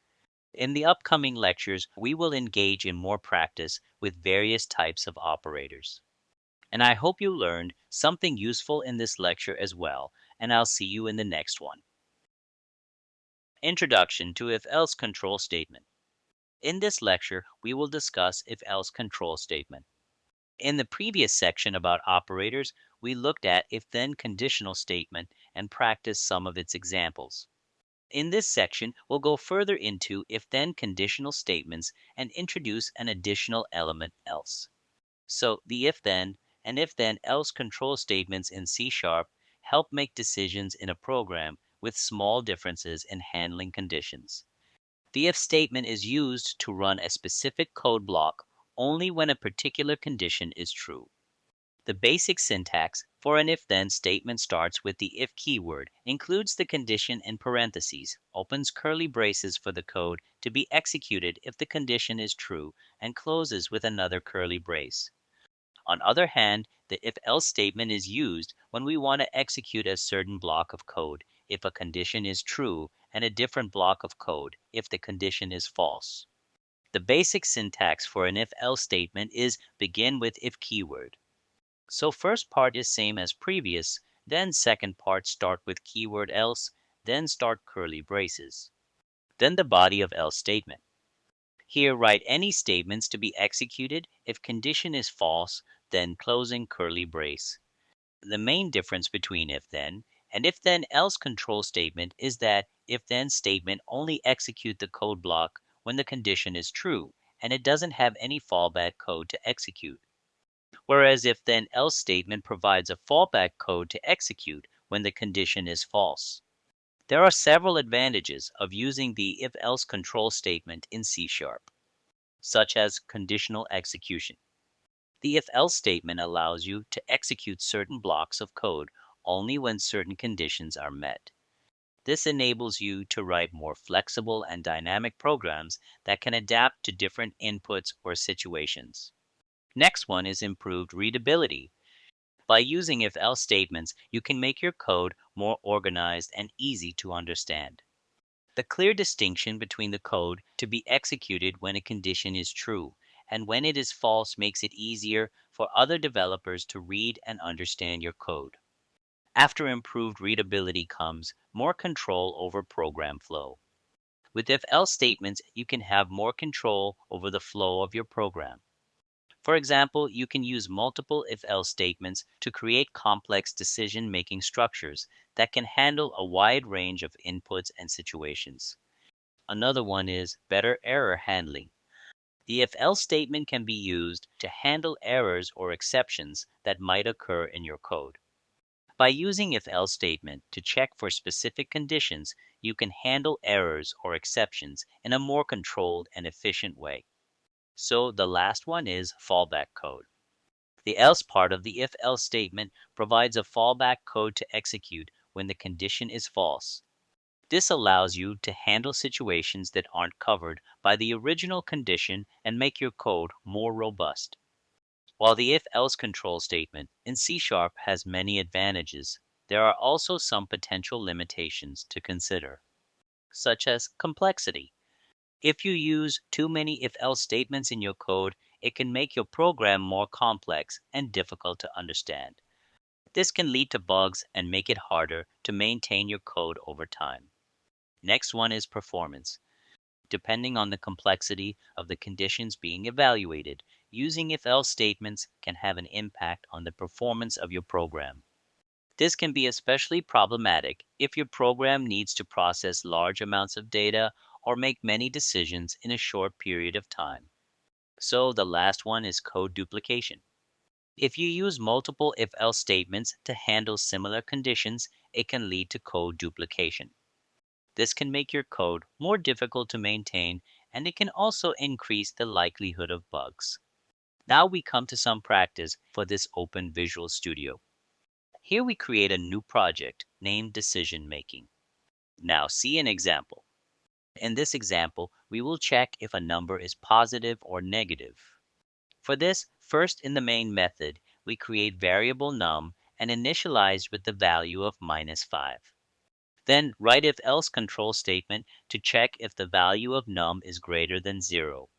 In the upcoming lectures, we will engage in more practice with various types of operators. And I hope you learned something useful in this lecture as well, and I'll see you in the next one. Introduction to if-else control statement. In this lecture, we will discuss if-else control statement. In the previous section about operators, we looked at if-then conditional statement and practiced some of its examples. In this section, we'll go further into if-then conditional statements and introduce an additional element else. So the if-then and if-then-else control statements in C# help make decisions in a program with small differences in handling conditions. The if statement is used to run a specific code block only when a particular condition is true. The basic syntax for an if-then statement starts with the if keyword, includes the condition in parentheses, opens curly braces for the code to be executed if the condition is true, and closes with another curly brace. On other hand, the if-else statement is used when we want to execute a certain block of code if a condition is true and a different block of code if the condition is false. The basic syntax for an if-else statement is begin with if keyword. So first part is same as previous, then second part start with keyword else, then start curly braces. Then the body of else statement. Here write any statements to be executed if condition is false, then closing curly brace. The main difference between if-then and if-then-else control statement is that if-then statement only execute the code block when the condition is true and it doesn't have any fallback code to execute. Whereas if-then-else statement provides a fallback code to execute when the condition is false. There are several advantages of using the if-else control statement in C#, such as conditional execution. The if-else statement allows you to execute certain blocks of code only when certain conditions are met. This enables you to write more flexible and dynamic programs that can adapt to different inputs or situations. Next one is improved readability. By using if-else statements, you can make your code more organized and easy to understand. The clear distinction between the code to be executed when a condition is true and when it is false makes it easier for other developers to read and understand your code. After improved readability comes more control over program flow. With if-else statements, you can have more control over the flow of your program. For example, you can use multiple if-else statements to create complex decision-making structures that can handle a wide range of inputs and situations. Another one is better error handling. The if-else statement can be used to handle errors or exceptions that might occur in your code. By using if-else statement to check for specific conditions, you can handle errors or exceptions in a more controlled and efficient way. So the last one is fallback code. The else part of the if-else statement provides a fallback code to execute when the condition is false. This allows you to handle situations that aren't covered by the original condition and make your code more robust. While the if-else control statement in C# has many advantages, there are also some potential limitations to consider, such as complexity. If you use too many if-else statements in your code, it can make your program more complex and difficult to understand. This can lead to bugs and make it harder to maintain your code over time. Next one is performance. Depending on the complexity of the conditions being evaluated, using if-else statements can have an impact on the performance of your program. This can be especially problematic if your program needs to process large amounts of data or make many decisions in a short period of time. So the last one is code duplication. If you use multiple if-else statements to handle similar conditions, it can lead to code duplication. This can make your code more difficult to maintain, and it can also increase the likelihood of bugs. Now we come to some practice for this Open Visual Studio. Here we create a new project named Decision Making. Now see an example. In this example, we will check if a number is positive or negative. For this, first in the main method, we create variable num and initialize with the value of -5. Then write if-else control statement to check if the value of num is greater than 0.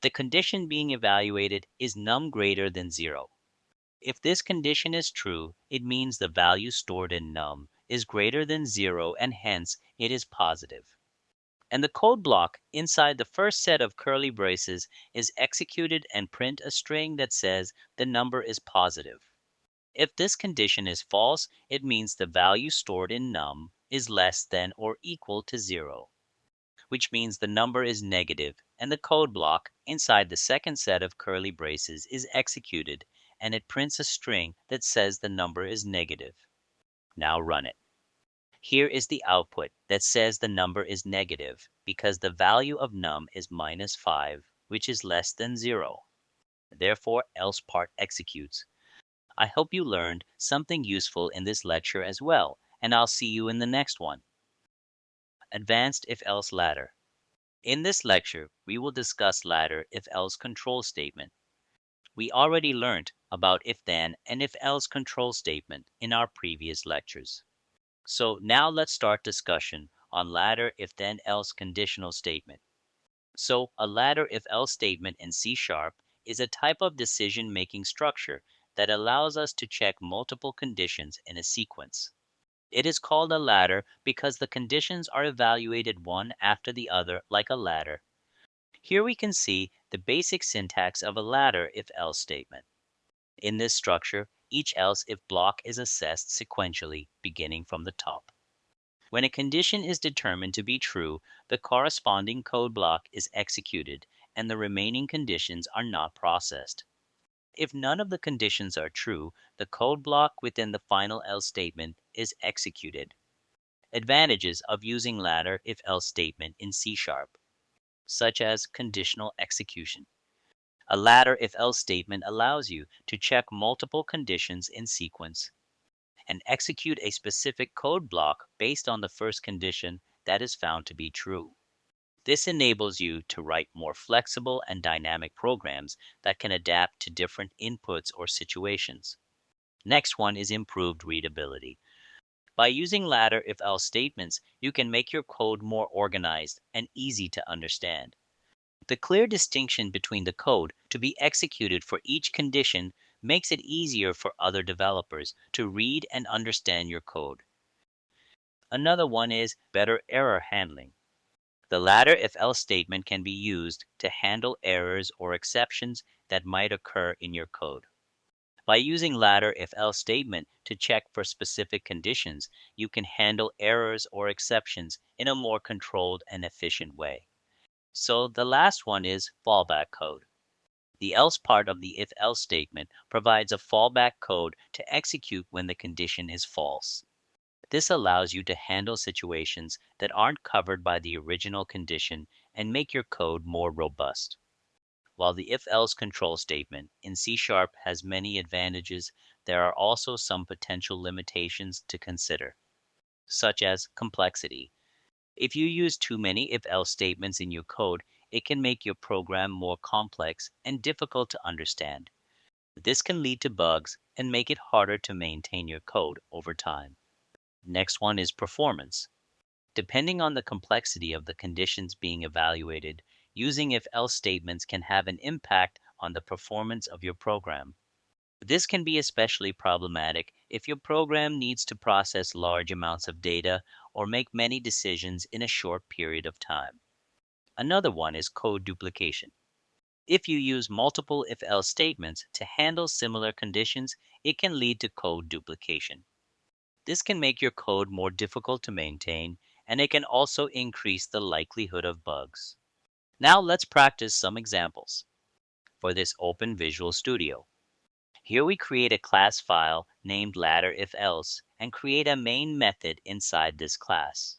The condition being evaluated is num greater than 0. If this condition is true, it means the value stored in num is greater than 0 and hence it is positive. And the code block inside the first set of curly braces is executed and print a string that says the number is positive. If this condition is false, it means the value stored in num is less than or equal to 0, which means the number is negative, and the code block inside the second set of curly braces is executed, and it prints a string that says the number is negative. Now run it. Here is the output that says the number is negative because the value of num is -5, which is less than 0. Therefore, else part executes. I hope you learned something useful in this lecture as well, and I'll see you in the next one. Advanced if-else ladder. In this lecture, we will discuss ladder if-else control statement. We already learned about if-then and if-else control statement in our previous lectures. So now let's start discussion on ladder if-then-else conditional statement. So a ladder if-else statement in C# is a type of decision-making structure that allows us to check multiple conditions in a sequence. It is called a ladder because the conditions are evaluated one after the other like a ladder. Here we can see the basic syntax of a ladder if-else statement. In this structure, each else-if block is assessed sequentially, beginning from the top. When a condition is determined to be true, the corresponding code block is executed and the remaining conditions are not processed. If none of the conditions are true, the code block within the final else statement is executed. Advantages of using ladder if-else statement in C#, such as conditional execution. A ladder if-else statement allows you to check multiple conditions in sequence and execute a specific code block based on the first condition that is found to be true. This enables you to write more flexible and dynamic programs that can adapt to different inputs or situations. Next one is improved readability. By using ladder if-else statements, you can make your code more organized and easy to understand. The clear distinction between the code to be executed for each condition makes it easier for other developers to read and understand your code. Another one is better error handling. The ladder if-else statement can be used to handle errors or exceptions that might occur in your code. By using ladder if-else statement to check for specific conditions, you can handle errors or exceptions in a more controlled and efficient way. So the last one is fallback code. The else part of the if-else statement provides a fallback code to execute when the condition is false. This allows you to handle situations that aren't covered by the original condition and make your code more robust. While the if-else control statement in C# has many advantages, there are also some potential limitations to consider, such as complexity. If you use too many if-else statements in your code, it can make your program more complex and difficult to understand. This can lead to bugs and make it harder to maintain your code over time. Next one is performance. Depending on the complexity of the conditions being evaluated, using if-else statements can have an impact on the performance of your program. This can be especially problematic if your program needs to process large amounts of data or make many decisions in a short period of time. Another one is code duplication. If you use multiple if-else statements to handle similar conditions, it can lead to code duplication. This can make your code more difficult to maintain, and it can also increase the likelihood of bugs. Now let's practice some examples. For this Open Visual Studio, here we create a class file named ladder if-else and create a main method inside this class.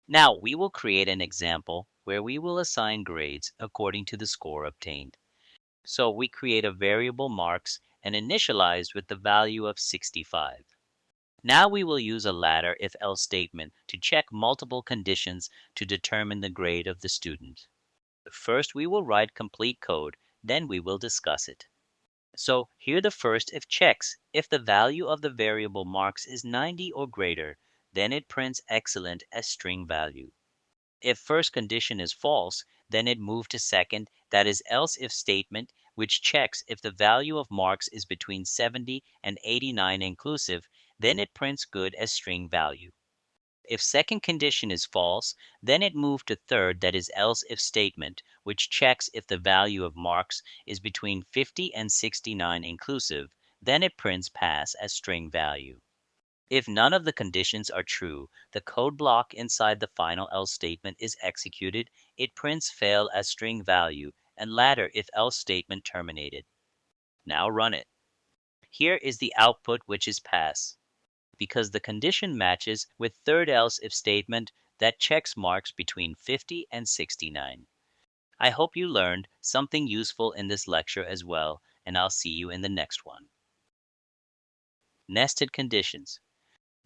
Now we will create an example where we will assign grades according to the score obtained. So we create a variable marks and initialize with the value of 65. Now we will use a ladder if-else statement to check multiple conditions to determine the grade of the student. First, we will write complete code, then we will discuss it. So here the first if checks. If the value of the variable marks is 90 or greater, then it prints excellent as string value. If first condition is false, then it moves to second, that is else if statement, which checks if the value of marks is between 70 and 89 inclusive, then it prints good as string value. If second condition is false, then it moves to third, that is else if statement, which checks if the value of marks is between 50 and 69 inclusive, then it prints pass as string value. If none of the conditions are true, the code block inside the final else statement is executed, it prints fail as string value, and ladder if else statement terminated. Now run it. Here is the output, which is pass, because the condition matches with third else if statement that checks marks between 50 and 69. I hope you learned something useful in this lecture as well, and I'll see you in the next one. Nested conditions.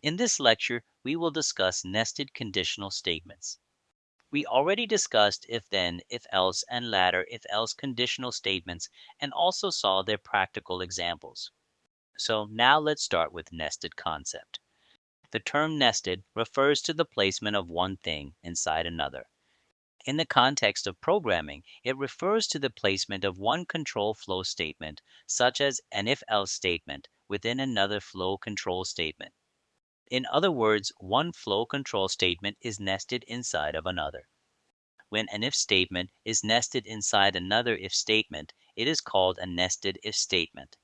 In this lecture, we will discuss nested conditional statements. We already discussed if then, if else, and latter if else conditional statements and also saw their practical examples. So now let's start with nested concept. The term nested refers to the placement of one thing inside another. In the context of programming, it refers to the placement of one control flow statement, such as an if-else statement, within another flow control statement. In other words, one flow control statement is nested inside of another. When an if statement is nested inside another if statement, it is called a nested if statement.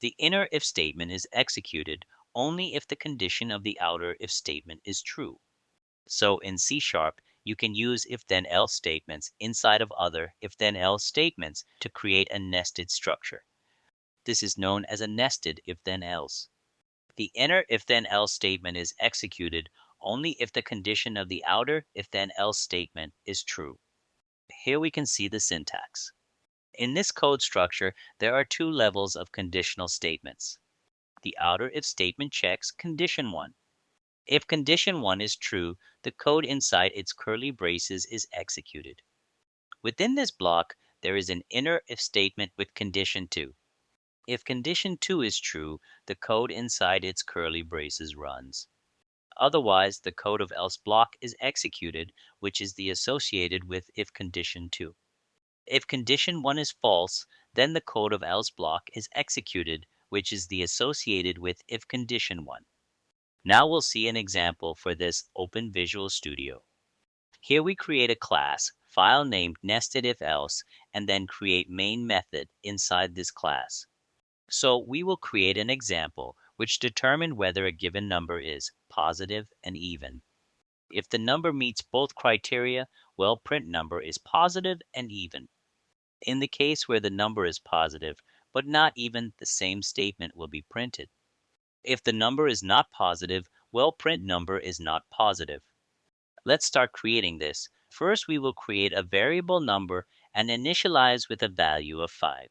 The inner if statement is executed only if the condition of the outer if statement is true. So in C#, you can use if-then-else statements inside of other if-then-else statements to create a nested structure. This is known as a nested if-then-else. The inner if-then-else statement is executed only if the condition of the outer if-then-else statement is true. Here we can see the syntax. In this code structure, there are two levels of conditional statements. The outer if statement checks condition 1. If condition 1 is true, the code inside its curly braces is executed. Within this block, there is an inner if statement with condition 2. If condition 2 is true, the code inside its curly braces runs. Otherwise, the code of else block is executed, which is the associated with if condition 2. If condition 1 is false, then the code of else block is executed, which is the associated with if condition 1. Now we'll see an example for this Open Visual Studio. Here we create a class, file named nestedIfElse, and then create main method inside this class. So we will create an example which determine whether a given number is positive and even. If the number meets both criteria, well, print number is positive and even. In the case where the number is positive but not even, the same statement will be printed. If the number is not positive, well, print number is not positive. Let's start creating this. First, we will create a variable number and initialize with a value of 5.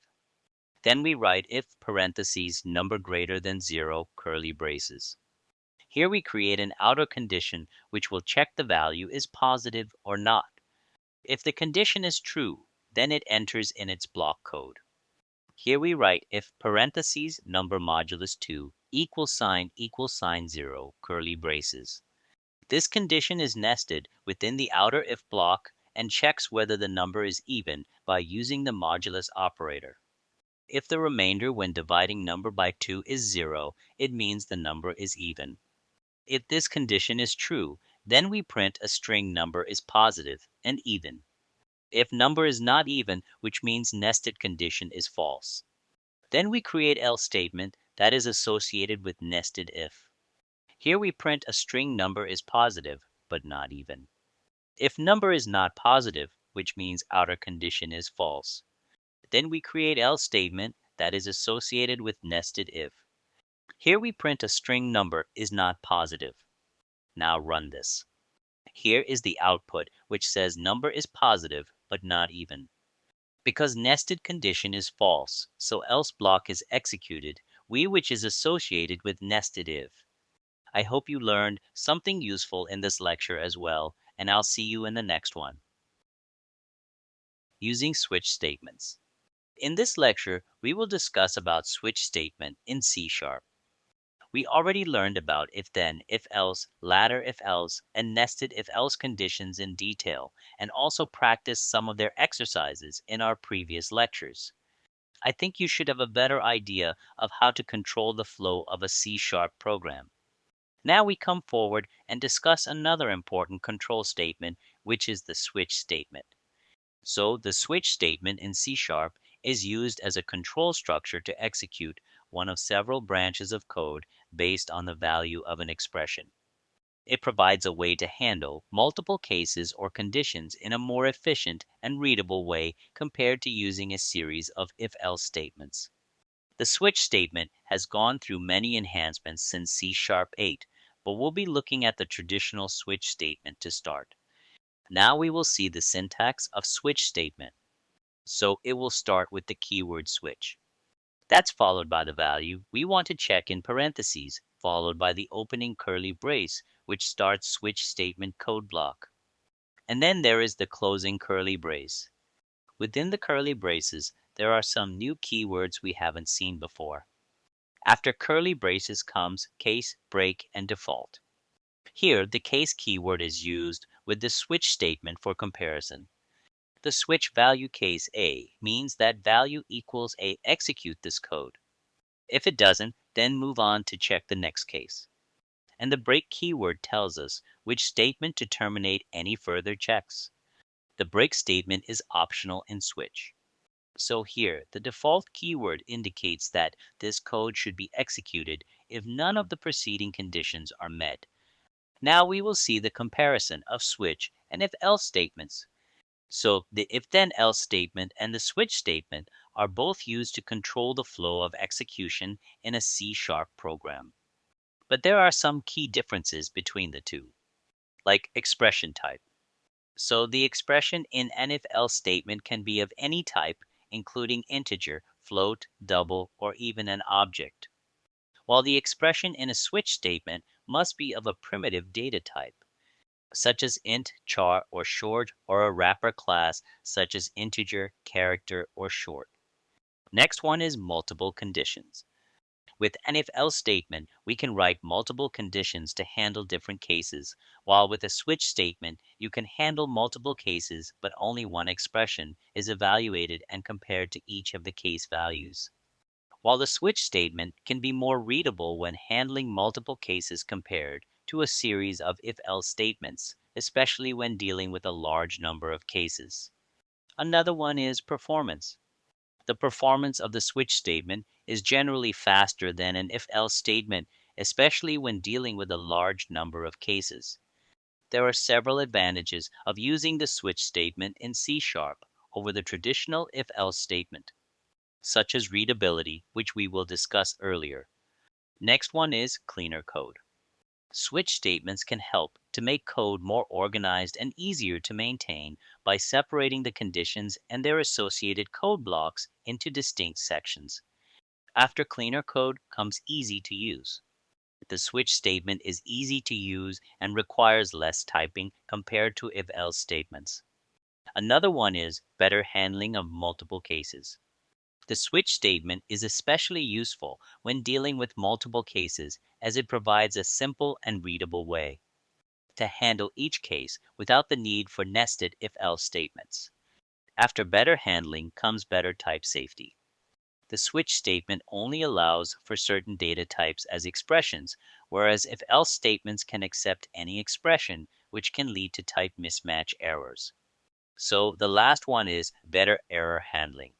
Then we write if parentheses number greater than 0 curly braces. Here we create an outer condition which will check the value is positive or not. If the condition is true, then it enters in its block code. Here we write if parentheses number modulus 2 equals sign 0 curly braces. This condition is nested within the outer if block and checks whether the number is even by using the modulus operator. If the remainder when dividing number by 2 is 0, it means the number is even. If this condition is true, then we print a string number is positive and even. If number is not even, which means nested condition is false. Then we create else statement that is associated with nested if. Here we print a string number is positive, but not even. If number is not positive, which means outer condition is false. Then we create else statement that is associated with nested if. Here we print a string number is not positive. Now run this. Here is the output which says number is positive but not even. Because nested condition is false, so else block is executed, which is associated with nested if. I hope you learned something useful in this lecture as well, and I'll see you in the next one. Using switch statements. In this lecture, we will discuss about switch statement in C#. We already learned about if-then, if-else, latter if-else, and nested if-else conditions in detail, and also practiced some of their exercises in our previous lectures. I think you should have a better idea of how to control the flow of a C# program. Now we come forward and discuss another important control statement, which is the switch statement. So the switch statement in C# is used as a control structure to execute one of several branches of code based on the value of an expression. It provides a way to handle multiple cases or conditions in a more efficient and readable way compared to using a series of if-else statements. The switch statement has gone through many enhancements since C# 8, but we'll be looking at the traditional switch statement to start. Now we will see the syntax of switch statement. So it will start with the keyword switch. That's followed by the value we want to check in parentheses, followed by the opening curly brace, which starts switch statement code block. And then there is the closing curly brace. Within the curly braces, there are some new keywords we haven't seen before. After curly braces comes case, break, and default. Here, the case keyword is used with the switch statement for comparison. The switch value case A means that value equals A, execute this code. If it doesn't, then move on to check the next case. And the break keyword tells us which statement to terminate any further checks. The break statement is optional in switch. So here, the default keyword indicates that this code should be executed if none of the preceding conditions are met. Now we will see the comparison of switch and if-else statements. So the if-then-else statement and the switch statement are both used to control the flow of execution in a C# program. But there are some key differences between the two, like expression type. So the expression in an if-else statement can be of any type, including integer, float, double, or even an object, while the expression in a switch statement must be of a primitive data type, such as int, char, or short, or a wrapper class such as integer, character, or short. Next one is multiple conditions. With an if-else statement, we can write multiple conditions to handle different cases, while with a switch statement, you can handle multiple cases, but only one expression is evaluated and compared to each of the case values. While the switch statement can be more readable when handling multiple cases compared to a series of if-else statements, especially when dealing with a large number of cases. Another one is performance. The performance of the switch statement is generally faster than an if-else statement, especially when dealing with a large number of cases. There are several advantages of using the switch statement in C# over the traditional if-else statement, such as readability, which we will discuss earlier. Next one is cleaner code. Switch statements can help to make code more organized and easier to maintain by separating the conditions and their associated code blocks into distinct sections. After cleaner code comes easy to use. The switch statement is easy to use and requires less typing compared to if-else statements. Another one is better handling of multiple cases. The switch statement is especially useful when dealing with multiple cases as it provides a simple and readable way to handle each case without the need for nested if-else statements. After better handling comes better type safety. The switch statement only allows for certain data types as expressions, whereas if-else statements can accept any expression, which can lead to type mismatch errors. So the last one is better error handling.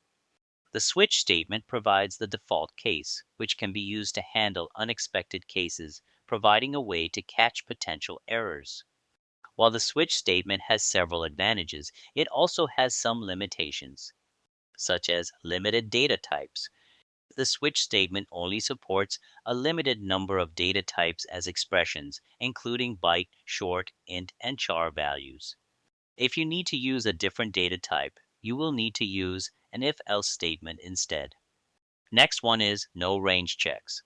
The switch statement provides the default case, which can be used to handle unexpected cases, providing a way to catch potential errors. While the switch statement has several advantages, it also has some limitations, such as limited data types. The switch statement only supports a limited number of data types as expressions, including byte, short, int, and char values. If you need to use a different data type, you will need to use an if-else statement instead. Next one is no range checks.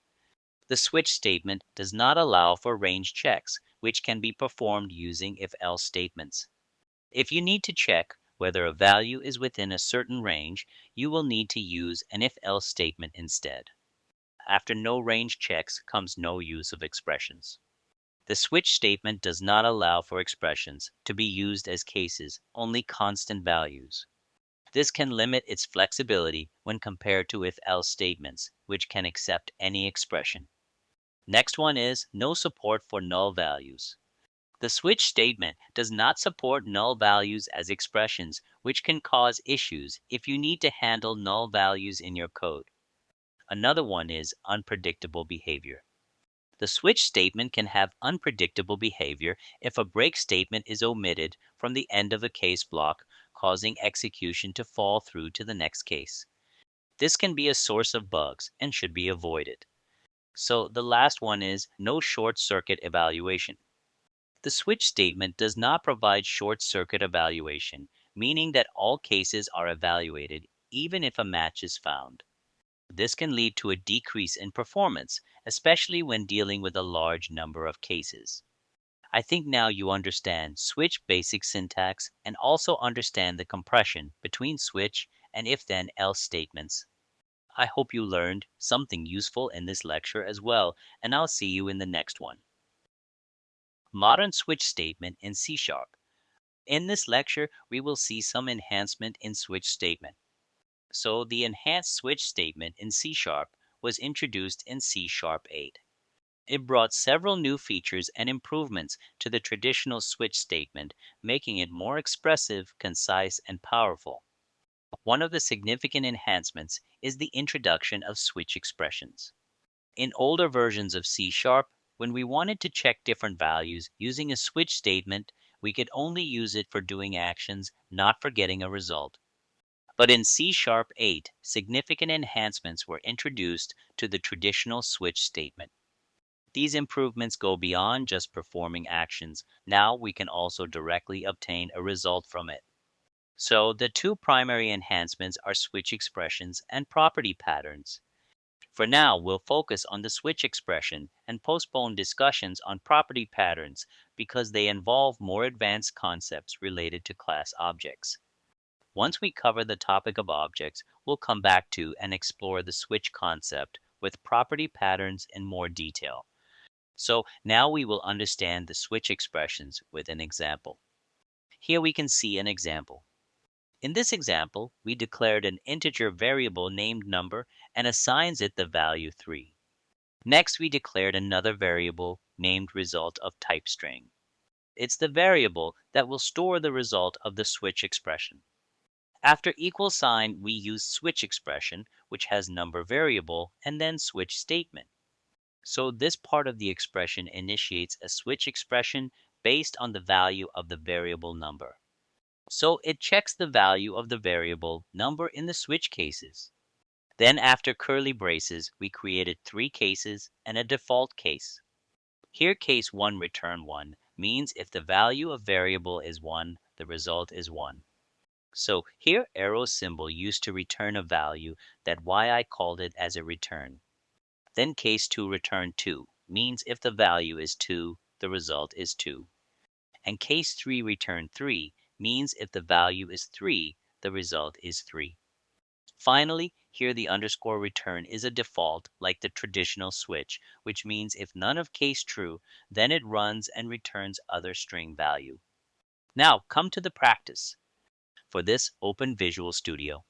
The switch statement does not allow for range checks, which can be performed using if-else statements. If you need to check whether a value is within a certain range, you will need to use an if-else statement instead. After no range checks comes no use of expressions. The switch statement does not allow for expressions to be used as cases, only constant values. This can limit its flexibility when compared to if-else statements, which can accept any expression. Next one is no support for null values. The switch statement does not support null values as expressions, which can cause issues if you need to handle null values in your code. Another one is unpredictable behavior. The switch statement can have unpredictable behavior if a break statement is omitted from the end of a case block, causing execution to fall through to the next case. This can be a source of bugs and should be avoided. So the last one is no short circuit evaluation. The switch statement does not provide short circuit evaluation, meaning that all cases are evaluated even if a match is found. This can lead to a decrease in performance, especially when dealing with a large number of cases. I think now you understand switch basic syntax and also understand the compression between switch and if then else statements. I hope you learned something useful in this lecture as well, and I'll see you in the next one. Modern switch statement in C Sharp. In this lecture, we will see some enhancement in switch statement. So the enhanced switch statement in C Sharp was introduced in C Sharp 8. It brought several new features and improvements to the traditional switch statement, making it more expressive, concise, and powerful. One of the significant enhancements is the introduction of switch expressions. In older versions of C Sharp, when we wanted to check different values using a switch statement, we could only use it for doing actions, not for getting a result. But in C Sharp 8, significant enhancements were introduced to the traditional switch statement. These improvements go beyond just performing actions. Now we can also directly obtain a result from it. So the two primary enhancements are switch expressions and property patterns. For now, we'll focus on the switch expression and postpone discussions on property patterns because they involve more advanced concepts related to class objects. Once we cover the topic of objects, we'll come back to and explore the switch concept with property patterns in more detail. So now we will understand the switch expressions with an example. Here we can see an example. In this example, we declared an integer variable named number and assigns it the value 3. Next, we declared another variable named result of type string. It's the variable that will store the result of the switch expression. After equal sign, we use switch expression, which has number variable, and then switch statement. So this part of the expression initiates a switch expression based on the value of the variable number. So it checks the value of the variable number in the switch cases. Then after curly braces, we created 3 cases and a default case. Here case 1 return 1 means if the value of variable is 1, the result is 1. So here arrow symbol used to return a value that I called it as a return. Then case 2 return 2 means if the value is 2, the result is 2. And case 3 return 3 means if the value is 3, the result is 3. Finally, here the underscore return is a default like the traditional switch, which means if none of case true, then it runs and returns other string value. Now come to the practice. For this, open Visual Studio.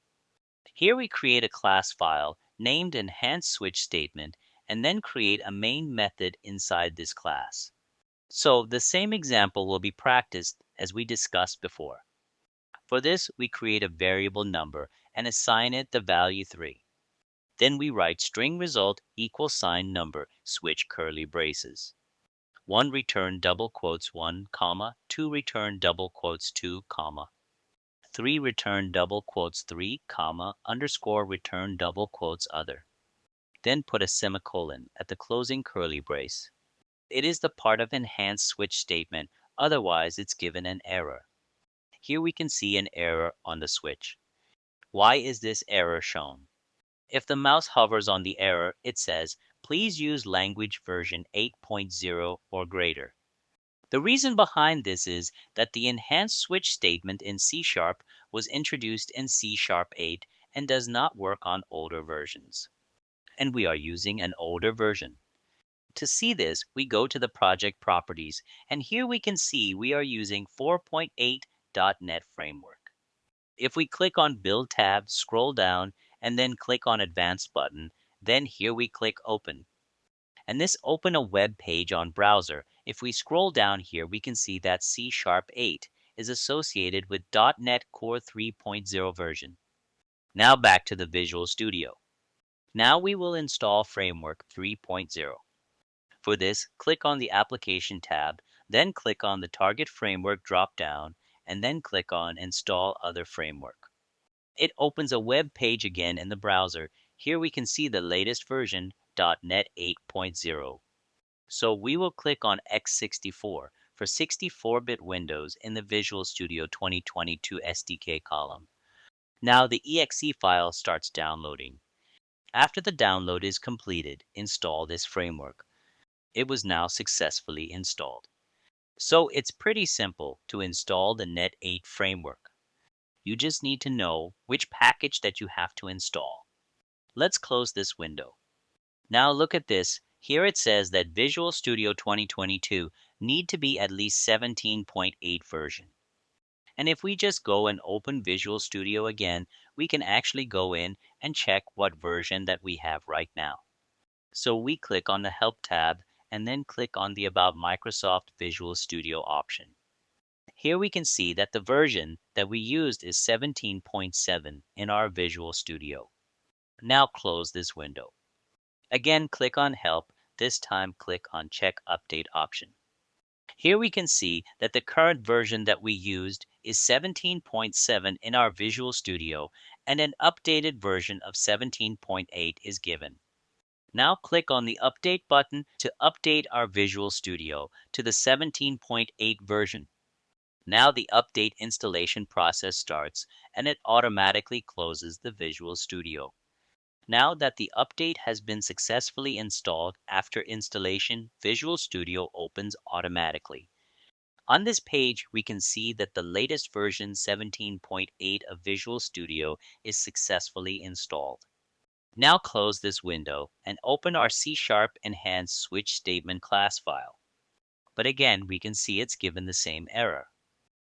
Here we create a class file named enhanced switch statement and then create a main method inside this class. So the same example will be practiced as we discussed before. For this, we create a variable number and assign it the value 3. Then we write string result equals sign number, switch curly braces. 1 return double quotes 1, comma, 2 return double quotes 2, comma. 3 return double quotes 3, comma, underscore return double quotes other. Then put a semicolon at the closing curly brace. It is the part of enhanced switch statement, otherwise it's given an error. Here we can see an error on the switch. Why is this error shown? If the mouse hovers on the error, it says, please use language version 8.0 or greater. The reason behind this is that the enhanced switch statement in C Sharp was introduced in C Sharp 8 and does not work on older versions. And we are using an older version. To see this, we go to the project properties, and here we can see we are using 4.8 .NET Framework. If we click on Build tab, scroll down, and then click on Advanced button, then here we click Open. And this open a web page on browser. If we scroll down here, we can see that C Sharp 8 is associated with .NET Core 3.0 version. Now back to the Visual Studio. Now we will install Framework 3.0. For this, click on the Application tab, then click on the Target Framework drop-down, and then click on Install Other Framework. It opens a web page again in the browser. Here we can see the latest version, .NET 8.0. So we will click on x64 for 64-bit Windows in the Visual Studio 2022 SDK column. Now the exe file starts downloading. After the download is completed, install this framework. It was now successfully installed. So it's pretty simple to install the .NET 8 framework. You just need to know which package that you have to install. Let's close this window. Now look at this. Here it says that Visual Studio 2022 need to be at least 17.8 version. And if we just go and open Visual Studio again, we can actually go in and check what version that we have right now. So we click on the Help tab and then click on the About Microsoft Visual Studio option. Here we can see that the version that we used is 17.7 in our Visual Studio. Now close this window. Again, click on Help. This time click on Check Update option. Here we can see that the current version that we used is 17.7 in our Visual Studio and an updated version of 17.8 is given. Now click on the Update button to update our Visual Studio to the 17.8 version. Now the update installation process starts and it automatically closes the Visual Studio. Now that the update has been successfully installed, after installation, Visual Studio opens automatically. On this page, we can see that the latest version 17.8 of Visual Studio is successfully installed. Now close this window and open our C# enhanced switch statement class file. But again, we can see it's given the same error.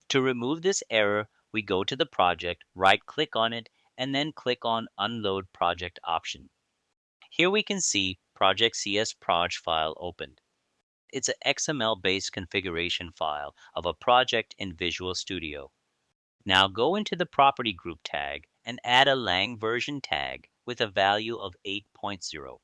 To remove this error, we go to the project, right-click on it, and then click on Unload Project option. Here we can see Project CS Proj file opened. It's an XML-based configuration file of a project in Visual Studio. Now go into the Property Group tag and add a lang version tag with a value of 8.0.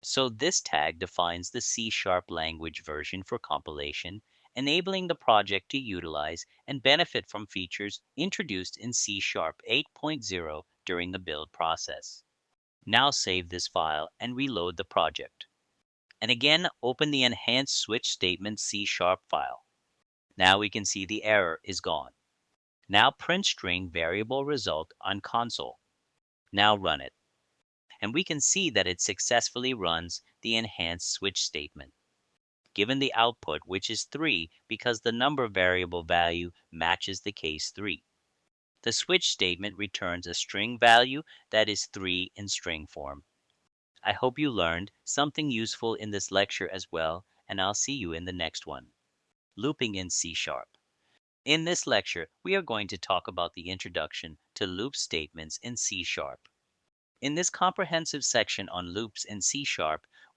So this tag defines the C# language version for compilation, enabling the project to utilize and benefit from features introduced in C# 8.0 during the build process. Now save this file and reload the project. And again, open the enhanced switch statement C# file. Now we can see the error is gone. Now print string variable result on console. Now run it. And we can see that it successfully runs the enhanced switch statement. Given the output, which is 3 because the number variable value matches the case 3. The switch statement returns a string value that is 3 in string form. I hope you learned something useful in this lecture as well, and I'll see you in the next one. Looping in C#. In this lecture, we are going to talk about the introduction to loop statements in C#. In this comprehensive section on loops in C#,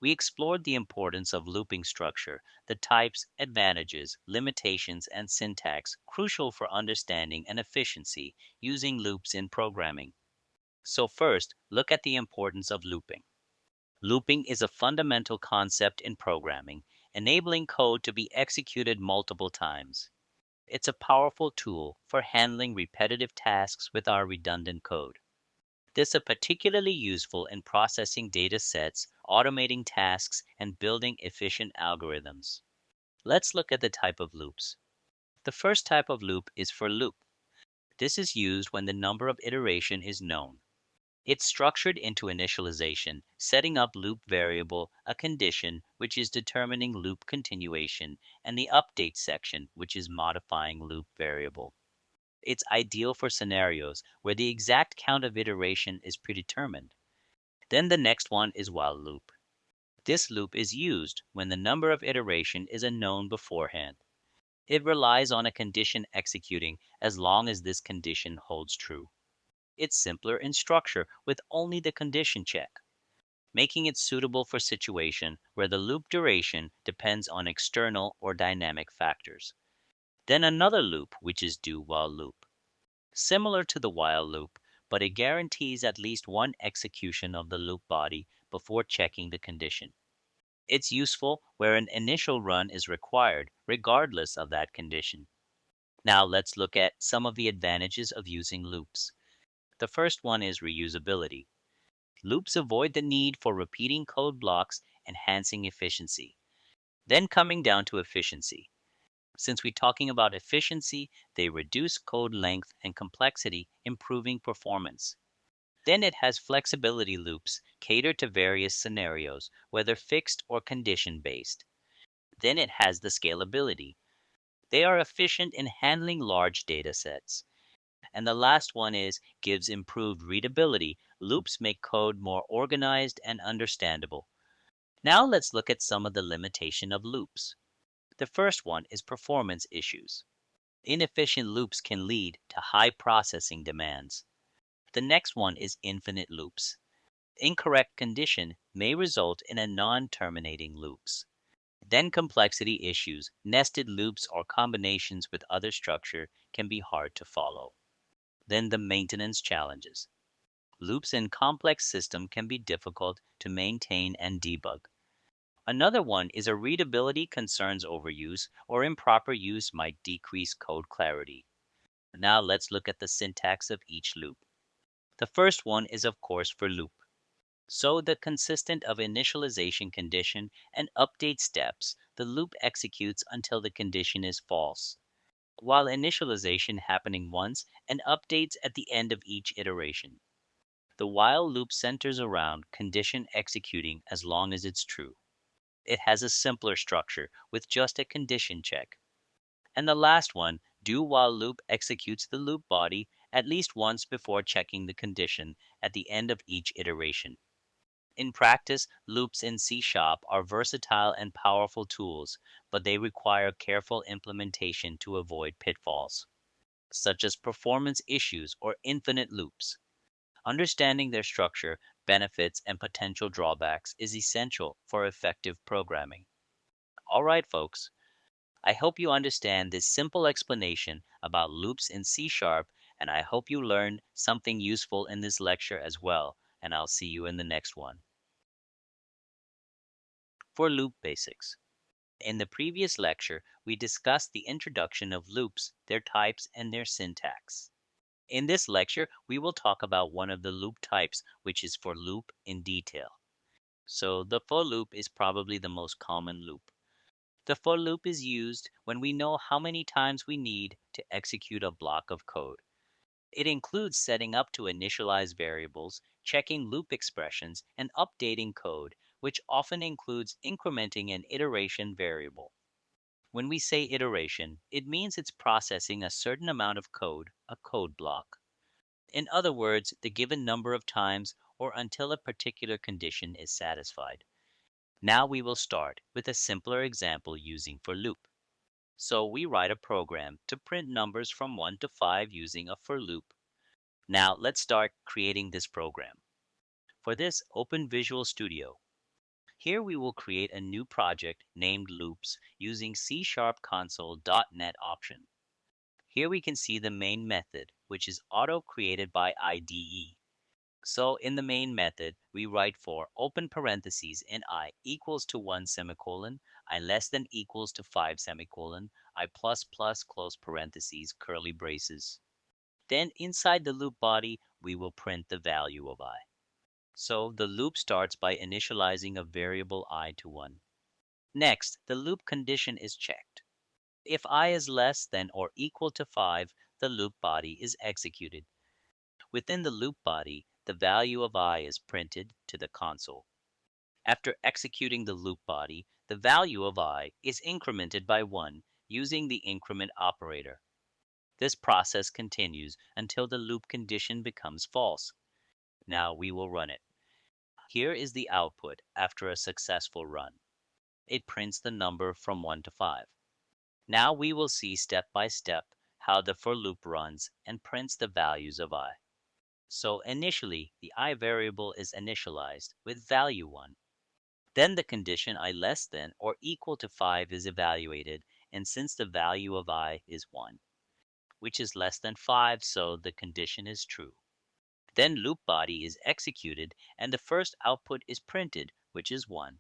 we explored the importance of looping structure, the types, advantages, limitations, and syntax crucial for understanding and efficiency using loops in programming. So first, look at the importance of looping. Looping is a fundamental concept in programming, enabling code to be executed multiple times. It's a powerful tool for handling repetitive tasks with our redundant code. This is particularly useful in processing data sets, automating tasks, and building efficient algorithms. Let's look at the type of loops. The first type of loop is for loop. This is used when the number of iteration is known. It's structured into initialization, setting up loop variable, a condition, which is determining loop continuation, and the update section, which is modifying loop variable. It's ideal for scenarios where the exact count of iteration is predetermined. Then the next one is while loop. This loop is used when the number of iteration is unknown beforehand. It relies on a condition executing as long as this condition holds true. It's simpler in structure with only the condition check, making it suitable for situation where the loop duration depends on external or dynamic factors. Then another loop, which is do while loop. Similar to the while loop, but it guarantees at least one execution of the loop body before checking the condition. It's useful where an initial run is required, regardless of that condition. Now let's look at some of the advantages of using loops. The first one is reusability. Loops avoid the need for repeating code blocks, enhancing efficiency. Then coming down to efficiency. Since we're talking about efficiency, they reduce code length and complexity, improving performance. Then it has flexibility loops, cater to various scenarios, whether fixed or condition based. Then it has the scalability. They are efficient in handling large data sets. And the last one is gives improved readability. Loops make code more organized and understandable. Now let's look at some of the limitation of loops. The first one is performance issues. Inefficient loops can lead to high processing demands. The next one is infinite loops. Incorrect condition may result in a non-terminating loops. Then complexity issues, nested loops or combinations with other structure can be hard to follow. Then the maintenance challenges. Loops in complex system can be difficult to maintain and debug. Another one is a readability concerns overuse or improper use might decrease code clarity. Now let's look at the syntax of each loop. The first one is of course for loop. So the consistent of initialization condition and update steps, the loop executes until the condition is false, while initialization happening once and updates at the end of each iteration. The while loop centers around condition executing as long as it's true. It has a simpler structure with just a condition check. And the last one, do while loop executes the loop body at least once before checking the condition at the end of each iteration. In practice, loops in C# are versatile and powerful tools, but they require careful implementation to avoid pitfalls, such as performance issues or infinite loops. Understanding their structure, benefits, and potential drawbacks is essential for effective programming. All right, folks, I hope you understand this simple explanation about loops in C#, and I hope you learned something useful in this lecture as well, and I'll see you in the next one. For loop basics. In the previous lecture, we discussed the introduction of loops, their types, and their syntax. In this lecture, we will talk about one of the loop types, which is for loop in detail. So the for loop is probably the most common loop. The for loop is used when we know how many times we need to execute a block of code. It includes setting up to initialize variables, checking loop expressions, and updating code, which often includes incrementing an iteration variable. When we say iteration, it means it's processing a certain amount of code, a code block. In other words, the given number of times or until a particular condition is satisfied. Now we will start with a simpler example using for loop. So we write a program to print numbers from 1 to 5 using a for loop. Now let's start creating this program. For this, open Visual Studio. Here we will create a new project named Loops using C# console.NET option. Here we can see the main method, which is auto created by IDE. So in the main method, we write for open parentheses in I equals to 1 semicolon, I less than equals to 5 semicolon, I plus plus close parentheses, curly braces. Then inside the loop body, we will print the value of I. So the loop starts by initializing a variable I to 1. Next, the loop condition is checked. If I is less than or equal to 5, the loop body is executed. Within the loop body, the value of I is printed to the console. After executing the loop body, the value of I is incremented by 1 using the increment operator. This process continues until the loop condition becomes false. Now we will run it. Here is the output after a successful run. It prints the number from 1 to 5. Now we will see step by step how the for loop runs and prints the values of I. So initially, the I variable is initialized with value 1. Then the condition I less than or equal to 5 is evaluated, and since the value of I is 1, which is less than 5, so the condition is true. Then loop body is executed and the first output is printed, which is 1.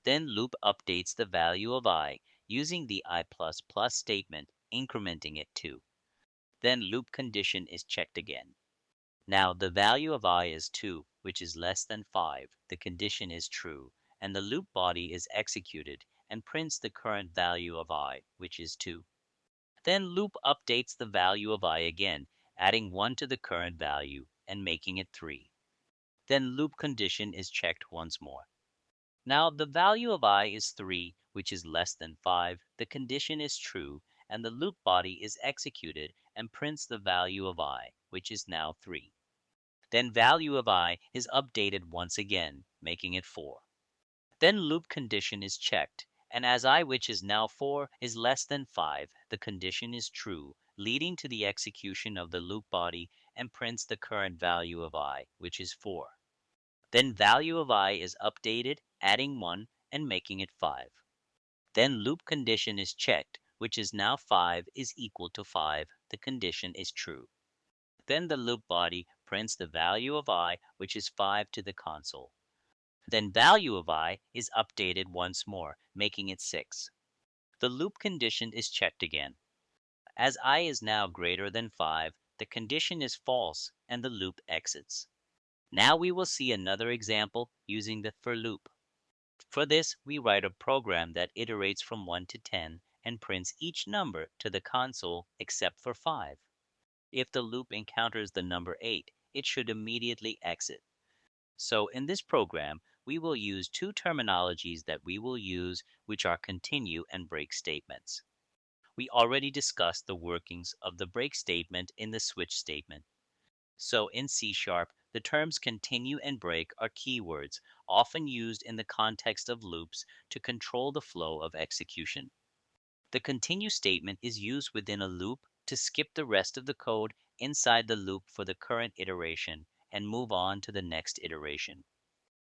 Then loop updates the value of I using the I++ statement, incrementing it 2. Then loop condition is checked again. Now, the value of I is 2, which is less than 5. The condition is true, and the loop body is executed and prints the current value of I, which is 2. Then loop updates the value of I again, adding 1 to the current value and making it 3. Then loop condition is checked once more. Now, the value of I is 3, which is less than 5. The condition is true, and the loop body is executed and prints the value of I, which is now 3. Then value of I is updated once again, making it 4. Then loop condition is checked, and as I, which is now 4, is less than 5, the condition is true, leading to the execution of the loop body and prints the current value of I, which is 4. Then value of I is updated, adding 1 and making it 5. Then loop condition is checked, which is now 5 is equal to 5. The condition is true. Then the loop body prints the value of I, which is 5, to the console. Then value of I is updated once more, making it 6. The loop condition is checked again. As I is now greater than 5, the condition is false and the loop exits. Now we will see another example using the for loop. For this, we write a program that iterates from 1 to 10 and prints each number to the console except for 5. If the loop encounters the number 8, it should immediately exit. So in this program, we will use two terminologies that we will use, which are continue and break statements. We already discussed the workings of the break statement in the switch statement. So in C#, the terms continue and break are keywords often used in the context of loops to control the flow of execution. The continue statement is used within a loop to skip the rest of the code inside the loop for the current iteration and move on to the next iteration.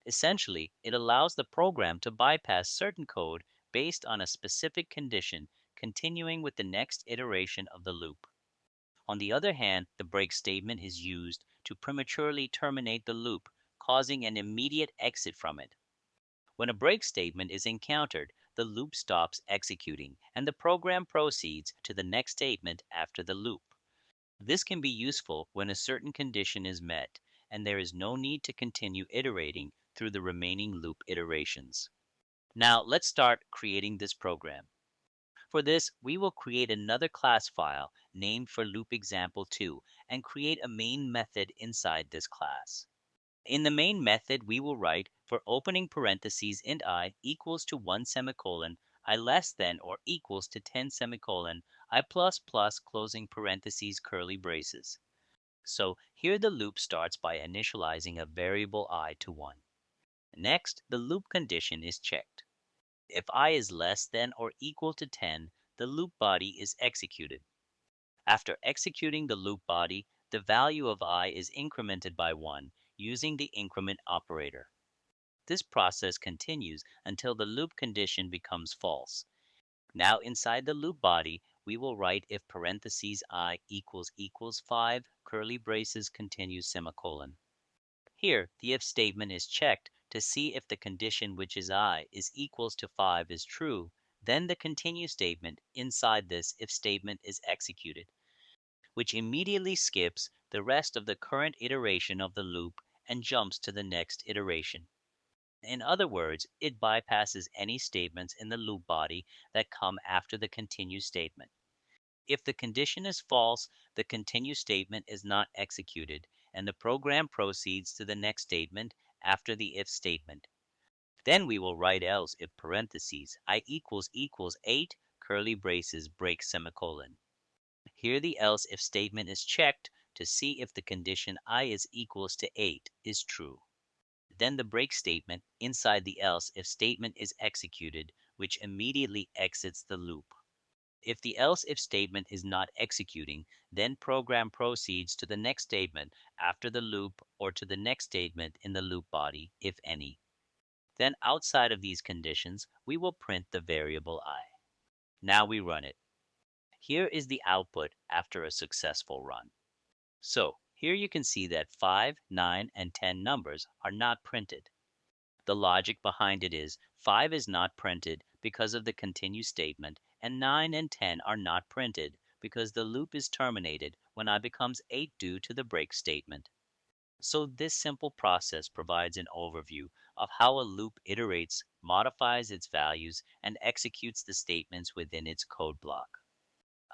Essentially, it allows the program to bypass certain code based on a specific condition, continuing with the next iteration of the loop. On the other hand, the break statement is used to prematurely terminate the loop, causing an immediate exit from it. When a break statement is encountered, the loop stops executing and the program proceeds to the next statement after the loop. This can be useful when a certain condition is met and there is no need to continue iterating through the remaining loop iterations. Now let's start creating this program. For this, we will create another class file named for loop example 2 and create a main method inside this class. In the main method, we will write for opening parentheses int I equals to 1 semicolon, I less than or equals to 10 semicolon, I plus plus closing parentheses curly braces. So here the loop starts by initializing a variable I to 1. Next, the loop condition is checked. If I is less than or equal to 10, the loop body is executed. After executing the loop body, the value of I is incremented by 1 using the increment operator. This process continues until the loop condition becomes false. Now inside the loop body, we will write if parentheses I equals 5, curly braces continue semicolon. Here, the if statement is checked to see if the condition which is I is equals to 5 is true, then the continue statement inside this if statement is executed, which immediately skips the rest of the current iteration of the loop and jumps to the next iteration. In other words, it bypasses any statements in the loop body that come after the continue statement. If the condition is false, the continue statement is not executed, and the program proceeds to the next statement after the if statement. Then we will write else if parentheses I equals 8, curly braces break semicolon. Here the else if statement is checked to see if the condition I is equals to 8 is true. Then the break statement inside the else if statement is executed, which immediately exits the loop. If the else if statement is not executing, then program proceeds to the next statement after the loop or to the next statement in the loop body, if any. Then outside of these conditions, we will print the variable I. Now we run it. Here is the output after a successful run. So here you can see that 5, 9, and 10 numbers are not printed. The logic behind it is 5 is not printed because of the continue statement, and 9 and 10 are not printed because the loop is terminated when I becomes 8 due to the break statement. So this simple process provides an overview of how a loop iterates, modifies its values, and executes the statements within its code block.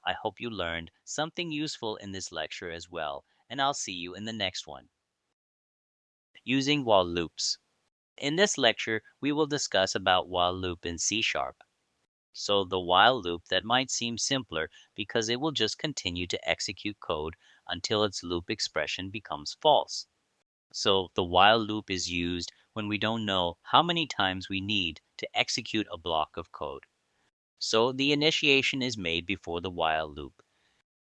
I hope you learned something useful in this lecture as well, and I'll see you in the next one. Using while loops. In this lecture, we will discuss about while loop in C Sharp. So the while loop that might seem simpler because it will just continue to execute code until its loop expression becomes false. So the while loop is used when we don't know how many times we need to execute a block of code. So the initiation is made before the while loop.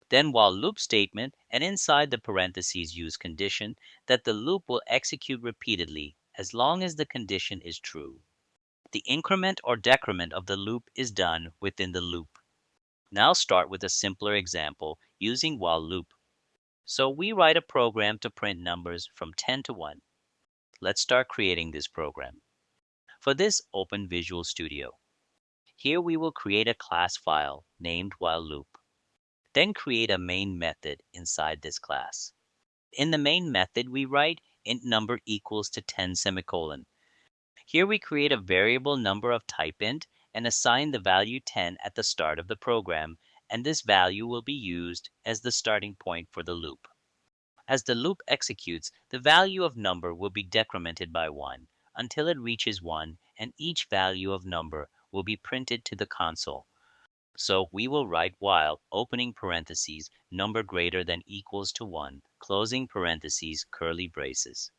Then while loop statement and inside the parentheses use condition that the loop will execute repeatedly as long as the condition is true. The increment or decrement of the loop is done within the loop. Now start with a simpler example using while loop. So we write a program to print numbers from 10 to 1. Let's start creating this program. For this, open Visual Studio. Here we will create a class file named while loop. Then create a main method inside this class. In the main method, we write int number equals to 10 semicolon. Here we create a variable number of type int and assign the value 10 at the start of the program, and this value will be used as the starting point for the loop. As the loop executes, the value of number will be decremented by 1 until it reaches 1, and each value of number will be printed to the console. So we will write while, opening parentheses, number greater than equals to 1, closing parentheses, curly braces.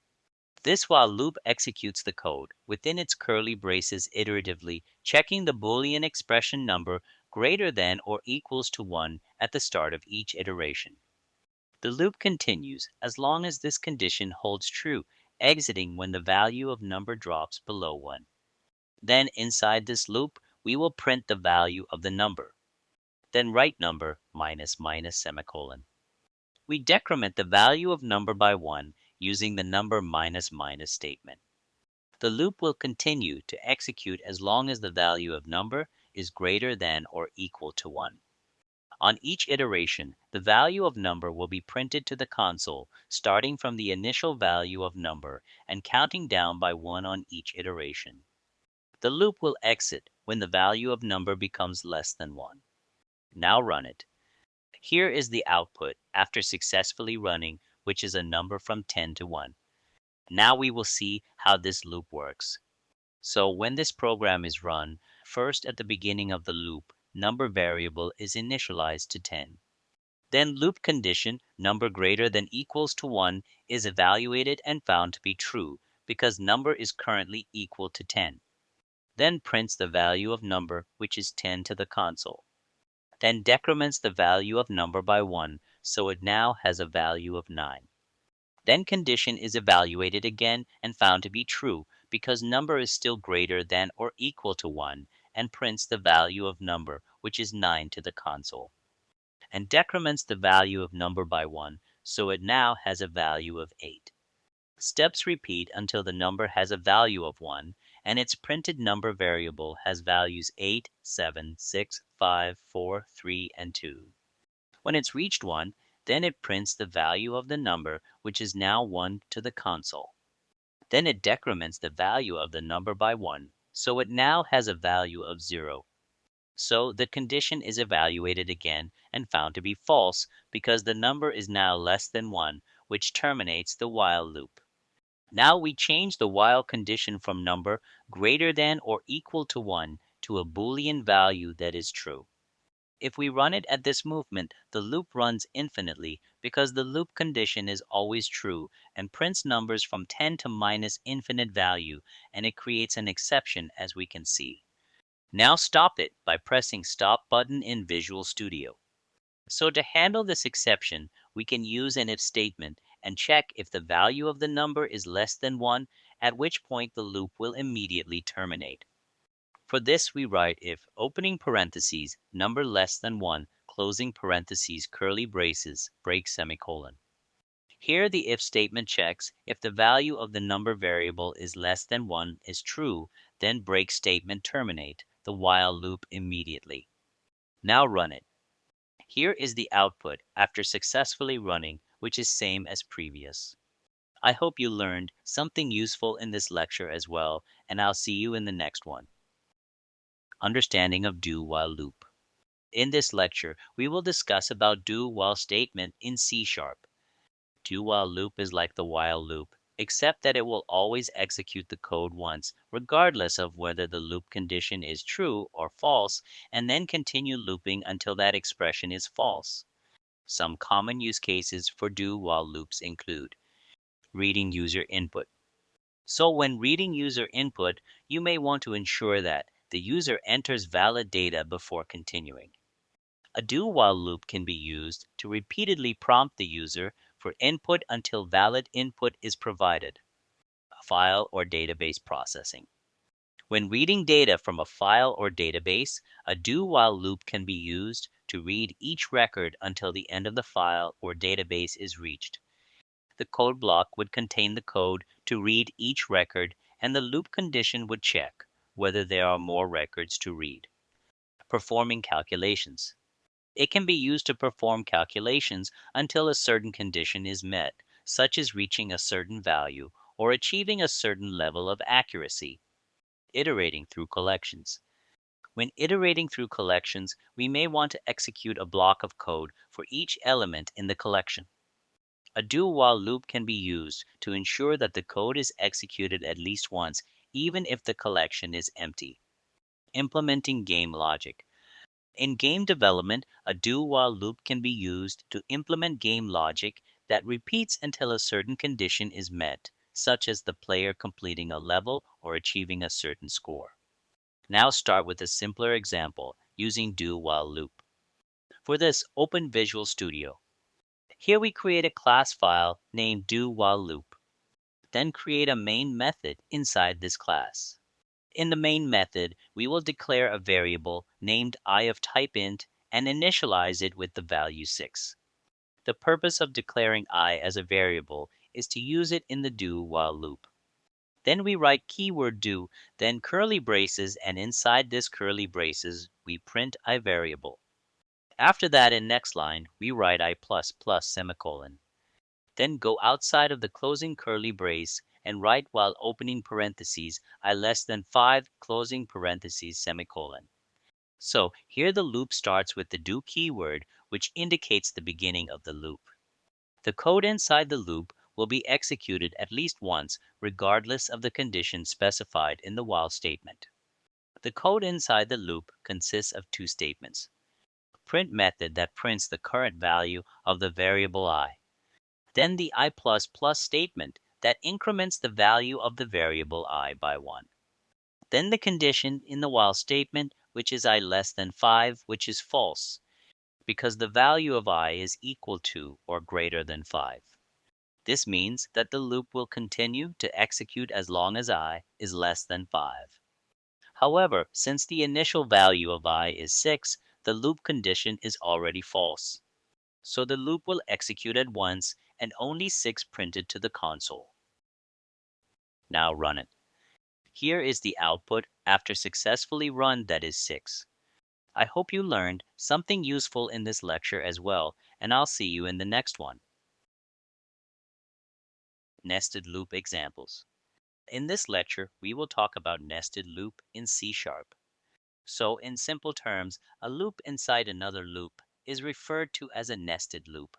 This while loop executes the code within its curly braces iteratively, checking the Boolean expression number greater than or equals to 1 at the start of each iteration. The loop continues as long as this condition holds true, exiting when the value of number drops below 1. Then inside this loop, we will print the value of the number. Then write number minus minus semicolon. We decrement the value of number by 1 using the number minus minus statement. The loop will continue to execute as long as the value of number is greater than or equal to 1. On each iteration, the value of number will be printed to the console, starting from the initial value of number and counting down by 1 on each iteration. The loop will exit when the value of number becomes less than 1. Now run it. Here is the output after successfully running, which is a number from 10 to 1. Now we will see how this loop works. So when this program is run, first at the beginning of the loop, number variable is initialized to 10. Then loop condition number greater than equals to 1 is evaluated and found to be true because number is currently equal to 10. Then prints the value of number, which is 10, to the console. Then decrements the value of number by 1, so it now has a value of 9. Then condition is evaluated again and found to be true because number is still greater than or equal to 1 and prints the value of number, which is 9, to the console. And decrements the value of number by 1, so it now has a value of 8. Steps repeat until the number has a value of 1 and its printed number variable has values 8, 7, 6, 5, 4, 3, and 2. When it's reached 1, then it prints the value of the number, which is now 1, to the console. Then it decrements the value of the number by 1, so it now has a value of 0. So the condition is evaluated again and found to be false because the number is now less than 1, which terminates the while loop. Now we change the while condition from number greater than or equal to 1 to a Boolean value that is true. If we run it at this movement, the loop runs infinitely because the loop condition is always true and prints numbers from 10 to minus infinite value, and it creates an exception as we can see. Now stop it by pressing Stop button in Visual Studio. So to handle this exception, we can use an if statement and check if the value of the number is less than 1, at which point the loop will immediately terminate. For this we write if opening parentheses number less than 1 closing parentheses curly braces break semicolon. Here the if statement checks if the value of the number variable is less than 1 is true, then break statement terminate the while loop immediately. Now run it. Here is the output after successfully running, which is same as previous. I hope you learned something useful in this lecture as well, and I'll see you in the next one. Understanding of do while loop. In this lecture, we will discuss about do while statement in C sharp. Do while loop is like the while loop, except that it will always execute the code once, regardless of whether the loop condition is true or false, and then continue looping until that expression is false. Some common use cases for do while loops include reading user input. So when reading user input, you may want to ensure that the user enters valid data before continuing. A do while loop can be used to repeatedly prompt the user for input until valid input is provided. File or database processing. When reading data from a file or database, a do while loop can be used to read each record until the end of the file or database is reached. The code block would contain the code to read each record, and the loop condition would check whether there are more records to read. Performing calculations. It can be used to perform calculations until a certain condition is met, such as reaching a certain value or achieving a certain level of accuracy. Iterating through collections. When iterating through collections, we may want to execute a block of code for each element in the collection. A do while loop can be used to ensure that the code is executed at least once, even if the collection is empty. Implementing game logic. In game development, a do while loop can be used to implement game logic that repeats until a certain condition is met, such as the player completing a level or achieving a certain score. Now start with a simpler example using do while loop. For this, open Visual Studio. Here we create a class file named do while loop. Then create a main method inside this class. In the main method, we will declare a variable named I of type int and initialize it with the value 6. The purpose of declaring I as a variable is to use it in the do while loop. Then we write keyword do, then curly braces, and inside this curly braces, we print I variable. After that, in next line, we write I plus plus semicolon. Then go outside of the closing curly brace and write while opening parentheses I less than 5 closing parentheses semicolon. So here the loop starts with the do keyword, which indicates the beginning of the loop. The code inside the loop will be executed at least once, regardless of the condition specified in the while statement. The code inside the loop consists of two statements. Print method that prints the current value of the variable I. Then the I++ statement that increments the value of the variable I by 1. Then the condition in the while statement, which is I less than 5, which is false, because the value of I is equal to or greater than 5. This means that the loop will continue to execute as long as I is less than 5. However, since the initial value of I is 6, the loop condition is already false. So the loop will execute at once and only 6 printed to the console. Now run it. Here is the output after successfully run, that is 6. I hope you learned something useful in this lecture as well, and I'll see you in the next one. Nested loop examples. In this lecture, we will talk about nested loop in C#. So in simple terms, a loop inside another loop is referred to as a nested loop.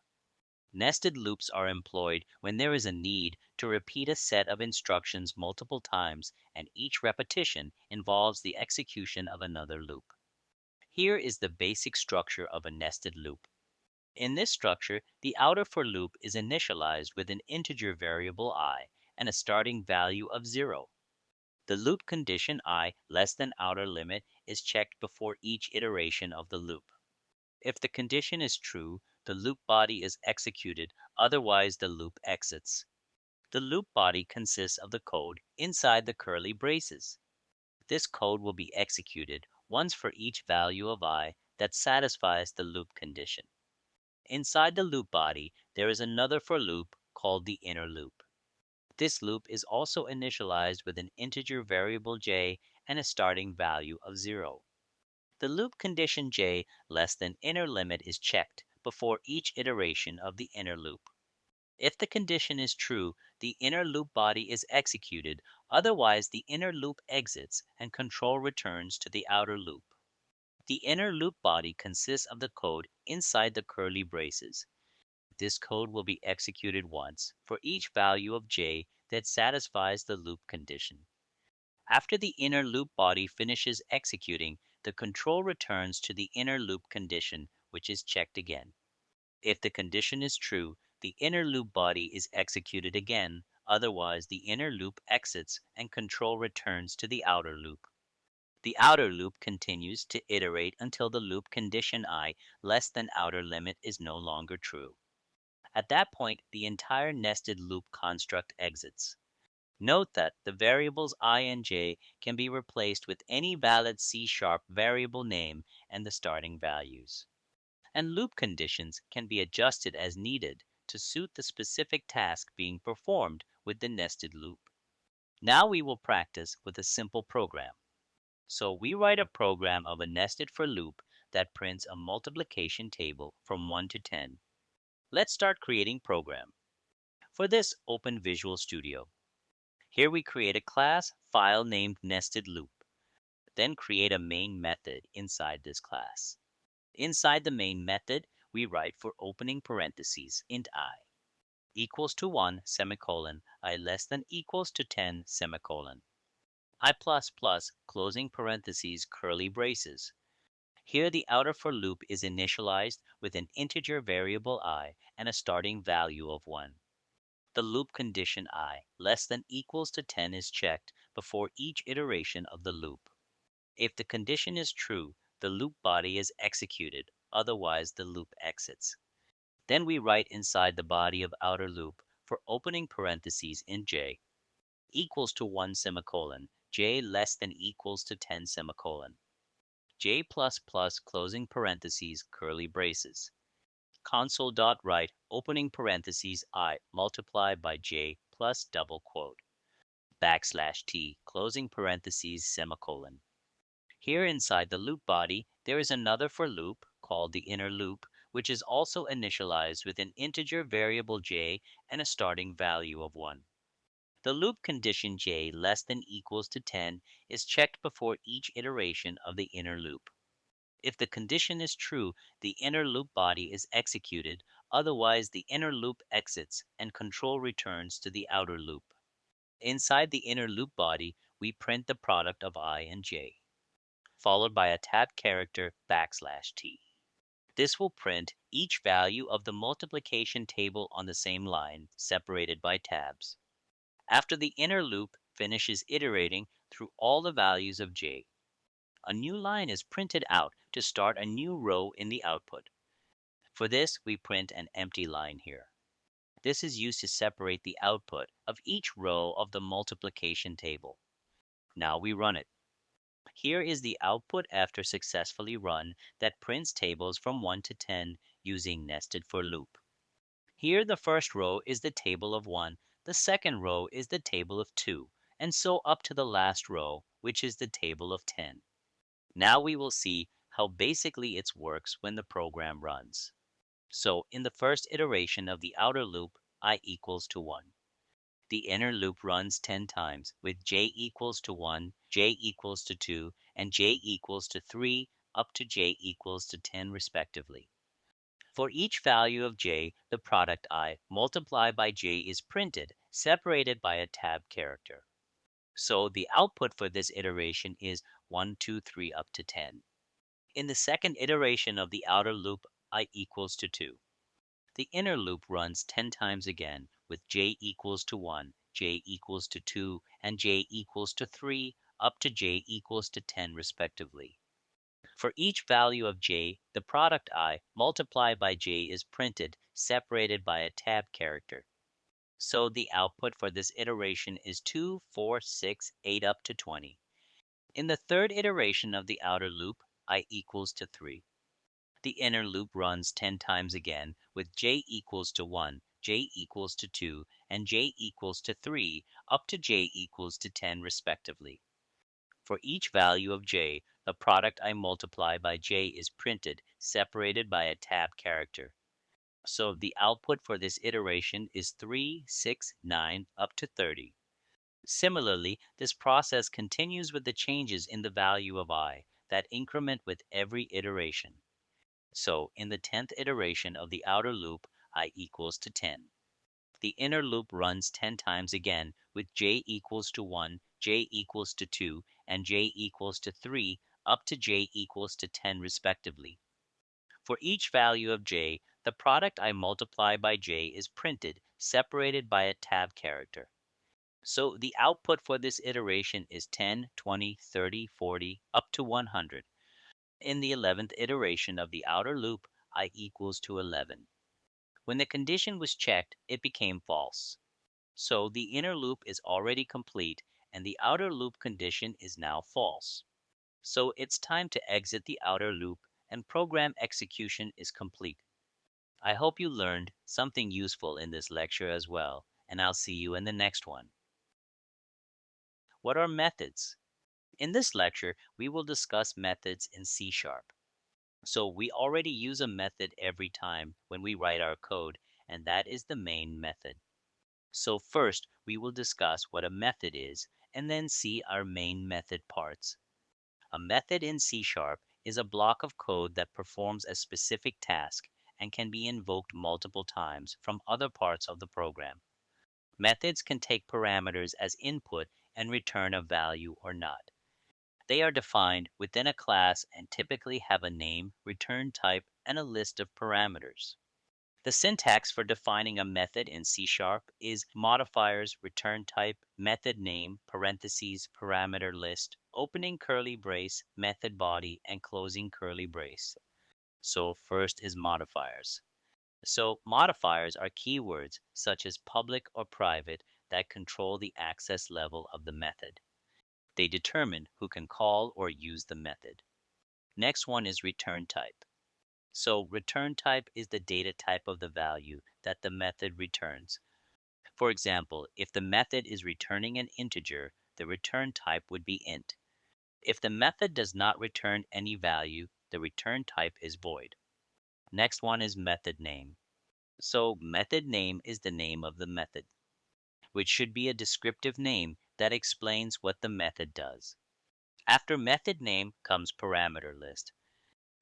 Nested loops are employed when there is a need to repeat a set of instructions multiple times, and each repetition involves the execution of another loop. Here is the basic structure of a nested loop. In this structure, the outer for loop is initialized with an integer variable I and a starting value of 0. The loop condition I less than outer limit is checked before each iteration of the loop. If the condition is true, the loop body is executed, otherwise the loop exits. The loop body consists of the code inside the curly braces. This code will be executed once for each value of I that satisfies the loop condition. Inside the loop body, there is another for loop called the inner loop. This loop is also initialized with an integer variable j and a starting value of 0. The loop condition j less than inner limit is checked before each iteration of the inner loop. If the condition is true, the inner loop body is executed, otherwise the inner loop exits and control returns to the outer loop. The inner loop body consists of the code inside the curly braces. This code will be executed once for each value of j that satisfies the loop condition. After the inner loop body finishes executing, the control returns to the inner loop condition, which is checked again. If the condition is true, the inner loop body is executed again, otherwise the inner loop exits and control returns to the outer loop. The outer loop continues to iterate until the loop condition I less than outer limit is no longer true. At that point, the entire nested loop construct exits. Note that the variables I and j can be replaced with any valid C# variable name and the starting values. And loop conditions can be adjusted as needed to suit the specific task being performed with the nested loop. Now we will practice with a simple program. So we write a program of a nested for loop that prints a multiplication table from 1 to 10. Let's start creating program. For this, open Visual Studio. Here we create a class file named nested loop. Then create a main method inside this class. Inside the main method, we write for opening parentheses int I equals to 1 semicolon I less than equals to 10 semicolon I plus plus closing parentheses curly braces. Here the outer for loop is initialized with an integer variable I and a starting value of 1. The loop condition I less than equals to 10 is checked before each iteration of the loop. If the condition is true, the loop body is executed, otherwise the loop exits. Then we write inside the body of outer loop for opening parentheses in j equals to 1 semicolon, j less than equals to 10 semicolon, j plus plus closing parentheses curly braces. Console.write opening parentheses I multiply by j plus double quote, \t closing parentheses semicolon. Here inside the loop body, there is another for loop called the inner loop, which is also initialized with an integer variable j and a starting value of 1. The loop condition j less than equals to 10 is checked before each iteration of the inner loop. If the condition is true, the inner loop body is executed, otherwise the inner loop exits and control returns to the outer loop. Inside the inner loop body, we print the product of I and j, followed by a tab character \t. This will print each value of the multiplication table on the same line, separated by tabs. After the inner loop finishes iterating through all the values of j, a new line is printed out to start a new row in the output. For this, we print an empty line here. This is used to separate the output of each row of the multiplication table. Now we run it. Here is the output after successfully run that prints tables from 1 to 10 using nested for loop. Here the first row is the table of 1, the second row is the table of 2, and so up to the last row, which is the table of 10. Now we will see how basically it works when the program runs. So in the first iteration of the outer loop, I equals to 1. The inner loop runs 10 times with j equals to 1, j equals to 2, and j equals to 3 up to j equals to 10 respectively. For each value of j, the product I multiplied by j is printed, separated by a tab character. So the output for this iteration is 1, 2, 3 up to 10. In the second iteration of the outer loop, I equals to 2. The inner loop runs 10 times again with j equals to 1, j equals to 2, and j equals to 3 up to j equals to 10 respectively. For each value of j, the product I multiplied by j is printed, separated by a tab character. So the output for this iteration is 2, 4, 6, 8 up to 20. In the third iteration of the outer loop, I equals to 3. The inner loop runs 10 times again with j equals to 1, j equals to 2, and j equals to 3 up to j equals to 10 respectively. For each value of j, the product I multiply by j is printed, separated by a tab character. So the output for this iteration is 3, 6, 9, up to 30. Similarly, this process continues with the changes in the value of I that increment with every iteration. So in the 10th iteration of the outer loop, I equals to 10. The inner loop runs 10 times again with j equals to 1, j equals to 2, and j equals to 3 up to j equals to 10 respectively. For each value of j, the product I multiply by j is printed, separated by a tab character. So the output for this iteration is 10, 20, 30, 40, up to 100. In the 11th iteration of the outer loop, I equals to 11. When the condition was checked, it became false. So the inner loop is already complete and the outer loop condition is now false. So it's time to exit the outer loop and program execution is complete. I hope you learned something useful in this lecture as well, and I'll see you in the next one. What are methods? In this lecture, we will discuss methods in C#. So we already use a method every time when we write our code, and that is the main method. So first, we will discuss what a method is, and then see our main method parts. A method in C# is a block of code that performs a specific task and can be invoked multiple times from other parts of the program. Methods can take parameters as input and return a value or not. They are defined within a class and typically have a name, return type, and a list of parameters. The syntax for defining a method in C# is modifiers, return type, method name, parentheses, parameter list, opening curly brace, method body, and closing curly brace. So first is modifiers. So modifiers are keywords such as public or private that control the access level of the method. They determine who can call or use the method. Next one is return type. So return type is the data type of the value that the method returns. For example, if the method is returning an integer, the return type would be int. If the method does not return any value, the return type is void. Next one is method name. So method name is the name of the method, which should be a descriptive name that explains what the method does. After method name comes parameter list.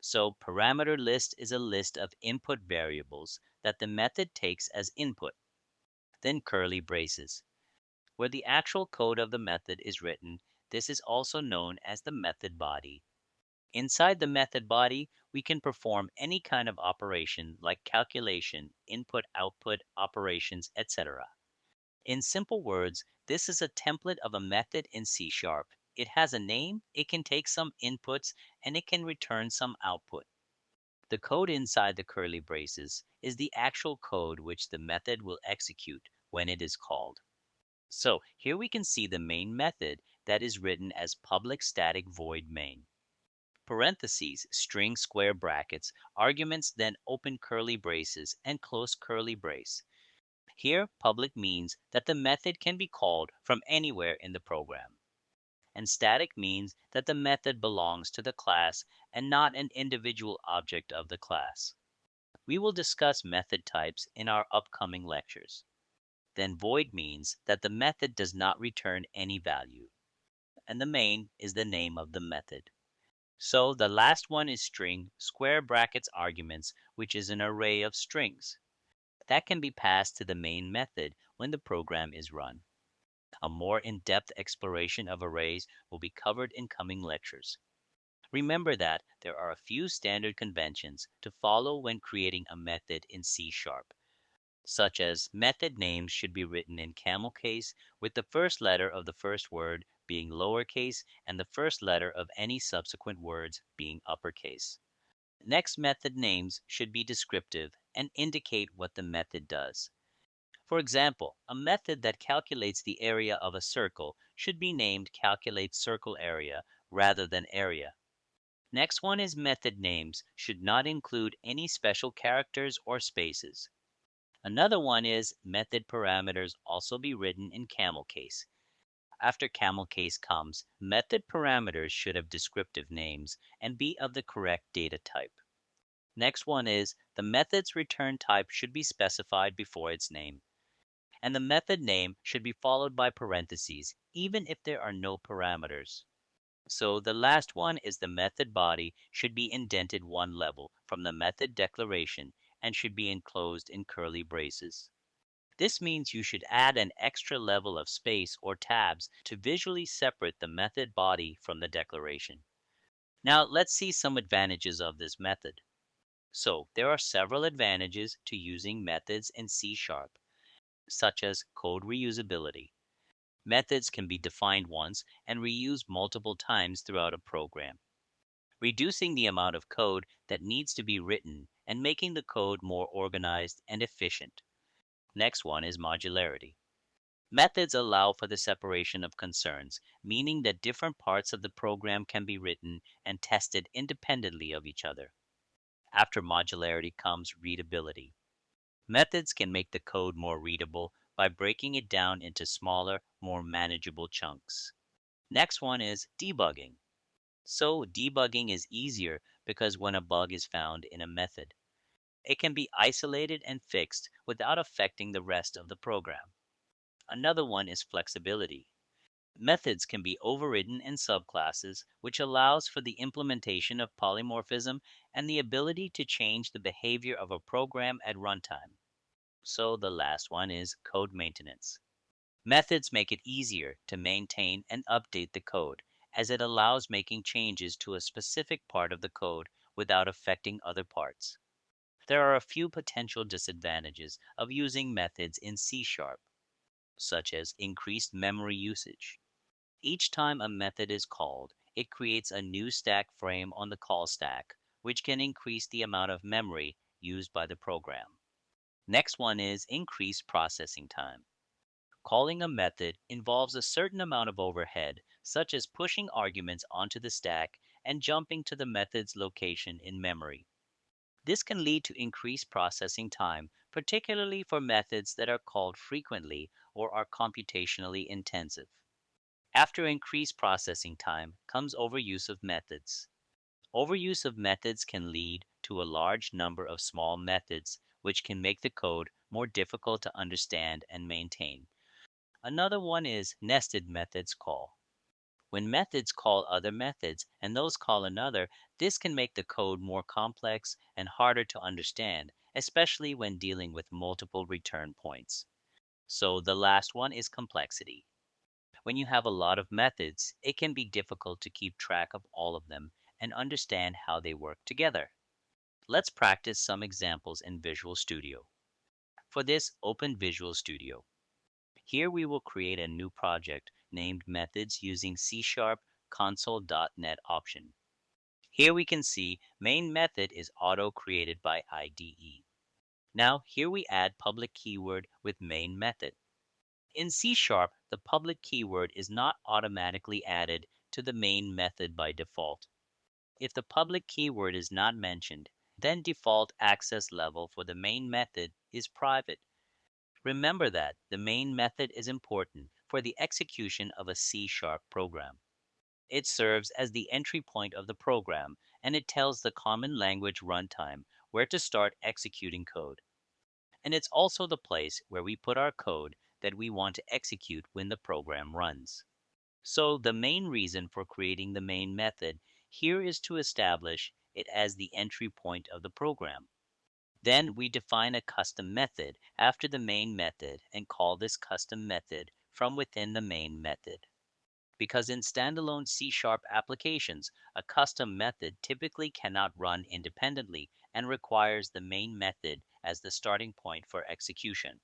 So parameter list is a list of input variables that the method takes as input. Then curly braces. Where the actual code of the method is written, this is also known as the method body. Inside the method body, we can perform any kind of operation like calculation, input-output operations, etc. In simple words, this is a template of a method in C#. It has a name, it can take some inputs, and it can return some output. The code inside the curly braces is the actual code which the method will execute when it is called. So here we can see the main method that is written as public static void main. Parentheses, string square brackets, arguments, then open curly braces and close curly brace. Here, public means that the method can be called from anywhere in the program. And static means that the method belongs to the class and not an individual object of the class. We will discuss method types in our upcoming lectures. Then void means that the method does not return any value. And the main is the name of the method. So the last one is string square brackets arguments, which is an array of strings. That can be passed to the main method when the program is run. A more in-depth exploration of arrays will be covered in coming lectures. Remember that there are a few standard conventions to follow when creating a method in C#, such as method names should be written in camel case with the first letter of the first word being lowercase and the first letter of any subsequent words being uppercase. Next, method names should be descriptive and indicate what the method does. For example, a method that calculates the area of a circle should be named calculate circle area rather than area. Next one is method names should not include any special characters or spaces. Another one is method parameters also be written in camel case. After camel case comes, method parameters should have descriptive names and be of the correct data type. Next one is the method's return type should be specified before its name, and the method name should be followed by parentheses, even if there are no parameters. So the last one is the method body should be indented one level from the method declaration and should be enclosed in curly braces. This means you should add an extra level of space or tabs to visually separate the method body from the declaration. Now let's see some advantages of this method. So there are several advantages to using methods in C Sharp, such as code reusability. Methods can be defined once and reused multiple times throughout a program, reducing the amount of code that needs to be written and making the code more organized and efficient. Next one is modularity. Methods allow for the separation of concerns, meaning that different parts of the program can be written and tested independently of each other. After modularity comes readability. Methods can make the code more readable by breaking it down into smaller, more manageable chunks. Next one is debugging. So, debugging is easier because when a bug is found in a method, it can be isolated and fixed without affecting the rest of the program. Another one is flexibility. Methods can be overridden in subclasses, which allows for the implementation of polymorphism and the ability to change the behavior of a program at runtime. So the last one is code maintenance. Methods make it easier to maintain and update the code, as it allows making changes to a specific part of the code without affecting other parts. There are a few potential disadvantages of using methods in C Sharp, such as increased memory usage. Each time a method is called, it creates a new stack frame on the call stack, which can increase the amount of memory used by the program. Next one is increased processing time. Calling a method involves a certain amount of overhead, such as pushing arguments onto the stack and jumping to the method's location in memory. This can lead to increased processing time, particularly for methods that are called frequently or are computationally intensive. After increased processing time comes overuse of methods. Overuse of methods can lead to a large number of small methods, which can make the code more difficult to understand and maintain. Another one is nested methods call. When methods call other methods and those call another, this can make the code more complex and harder to understand, especially when dealing with multiple return points. So the last one is complexity. When you have a lot of methods, it can be difficult to keep track of all of them and understand how they work together. Let's practice some examples in Visual Studio. For this, open Visual Studio. Here we will create a new project named Methods using C# console.net option. Here we can see main method is auto created by IDE. Now here we add public keyword with main method. In C#, the public keyword is not automatically added to the main method by default. If the public keyword is not mentioned, then default access level for the main method is private. Remember that the main method is important for the execution of a C# program. It serves as the entry point of the program, and it tells the common language runtime where to start executing code. And it's also the place where we put our code that we want to execute when the program runs. So the main reason for creating the main method here is to establish it as the entry point of the program. Then we define a custom method after the main method and call this custom method from within the main method. Because in standalone C# applications, a custom method typically cannot run independently and requires the main method as the starting point for execution.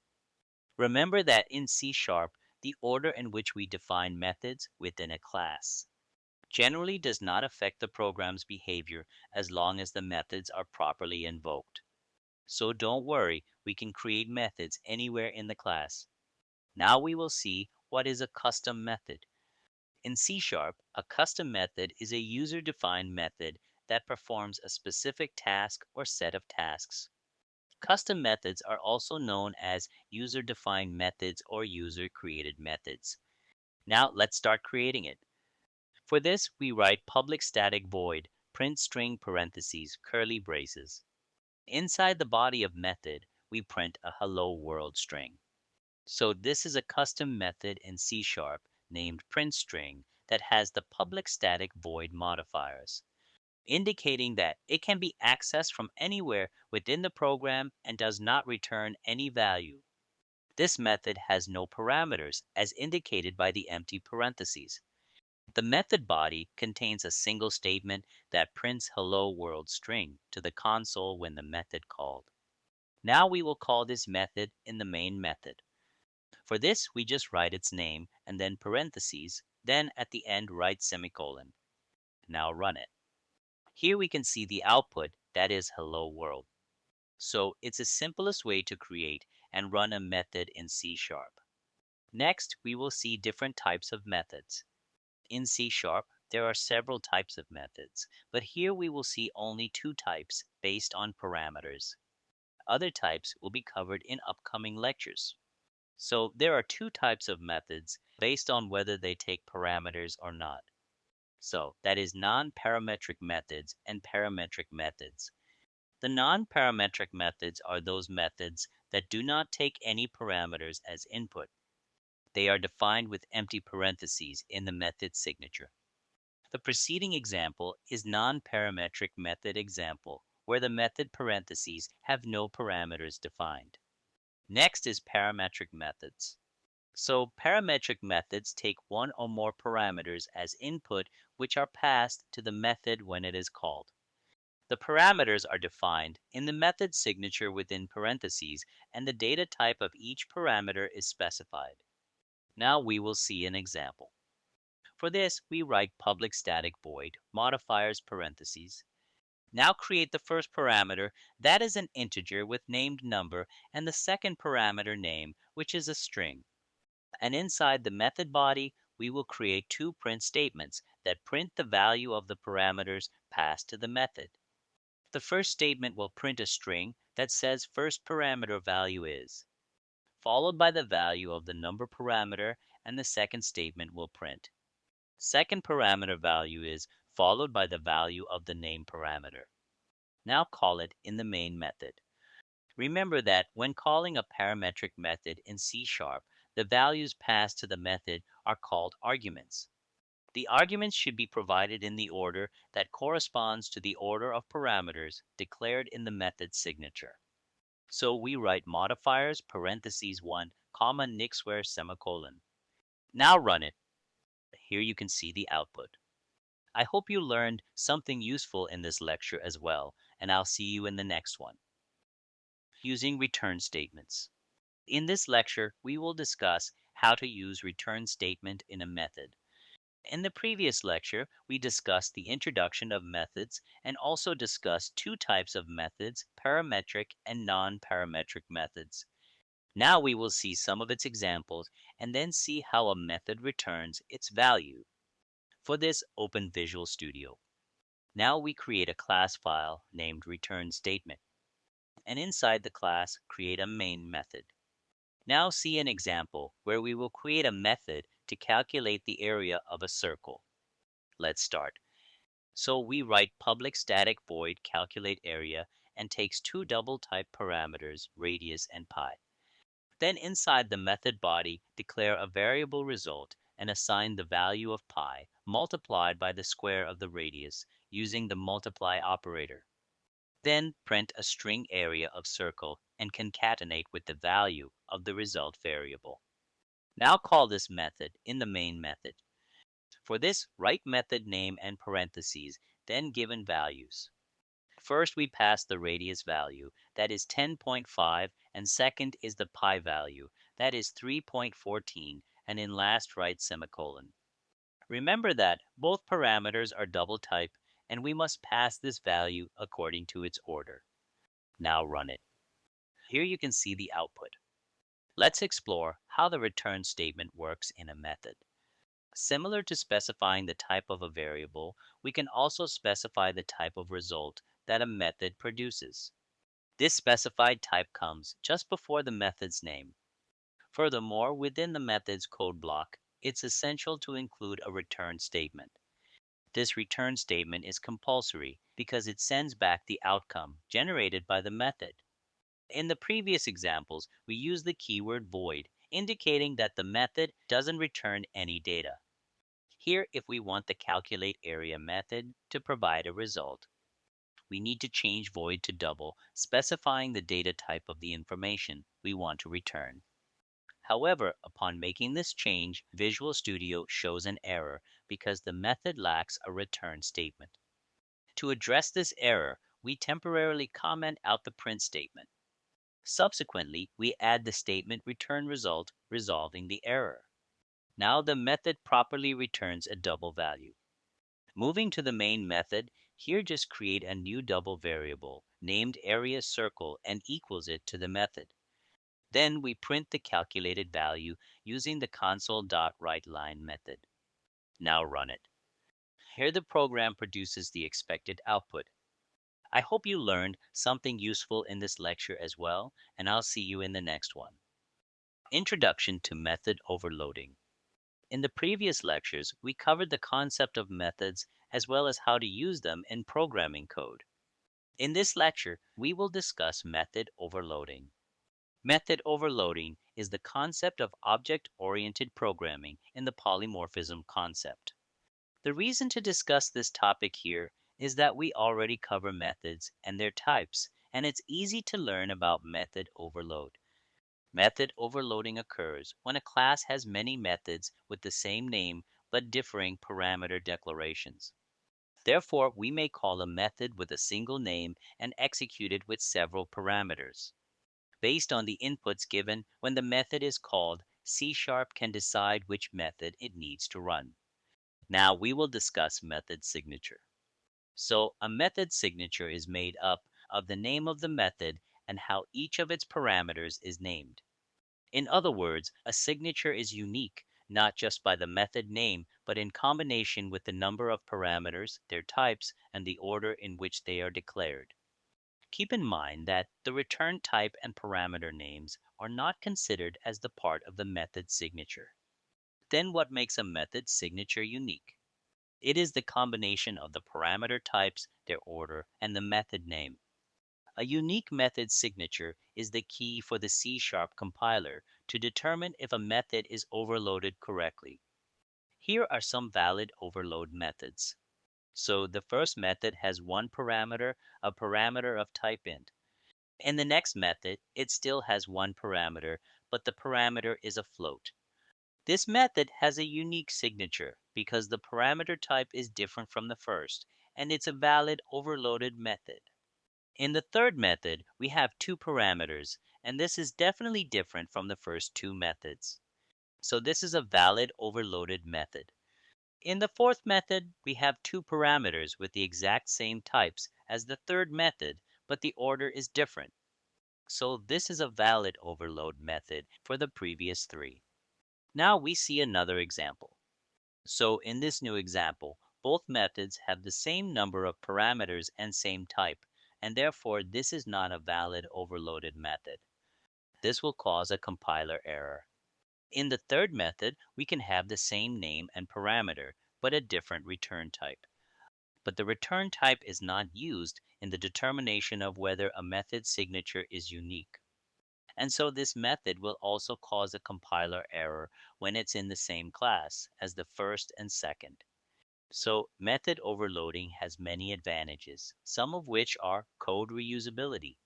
Remember that in C#, the order in which we define methods within a class generally does not affect the program's behavior as long as the methods are properly invoked. So don't worry, we can create methods anywhere in the class. Now we will see what is a custom method. In C#, a custom method is a user-defined method that performs a specific task or set of tasks. Custom methods are also known as user-defined methods or user-created methods. Now let's start creating it. For this, we write public static void, print string parentheses, curly braces. Inside the body of method, we print a hello world string. So this is a custom method in C# named printString that has the public static void modifiers, indicating that it can be accessed from anywhere within the program and does not return any value. This method has no parameters, as indicated by the empty parentheses. The method body contains a single statement that prints hello world string to the console when the method called. Now we will call this method in the main method. For this, we just write its name and then parentheses, then at the end write semicolon. Now run it. Here we can see the output, that is hello world. So it's the simplest way to create and run a method in C#. Next, we will see different types of methods. In C#, there are several types of methods, but here we will see only two types based on parameters. Other types will be covered in upcoming lectures. So there are two types of methods based on whether they take parameters or not. So that is non-parametric methods and parametric methods. The non-parametric methods are those methods that do not take any parameters as input. They are defined with empty parentheses in the method signature. The preceding example is non-parametric method example, where the method parentheses have no parameters defined. Next is parametric methods. So parametric methods take one or more parameters as input which are passed to the method when it is called. The parameters are defined in the method signature within parentheses, and the data type of each parameter is specified. Now we will see an example. For this, we write public static void modifiers parentheses. Now create the first parameter, that is an integer with named number, and the second parameter name, which is a string. And inside the method body, we will create two print statements that print the value of the parameters passed to the method. The first statement will print a string that says first parameter value is, followed by the value of the number parameter, and the second statement will print second parameter value is, followed by the value of the name parameter. Now call it in the main method. Remember that when calling a parametric method in C#, the values passed to the method are called arguments. The arguments should be provided in the order that corresponds to the order of parameters declared in the method signature. So we write modifiers parentheses 1, comma nixware semicolon. Now run it. Here you can see the output. I hope you learned something useful in this lecture as well, and I'll see you in the next one. Using return statements. In this lecture, we will discuss how to use return statement in a method. In the previous lecture, we discussed the introduction of methods and also discussed two types of methods, parametric and non-parametric methods. Now we will see some of its examples and then see how a method returns its value. For this, open Visual Studio. Now we create a class file named return statement, and inside the class, create a main method. Now see an example where we will create a method to calculate the area of a circle. Let's start. So we write public static void calculate area and takes two double type parameters, radius and pi. Then inside the method body, declare a variable result and assign the value of pi multiplied by the square of the radius using the multiply operator. Then print a string area of circle and concatenate with the value of the result variable. Now call this method in the main method. For this, write method name and parentheses, then given values. First, we pass the radius value, that is 10.5, and second is the pi value, that is 3.14, and in last write semicolon. Remember that both parameters are double type, and we must pass this value according to its order. Now run it. Here you can see the output. Let's explore how the return statement works in a method. Similar to specifying the type of a variable, we can also specify the type of result that a method produces. This specified type comes just before the method's name. Furthermore, within the method's code block, it's essential to include a return statement. This return statement is compulsory because it sends back the outcome generated by the method. In the previous examples, we use the keyword void, indicating that the method doesn't return any data. Here, if we want the calculate area method to provide a result, we need to change void to double, specifying the data type of the information we want to return. However, upon making this change, Visual Studio shows an error because the method lacks a return statement. To address this error, we temporarily comment out the print statement. Subsequently, we add the statement return result, resolving the error. Now the method properly returns a double value. Moving to the main method, here just create a new double variable named area circle and equals it to the method. Then we print the calculated value using the console.writeLine method. Now run it. Here the program produces the expected output. I hope you learned something useful in this lecture as well, and I'll see you in the next one. Introduction to Method Overloading. In the previous lectures, we covered the concept of methods as well as how to use them in programming code. In this lecture, we will discuss method overloading. Method overloading is the concept of object-oriented programming in the polymorphism concept. The reason to discuss this topic here is that we already cover methods and their types, and it's easy to learn about method overload. Method overloading occurs when a class has many methods with the same name but differing parameter declarations. Therefore, we may call a method with a single name and execute it with several parameters. Based on the inputs given when the method is called, C# can decide which method it needs to run. Now we will discuss method signature. So a method signature is made up of the name of the method and how each of its parameters is named. In other words, a signature is unique, not just by the method name, but in combination with the number of parameters, their types, and the order in which they are declared. Keep in mind that the return type and parameter names are not considered as the part of the method signature. Then what makes a method signature unique? It is the combination of the parameter types, their order, and the method name. A unique method signature is the key for the C# compiler to determine if a method is overloaded correctly. Here are some valid overload methods. So the first method has one parameter, a parameter of type int. In the next method, it still has one parameter, but the parameter is a float. This method has a unique signature because the parameter type is different from the first, and it's a valid overloaded method. In the third method, we have two parameters, and this is definitely different from the first two methods. So this is a valid overloaded method. In the fourth method, we have two parameters with the exact same types as the third method, but the order is different. So this is a valid overload method for the previous three. Now we see another example. So in this new example, both methods have the same number of parameters and same type, and therefore this is not a valid overloaded method. This will cause a compiler error. In the third method, we can have the same name and parameter, but a different return type. But the return type is not used in the determination of whether a method signature is unique. And so this method will also cause a compiler error when it's in the same class as the first and second. So method overloading has many advantages, some of which are code reusability,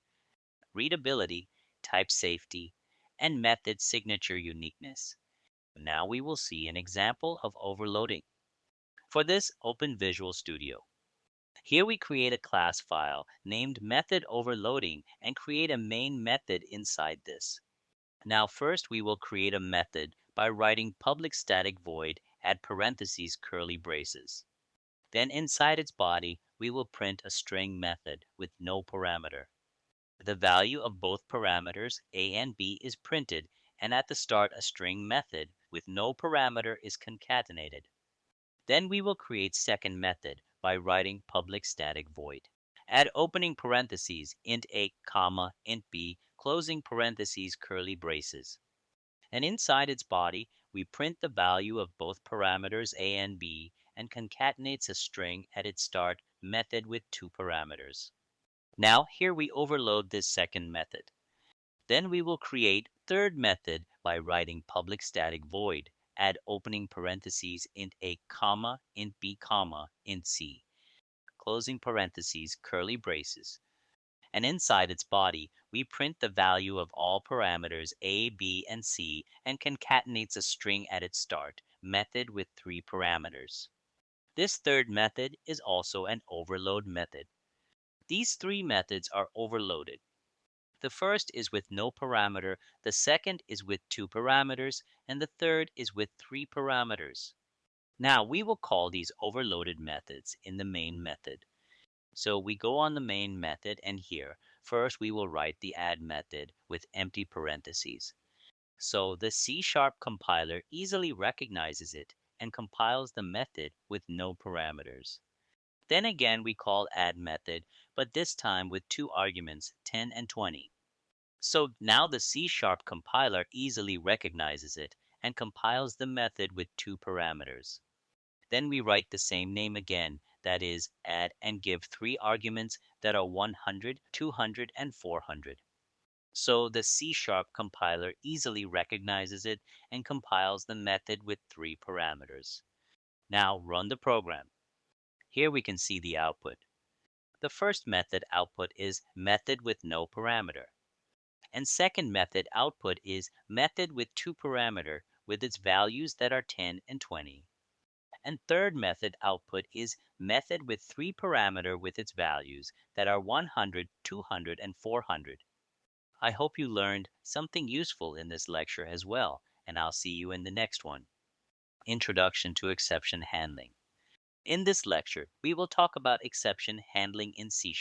readability, type safety, and method signature uniqueness. Now we will see an example of overloading. For this, open Visual Studio. Here we create a class file named method overloading and create a main method inside this. Now first we will create a method by writing public static void add parentheses curly braces. Then inside its body we will print a string method with no parameter. The value of both parameters a and b is printed, and at the start a string method with no parameter is concatenated. Then we will create second method by writing public static void. Add opening parentheses int a, comma, int b, closing parentheses curly braces. And inside its body, we print the value of both parameters a and b and concatenates a string at its start method with two parameters. Now here we overload this second method. Then we will create third method by writing public static void, add opening parentheses int a comma, int b comma, int c, closing parentheses, curly braces. And inside its body, we print the value of all parameters a, b, and c and concatenates a string at its start, method with three parameters. This third method is also an overload method. These three methods are overloaded. The first is with no parameter, the second is with two parameters, and the third is with three parameters. Now we will call these overloaded methods in the main method. So we go on the main method, and here, first we will write the add method with empty parentheses. So the C# compiler easily recognizes it and compiles the method with no parameters. Then again we call add method, but this time with two arguments, 10 and 20. So now the C# compiler easily recognizes it and compiles the method with two parameters. Then we write the same name again, that is, add and give three arguments that are 100, 200, and 400. So the C# compiler easily recognizes it and compiles the method with three parameters. Now run the program. Here we can see the output. The first method output is method with no parameter. And second method output is method with two parameter with its values that are 10 and 20. And third method output is method with three parameter with its values that are 100, 200, and 400. I hope you learned something useful in this lecture as well, and I'll see you in the next one. Introduction to Exception Handling. In this lecture, we will talk about exception handling in C#.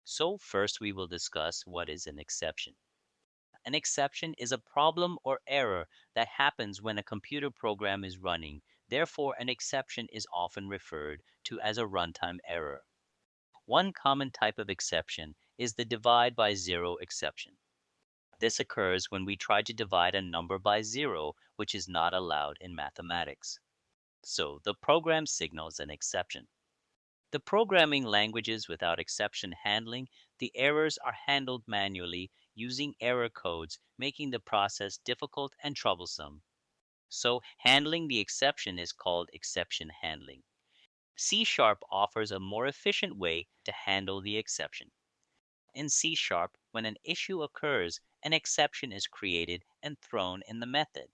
So first we will discuss what is an exception. An exception is a problem or error that happens when a computer program is running. Therefore, an exception is often referred to as a runtime error. One common type of exception is the divide by zero exception. This occurs when we try to divide a number by zero, which is not allowed in mathematics. So the program signals an exception. The programming languages without exception handling, the errors are handled manually using error codes, making the process difficult and troublesome. So handling the exception is called exception handling. C# offers a more efficient way to handle the exception. In C#, when an issue occurs, an exception is created and thrown in the method.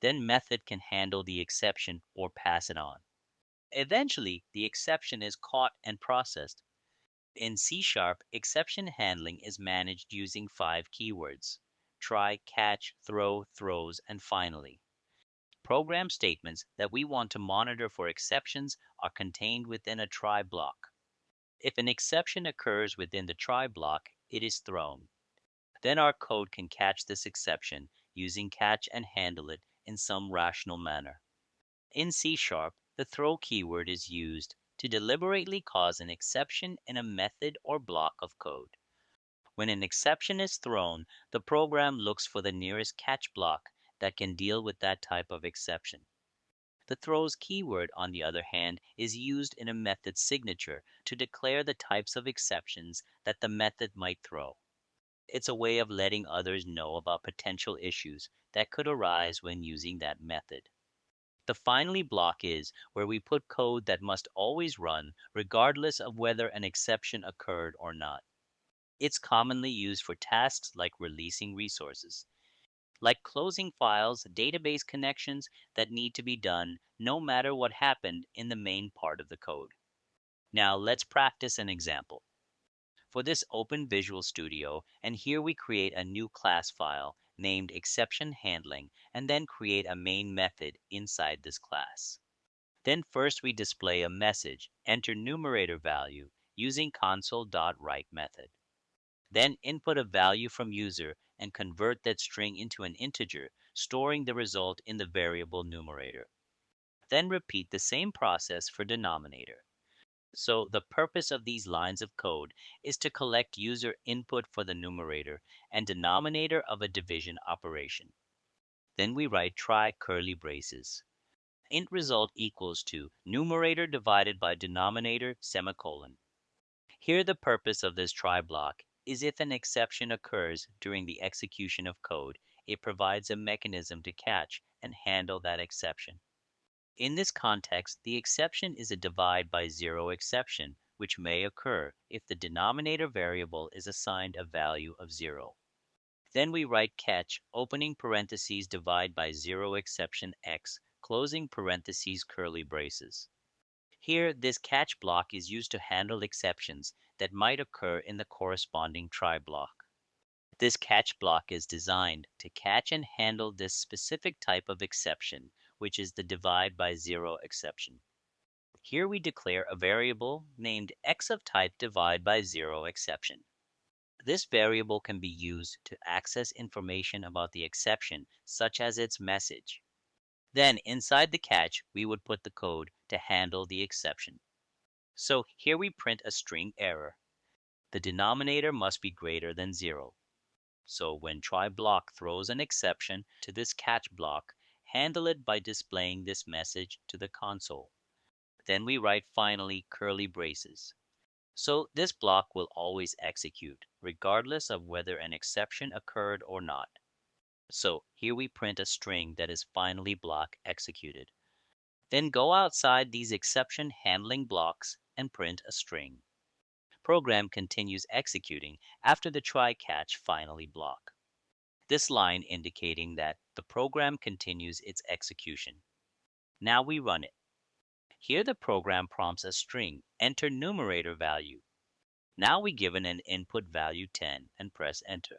Then method can handle the exception or pass it on. Eventually, the exception is caught and processed. In C#, exception handling is managed using 5 keywords: try, catch, throw, throws, and finally. Program statements that we want to monitor for exceptions are contained within a try block. If an exception occurs within the try block, it is thrown. Then our code can catch this exception using catch and handle it in some rational manner. In C#, the throw keyword is used to deliberately cause an exception in a method or block of code. When an exception is thrown, the program looks for the nearest catch block that can deal with that type of exception. The throws keyword, on the other hand, is used in a method signature to declare the types of exceptions that the method might throw. It's a way of letting others know about potential issues that could arise when using that method. The finally block is where we put code that must always run regardless of whether an exception occurred or not. It's commonly used for tasks like releasing resources, like closing files, database connections that need to be done no matter what happened in the main part of the code. Now let's practice an example. For this open Visual Studio, and here we create a new class file named exception handling and then create a main method inside this class. Then first we display a message, enter numerator value using console.write method. Then input a value from user and convert that string into an integer, storing the result in the variable numerator. Then repeat the same process for denominator. So the purpose of these lines of code is to collect user input for the numerator and denominator of a division operation. Then we write try curly braces. int result equals to numerator divided by denominator semicolon. Here the purpose of this try block is if an exception occurs during the execution of code, it provides a mechanism to catch and handle that exception. In this context, the exception is a divide by zero exception, which may occur if the denominator variable is assigned a value of 0. Then we write catch, opening parentheses divide by zero exception x, closing parentheses curly braces. Here, this catch block is used to handle exceptions that might occur in the corresponding try block. This catch block is designed to catch and handle this specific type of exception, which is the divide by zero exception. Here we declare a variable named x of type divide by zero exception. This variable can be used to access information about the exception, such as its message. Then inside the catch, we would put the code to handle the exception. So here we print a string error. The denominator must be greater than 0. So when try block throws an exception to this catch block, handle it by displaying this message to the console. Then we write finally curly braces. So this block will always execute, regardless of whether an exception occurred or not. So here we print a string that is finally block executed. Then go outside these exception handling blocks and print a string. Program continues executing after the try catch finally block. This line indicating that the program continues its execution. Now we run it. Here the program prompts a string, enter numerator value. Now we give it an input value 10 and press enter.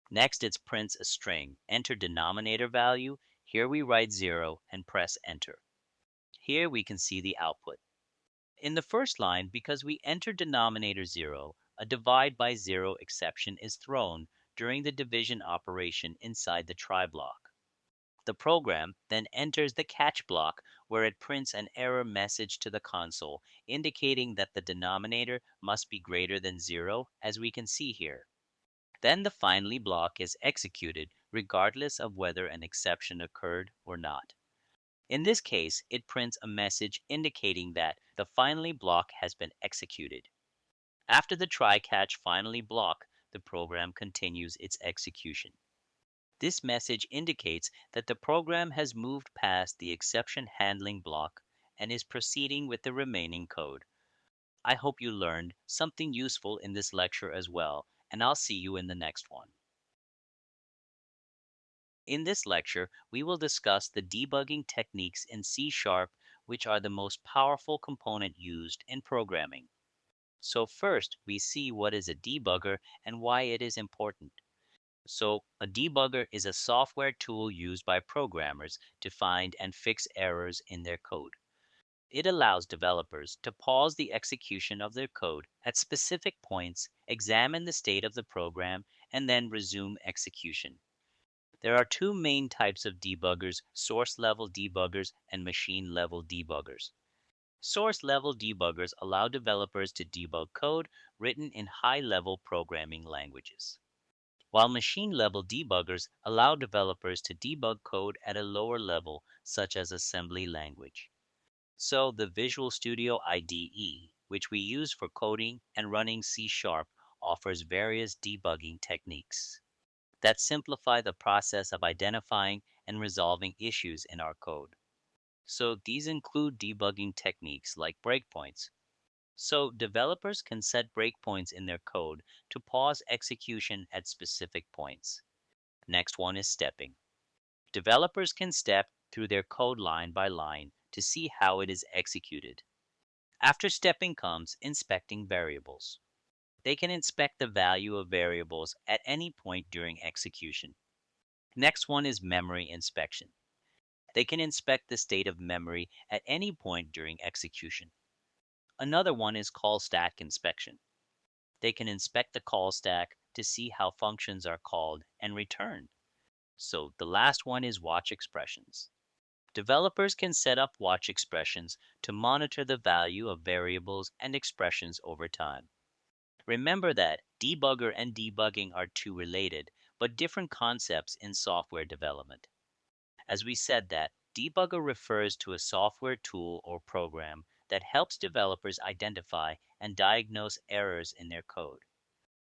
Next it prints a string, enter denominator value. Here we write 0 and press enter. Here we can see the output. In the first line, because we enter denominator 0, a divide by 0 exception is thrown during the division operation inside the try block. The program then enters the catch block where it prints an error message to the console indicating that the denominator must be greater than 0, as we can see here. Then the finally block is executed regardless of whether an exception occurred or not. In this case, it prints a message indicating that the finally block has been executed. After the try catch finally block, the program continues its execution. This message indicates that the program has moved past the exception handling block and is proceeding with the remaining code. I hope you learned something useful in this lecture as well, and I'll see you in the next one. In this lecture, we will discuss the debugging techniques in C#, which are the most powerful component used in programming. So first, we see what is a debugger and why it is important. So a debugger is a software tool used by programmers to find and fix errors in their code. It allows developers to pause the execution of their code at specific points, examine the state of the program, and then resume execution. There are two main types of debuggers: source-level debuggers and machine-level debuggers. Source-level debuggers allow developers to debug code written in high-level programming languages, while machine-level debuggers allow developers to debug code at a lower level, such as assembly language. So the Visual Studio IDE, which we use for coding and running C#, offers various debugging techniques that simplify the process of identifying and resolving issues in our code. So these include debugging techniques like breakpoints. So developers can set breakpoints in their code to pause execution at specific points. Next one is stepping. Developers can step through their code line by line to see how it is executed. After stepping comes inspecting variables. They can inspect the value of variables at any point during execution. Next one is memory inspection. They can inspect the state of memory at any point during execution. Another one is call stack inspection. They can inspect the call stack to see how functions are called and returned. So the last one is watch expressions. Developers can set up watch expressions to monitor the value of variables and expressions over time. Remember that debugger and debugging are two related, but different concepts in software development. As we said that Debugger refers to a software tool or program that helps developers identify and diagnose errors in their code.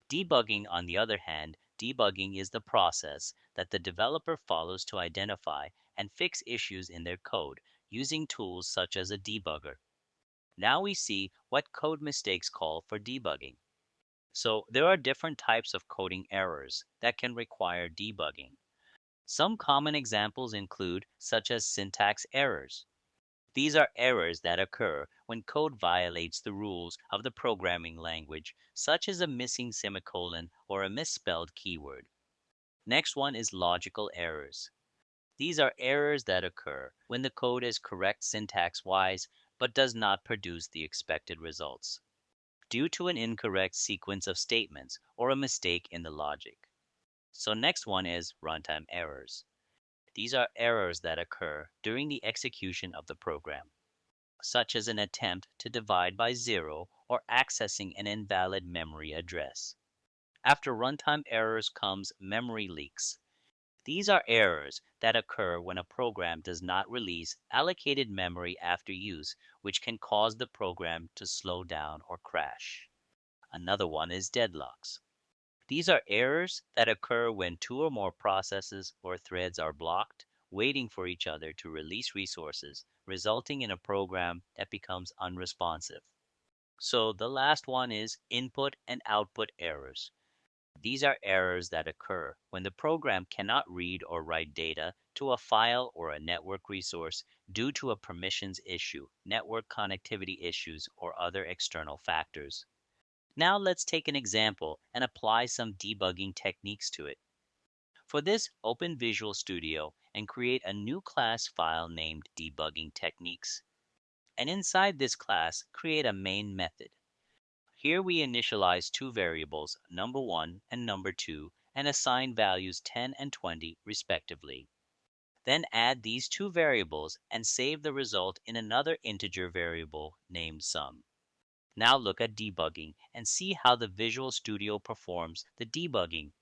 Debugging, on the other hand, debugging is the process that the developer follows to identify and fix issues in their code using tools such as a debugger. Now we see what code mistakes call for debugging. So there are different types of coding errors that can require debugging. Some common examples include such as syntax errors. These are errors that occur when code violates the rules of the programming language, such as a missing semicolon or a misspelled keyword. Next one is logical errors. These are errors that occur when the code is correct syntax-wise but does not produce the expected results, due to an incorrect sequence of statements or a mistake in the logic. So next one is runtime errors. These are errors that occur during the execution of the program, such as an attempt to divide by zero or accessing an invalid memory address. After runtime errors comes memory leaks. These are errors that occur when a program does not release allocated memory after use, which can cause the program to slow down or crash. Another one is deadlocks. These are errors that occur when two or more processes or threads are blocked, waiting for each other to release resources, resulting in a program that becomes unresponsive. So the last one is input and output errors. These are errors that occur when the program cannot read or write data to a file or a network resource due to a permissions issue, network connectivity issues, or other external factors. Now let's take an example and apply some debugging techniques to it. For this, open Visual Studio and create a new class file named debugging techniques. And inside this class, create a main method. Here we initialize two variables, number1 and number2, and assign values 10 and 20 respectively. Then add these two variables and save the result in another integer variable named sum. Now look at debugging and see how the Visual Studio performs the debugging.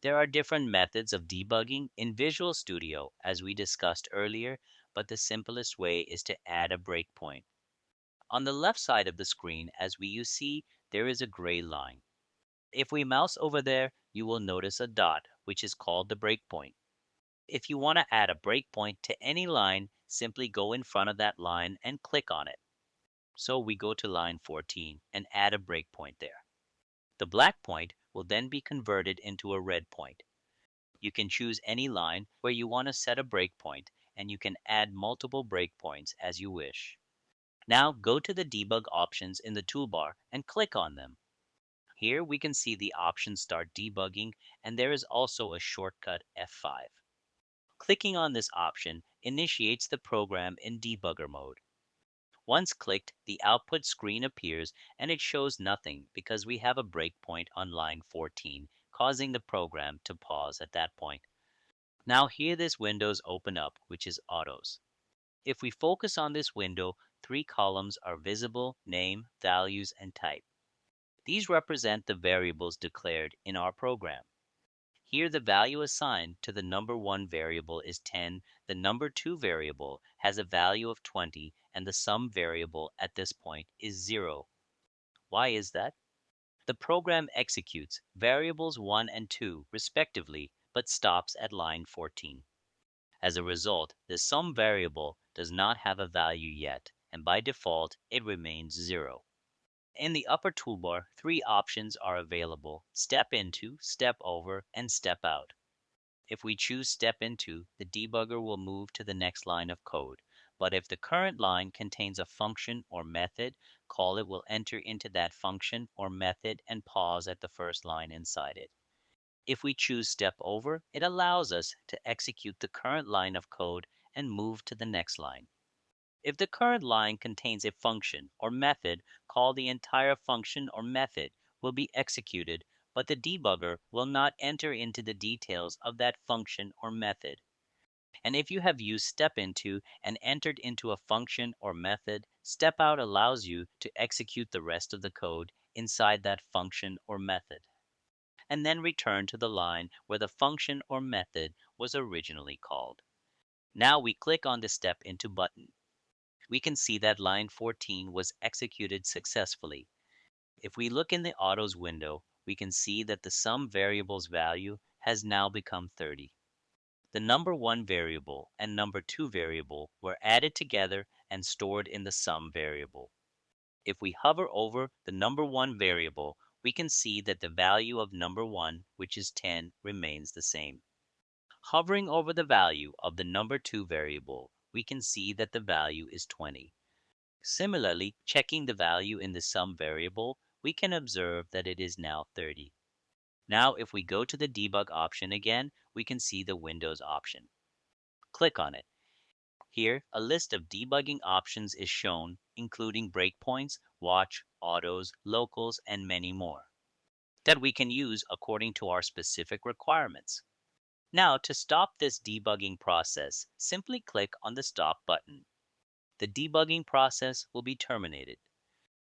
There are different methods of debugging in Visual Studio as we discussed earlier, but the simplest way is to add a breakpoint. On the left side of the screen, as you see, there is a gray line. If we mouse over there, you will notice a dot, which is called the breakpoint. If you want to add a breakpoint to any line, simply go in front of that line and click on it. So we go to line 14 and add a breakpoint there. The black point will then be converted into a red point. You can choose any line where you want to set a breakpoint, and you can add multiple breakpoints as you wish. Now go to the debug options in the toolbar and click on them. Here we can see the option Start Debugging, and there is also a shortcut F5. Clicking on this option initiates the program in debugger mode. Once clicked, the output screen appears and it shows nothing because we have a breakpoint on line 14, causing the program to pause at that point. Now here this windows open up, which is autos. If we focus on this window, three columns are visible: name, values, and type. These represent the variables declared in our program. Here the value assigned to the number1 variable is 10, the number2 variable has a value of 20, and the sum variable at this point is 0. Why is that? The program executes variables 1 and 2 respectively, but stops at line 14. As a result, the sum variable does not have a value yet, and by default it remains 0. In the upper toolbar, three options are available: Step Into, Step Over, and Step Out. If we choose Step Into, the debugger will move to the next line of code. But if the current line contains a function or method, call it will enter into that function or method and pause at the first line inside it. If we choose Step Over, it allows us to execute the current line of code and move to the next line. If the current line contains a function or method, call the entire function or method will be executed, but the debugger will not enter into the details of that function or method. And if you have used Step Into and entered into a function or method, Step Out allows you to execute the rest of the code inside that function or method, and then return to the line where the function or method was originally called. Now we click on the Step Into button. We can see that line 14 was executed successfully. If we look in the Autos window, we can see that the sum variable's value has now become 30. The number 1 variable and number 2 variable were added together and stored in the sum variable. If we hover over the number 1 variable, we can see that the value of number 1, which is 10, remains the same. Hovering over the value of the number 2 variable, we can see that the value is 20. Similarly, checking the value in the sum variable, we can observe that it is now 30. Now, if we go to the debug option again, we can see the Windows option. Click on it. Here, a list of debugging options is shown, including breakpoints, watch, autos, locals, and many more, that we can use according to our specific requirements. Now, to stop this debugging process, simply click on the Stop button. The debugging process will be terminated.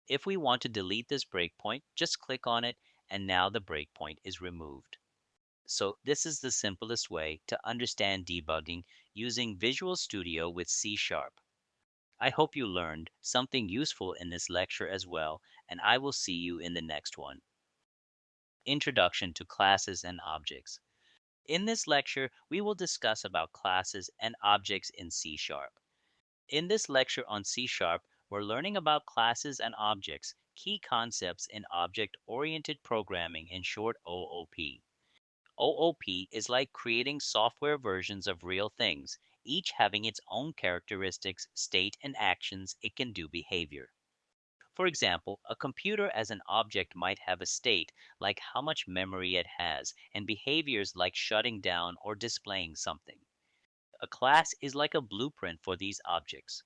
If we want to delete this breakpoint, just click on it, and now the breakpoint is removed. So this is the simplest way to understand debugging using Visual Studio with C#. I hope you learned something useful in this lecture as well, and I will see you in the next one. Introduction to Classes and Objects. In this lecture, we will discuss about classes and objects in C#. In this lecture on C#, we're learning about classes and objects, key concepts in object-oriented programming, in short OOP. OOP is like creating software versions of real things, each having its own characteristics, state, and actions it can do behavior. For example, a computer as an object might have a state, like how much memory it has, and behaviors like shutting down or displaying something. A class is like a blueprint for these objects.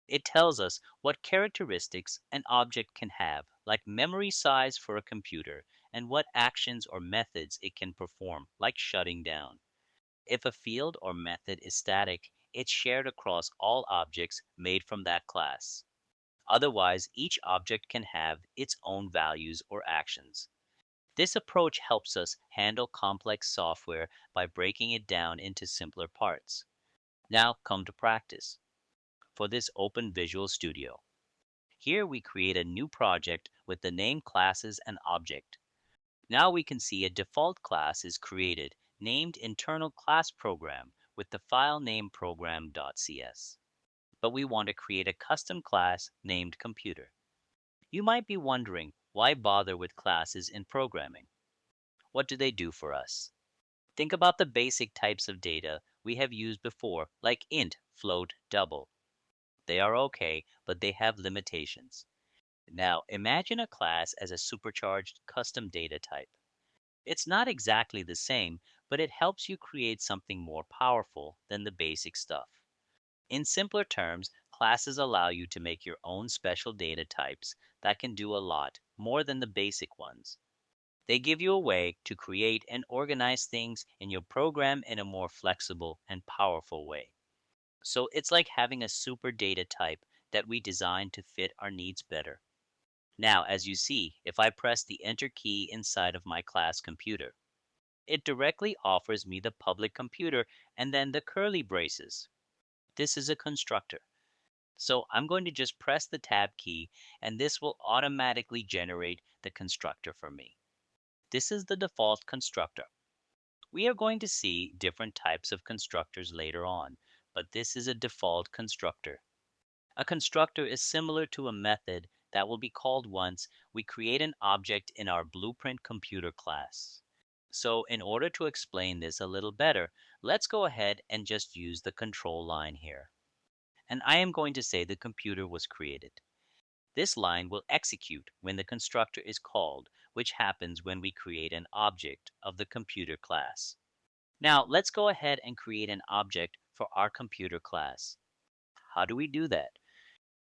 It tells us what characteristics an object can have, like memory size for a computer, and what actions or methods it can perform, like shutting down. If a field or method is static, it's shared across all objects made from that class. Otherwise, each object can have its own values or actions. This approach helps us handle complex software by breaking it down into simpler parts. Now come to practice. For this open Visual Studio. Here we create a new project with the name Classes and Object. Now we can see a default class is created named Internal Class Program with the file name program.cs. But we want to create a custom class named Computer. You might be wondering, why bother with classes in programming? What do they do for us? Think about the basic types of data we have used before, like int, float, double. They are okay, but they have limitations. Now, imagine a class as a supercharged custom data type. It's not exactly the same, but it helps you create something more powerful than the basic stuff. In simpler terms, classes allow you to make your own special data types that can do a lot more than the basic ones. They give you a way to create and organize things in your program in a more flexible and powerful way. So it's like having a super data type that we designed to fit our needs better. Now, as you see, if I press the Enter key inside of my class computer, it directly offers me the public computer and then the curly braces. This is a constructor. So I'm going to just press the Tab key and this will automatically generate the constructor for me. This is the default constructor. We are going to see different types of constructors later on, but this is a default constructor. A constructor is similar to a method that will be called once we create an object in our Blueprint Computer class. So in order to explain this a little better, let's go ahead and just use the control line here. And I am going to say the computer was created. This line will execute when the constructor is called, which happens when we create an object of the computer class. Now let's go ahead and create an object for our computer class. How do we do that?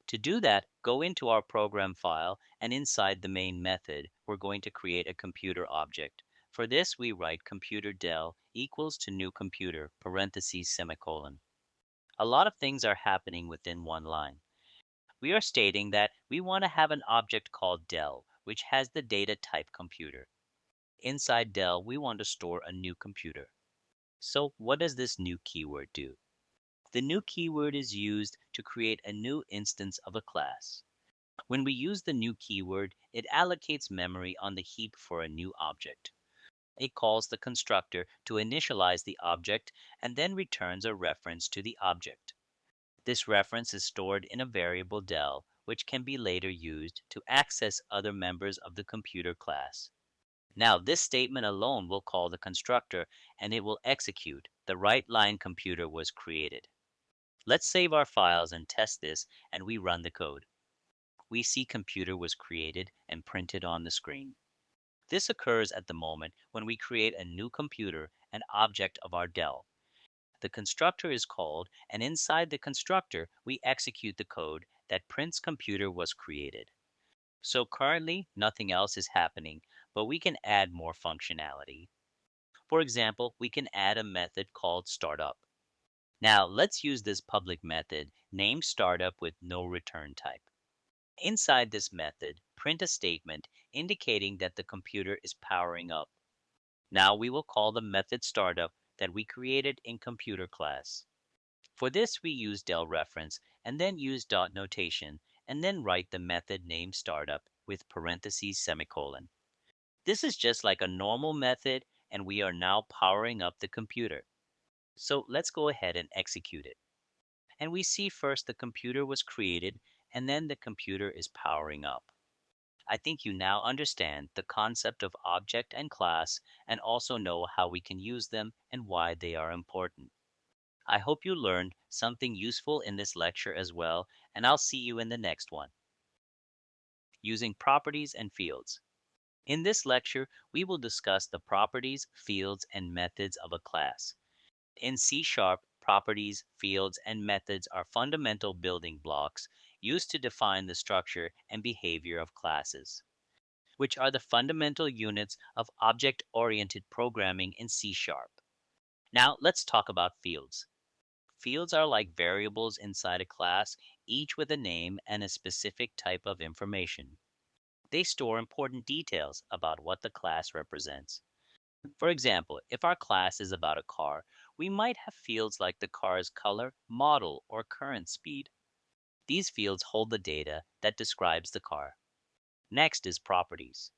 To do that, go into our program file, and inside the main method, we're going to create a computer object. For this, we write computer del equals to new computer, parentheses, semicolon. A lot of things are happening within one line. We are stating that we want to have an object called del, which has the data type computer. Inside del, we want to store a new computer. So what does this new keyword do? The new keyword is used to create a new instance of a class. When we use the new keyword, it allocates memory on the heap for a new object. It calls the constructor to initialize the object and then returns a reference to the object. This reference is stored in a variable del, which can be later used to access other members of the computer class. Now, this statement alone will call the constructor and it will execute the right line computer was created. Let's save our files and test this, and we run the code. We see computer was created and printed on the screen. This occurs at the moment when we create a new computer, an object of our del. The constructor is called, and inside the constructor, we execute the code that prints computer was created. So currently, nothing else is happening, but we can add more functionality. For example, we can add a method called startup. Now, let's use this public method named startup with no return type. Inside this method, print a statement indicating that the computer is powering up. Now we will call the method startup that we created in computer class. For this, we use del reference and then use dot notation and then write the method name startup with parentheses semicolon. This is just like a normal method, and we are now powering up the computer. So let's go ahead and execute it. And we see first the computer was created and then the computer is powering up. I think you now understand the concept of object and class and also know how we can use them and why they are important. I hope you learned something useful in this lecture as well, and I'll see you in the next one. Using properties and fields. In this lecture, we will discuss the properties, fields, and methods of a class. In C#, properties, fields, and methods are fundamental building blocks used to define the structure and behavior of classes, which are the fundamental units of object-oriented programming in C#. Now, let's talk about fields. Fields are like variables inside a class, each with a name and a specific type of information. They store important details about what the class represents. For example, if our class is about a car, we might have fields like the car's color, model, or current speed. These fields hold the data that describes the car. Next is properties.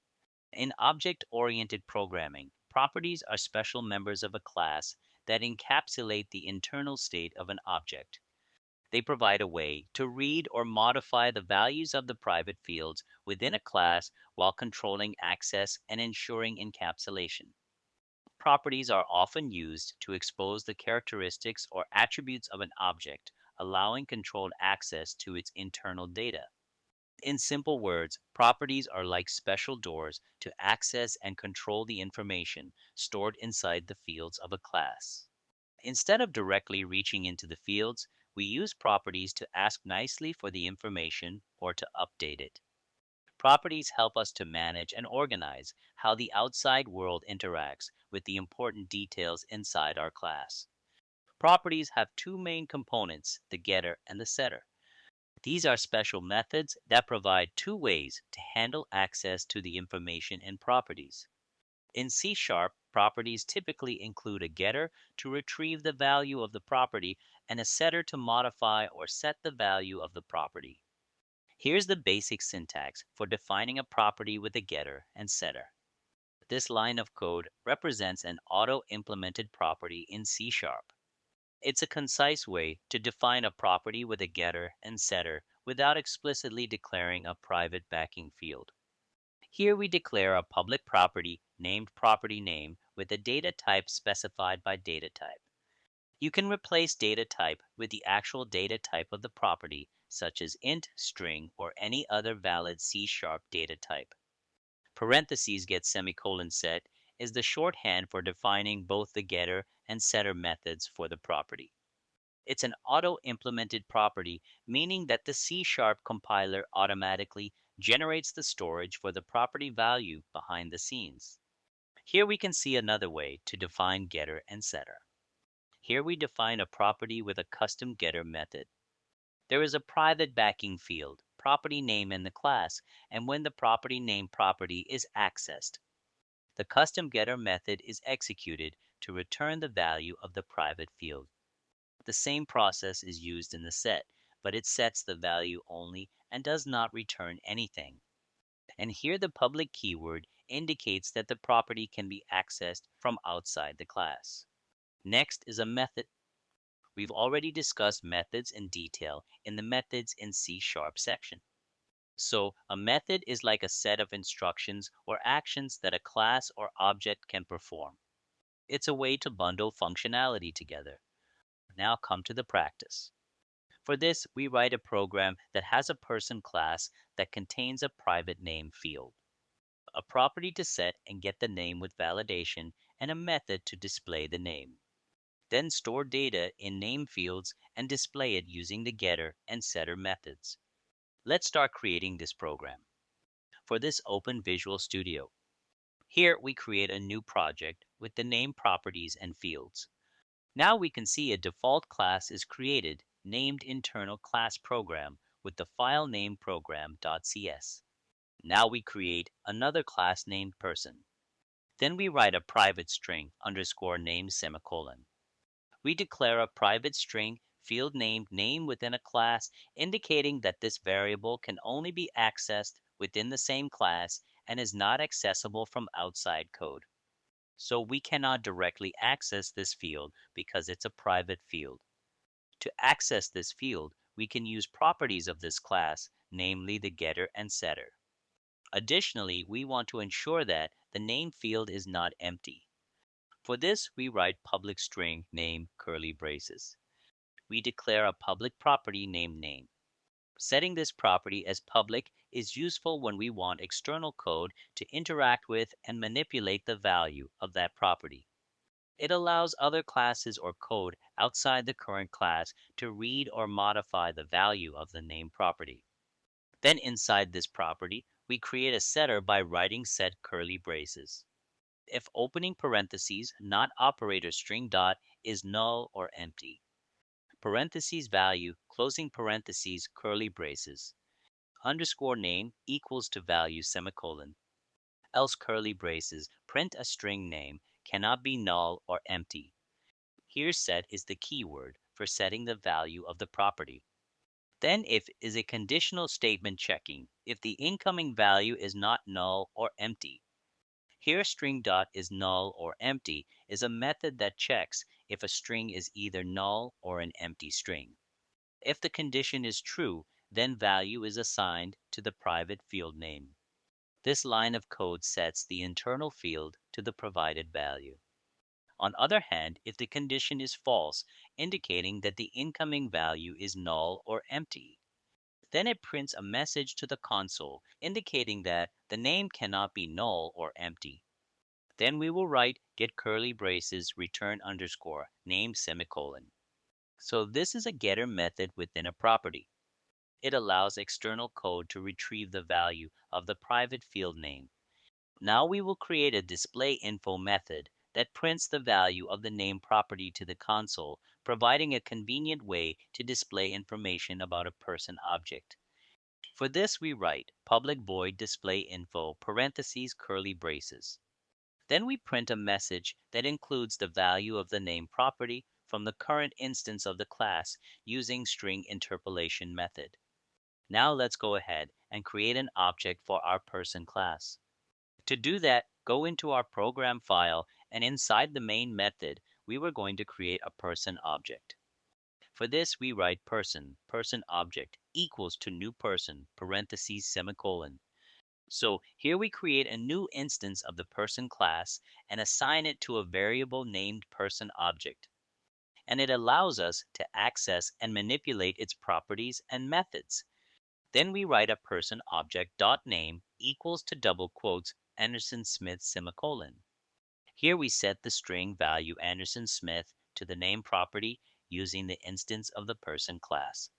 In object-oriented programming, properties are special members of a class that encapsulate the internal state of an object. They provide a way to read or modify the values of the private fields within a class while controlling access and ensuring encapsulation. Properties are often used to expose the characteristics or attributes of an object, allowing controlled access to its internal data. In simple words, properties are like special doors to access and control the information stored inside the fields of a class. Instead of directly reaching into the fields, we use properties to ask nicely for the information or to update it. Properties help us to manage and organize how the outside world interacts with the important details inside our class. Properties have two main components, the getter and the setter. These are special methods that provide two ways to handle access to the information in properties. In C#, properties typically include a getter to retrieve the value of the property and a setter to modify or set the value of the property. Here's the basic syntax for defining a property with a getter and setter. This line of code represents an auto-implemented property in C#. It's a concise way to define a property with a getter and setter without explicitly declaring a private backing field. Here we declare a public property named property name with a data type specified by data type. You can replace data type with the actual data type of the property, such as int, string, or any other valid C# data type. Parentheses get semicolon set is the shorthand for defining both the getter and setter methods for the property. It's an auto-implemented property, meaning that the C# compiler automatically generates the storage for the property value behind the scenes. Here we can see another way to define getter and setter. Here we define a property with a custom getter method. There is a private backing field, property name in the class, and when the property name property is accessed, the custom getter method is executed to return the value of the private field. The same process is used in the set, but it sets the value only and does not return anything. And here the public keyword indicates that the property can be accessed from outside the class. Next is a method. We've already discussed methods in detail in the Methods in C# section. So a method is like a set of instructions or actions that a class or object can perform. It's a way to bundle functionality together. Now come to the practice. For this, we write a program that has a person class that contains a private name field, a property to set and get the name with validation, and a method to display the name. Then store data in name fields and display it using the getter and setter methods. Let's start creating this program. For this, open Visual Studio. Here we create a new project with the name properties and fields. Now we can see a default class is created named internal class program with the file name program.cs. Now we create another class named person. Then we write a private string underscore name semicolon. We declare a private string field named name within a class, indicating that this variable can only be accessed within the same class and is not accessible from outside code. So we cannot directly access this field because it's a private field. To access this field, we can use properties of this class, namely the getter and setter. Additionally, we want to ensure that the name field is not empty. For this, we write public string name curly braces. We declare a public property named name. Setting this property as public is useful when we want external code to interact with and manipulate the value of that property. It allows other classes or code outside the current class to read or modify the value of the name property. Then inside this property, we create a setter by writing set curly braces. If opening parentheses, not operator string dot, is null or empty. Parentheses value, closing parentheses, curly braces. Underscore name equals to value semicolon. Else curly braces, print a string name, cannot be null or empty. Here set is the keyword for setting the value of the property. Then if is a conditional statement checking if the incoming value is not null or empty. Here string dot is null or empty is a method that checks if a string is either null or an empty string. If the condition is true, then value is assigned to the private field name. This line of code sets the internal field to the provided value. On other hand, if the condition is false, indicating that the incoming value is null or empty, then it prints a message to the console indicating that the name cannot be null or empty. Then we will write get curly braces return underscore name semicolon. So this is a getter method within a property. It allows external code to retrieve the value of the private field name. Now we will create a display info method that prints the value of the name property to the console, providing a convenient way to display information about a person object. For this we write public void display info parentheses curly braces. Then we print a message that includes the value of the name property from the current instance of the class using string interpolation method. Now let's go ahead and create an object for our person class. To do that, go into our program file and inside the main method, we were going to create a person object. For this, we write person object equals to new person parentheses semicolon. So here we create a new instance of the person class and assign it to a variable named person object. And it allows us to access and manipulate its properties and methods. Then we write a person object dot name equals to double quotes Anderson Smith semicolon. Here we set the string value Anderson Smith to the name property using the instance of the person class.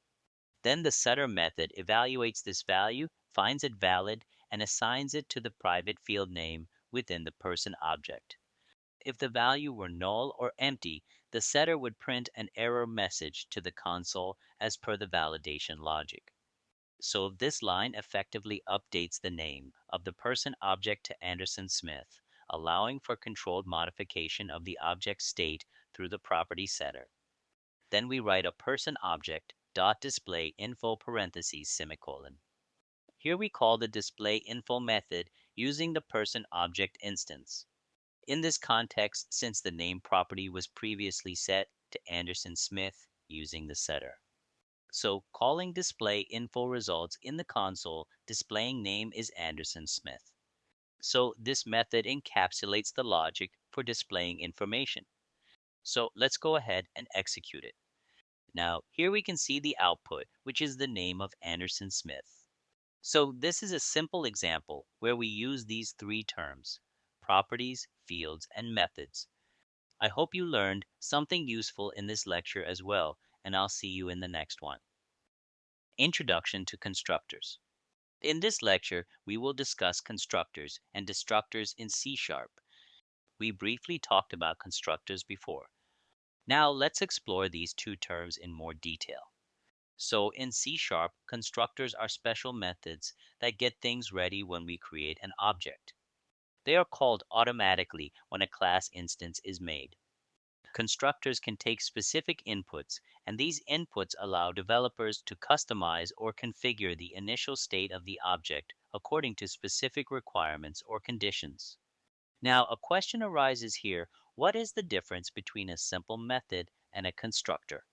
Then the setter method evaluates this value, finds it valid, and assigns it to the private field name within the person object. If the value were null or empty, the setter would print an error message to the console as per the validation logic. So this line effectively updates the name of the person object to Anderson Smith, allowing for controlled modification of the object state through the property setter. Then we write a person object dot display info parentheses semicolon. Here we call the display info method using the person object instance. In this context, since the name property was previously set to Anderson Smith using the setter. So calling display info results in the console displaying name is Anderson Smith. So this method encapsulates the logic for displaying information. So let's go ahead and execute it. Now here we can see the output, which is the name of Anderson Smith. So this is a simple example where we use these three terms, properties, fields, and methods. I hope you learned something useful in this lecture as well, and I'll see you in the next one. Introduction to Constructors. In this lecture, we will discuss constructors and destructors in C#. We briefly talked about constructors before. Now let's explore these two terms in more detail. So in C#, constructors are special methods that get things ready when we create an object. They are called automatically when a class instance is made. Constructors can take specific inputs, and these inputs allow developers to customize or configure the initial state of the object according to specific requirements or conditions. Now, a question arises here, what is the difference between a simple method and a constructor?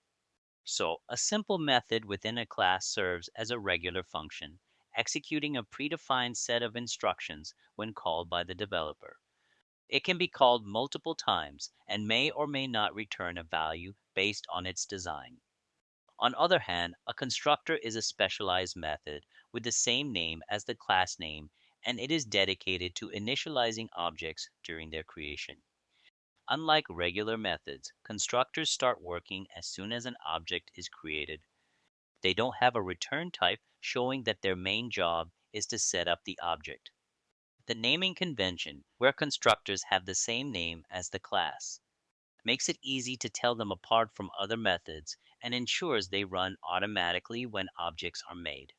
So, a simple method within a class serves as a regular function, executing a predefined set of instructions when called by the developer. It can be called multiple times and may or may not return a value based on its design. On other hand, a constructor is a specialized method with the same name as the class name, and it is dedicated to initializing objects during their creation. Unlike regular methods, constructors start working as soon as an object is created. They don't have a return type, showing that their main job is to set up the object. The naming convention, where constructors have the same name as the class, makes it easy to tell them apart from other methods and ensures they run automatically when objects are made.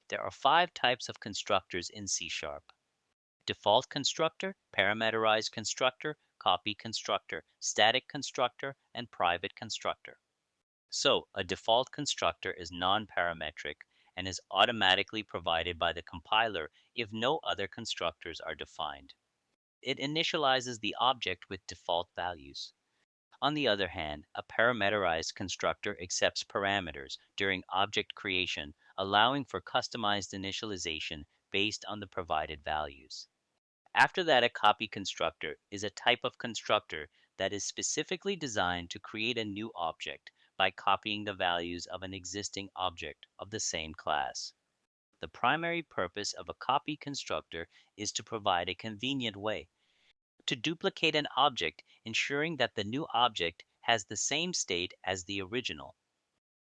There are 5 types of constructors in C#. Default constructor, parameterized constructor, copy constructor, static constructor, and private constructor. So, a default constructor is non-parametric and is automatically provided by the compiler if no other constructors are defined. It initializes the object with default values. On the other hand, a parameterized constructor accepts parameters during object creation, allowing for customized initialization based on the provided values. After that, a copy constructor is a type of constructor that is specifically designed to create a new object by copying the values of an existing object of the same class. The primary purpose of a copy constructor is to provide a convenient way to duplicate an object, ensuring that the new object has the same state as the original.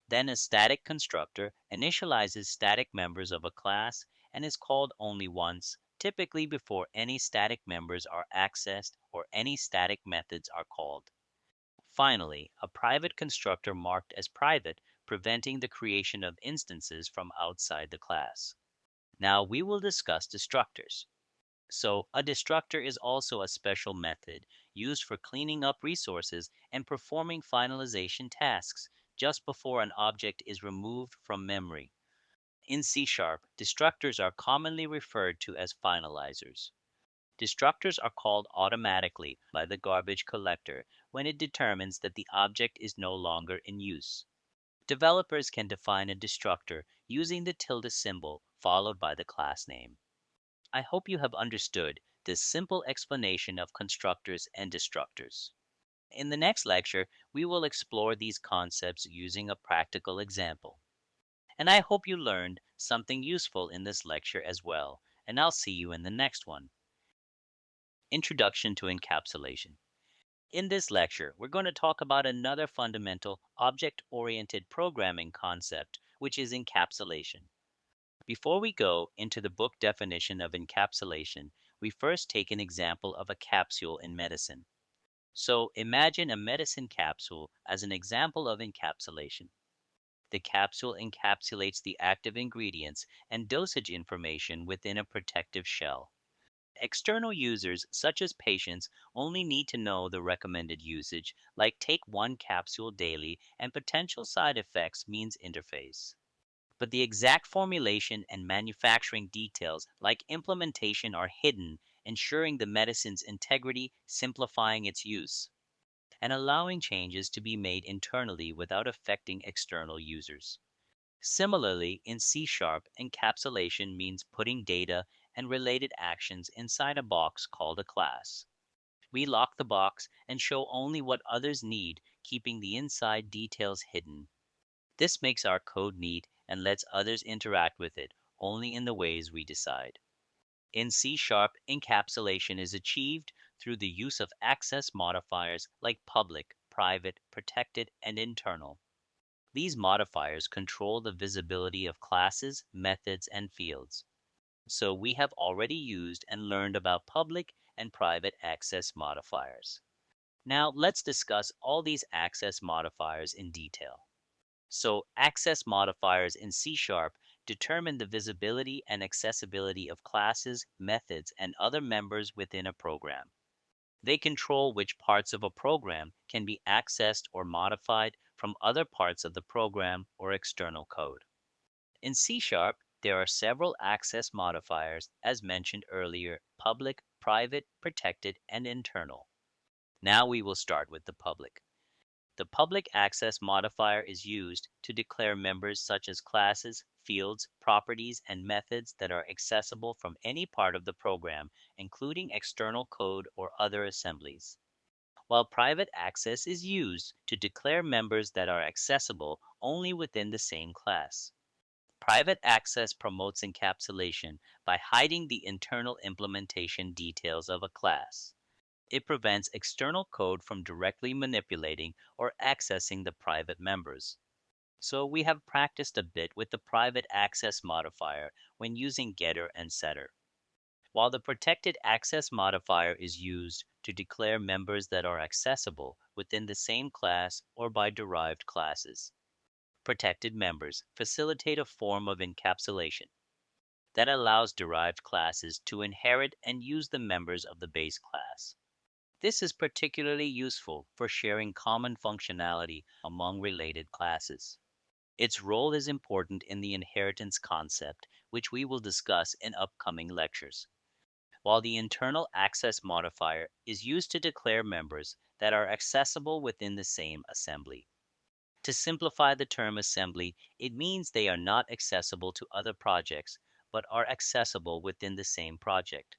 Then a static constructor initializes static members of a class and is called only once, typically before any static members are accessed or any static methods are called. Finally, a private constructor marked as private, preventing the creation of instances from outside the class. Now we will discuss destructors. So, a destructor is also a special method used for cleaning up resources and performing finalization tasks just before an object is removed from memory. In C#, destructors are commonly referred to as finalizers. Destructors are called automatically by the garbage collector when it determines that the object is no longer in use. Developers can define a destructor using the tilde symbol followed by the class name. I hope you have understood this simple explanation of constructors and destructors. In the next lecture, we will explore these concepts using a practical example. And I hope you learned something useful in this lecture as well, and I'll see you in the next one. Introduction to Encapsulation. In this lecture, we're going to talk about another fundamental object-oriented programming concept, which is encapsulation. Before we go into the book definition of encapsulation, we first take an example of a capsule in medicine. So imagine a medicine capsule as an example of encapsulation. The capsule encapsulates the active ingredients and dosage information within a protective shell. External users, such as patients, only need to know the recommended usage, like take one capsule daily, and potential side effects means interface. But the exact formulation and manufacturing details, like implementation, are hidden, ensuring the medicine's integrity, simplifying its use, and allowing changes to be made internally without affecting external users. Similarly, in C Sharp, encapsulation means putting data and related actions inside a box called a class. We lock the box and show only what others need, keeping the inside details hidden. This makes our code neat and lets others interact with it only in the ways we decide. In C Sharp, encapsulation is achieved through the use of access modifiers like public, private, protected, and internal. These modifiers control the visibility of classes, methods, and fields. So we have already used and learned about public and private access modifiers. Now let's discuss all these access modifiers in detail. So access modifiers in C Sharp determine the visibility and accessibility of classes, methods, and other members within a program. They control which parts of a program can be accessed or modified from other parts of the program or external code. In C Sharp, there are several access modifiers, as mentioned earlier: public, private, protected, and internal. Now we will start with the public. The public access modifier is used to declare members such as classes, fields, properties, and methods that are accessible from any part of the program, including external code or other assemblies. While private access is used to declare members that are accessible only within the same class. Private access promotes encapsulation by hiding the internal implementation details of a class. It prevents external code from directly manipulating or accessing the private members. So we have practiced a bit with the private access modifier when using getter and setter, while the protected access modifier is used to declare members that are accessible within the same class or by derived classes. Protected members facilitate a form of encapsulation that allows derived classes to inherit and use the members of the base class. This is particularly useful for sharing common functionality among related classes. Its role is important in the inheritance concept, which we will discuss in upcoming lectures. While the internal access modifier is used to declare members that are accessible within the same assembly. To simplify the term assembly, it means they are not accessible to other projects, but are accessible within the same project.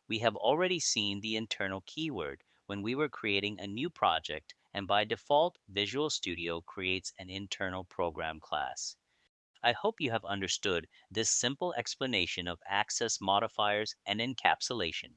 We have already seen the internal keyword when we were creating a new project, and by default, Visual Studio creates an internal program class. I hope you have understood this simple explanation of access modifiers and encapsulation.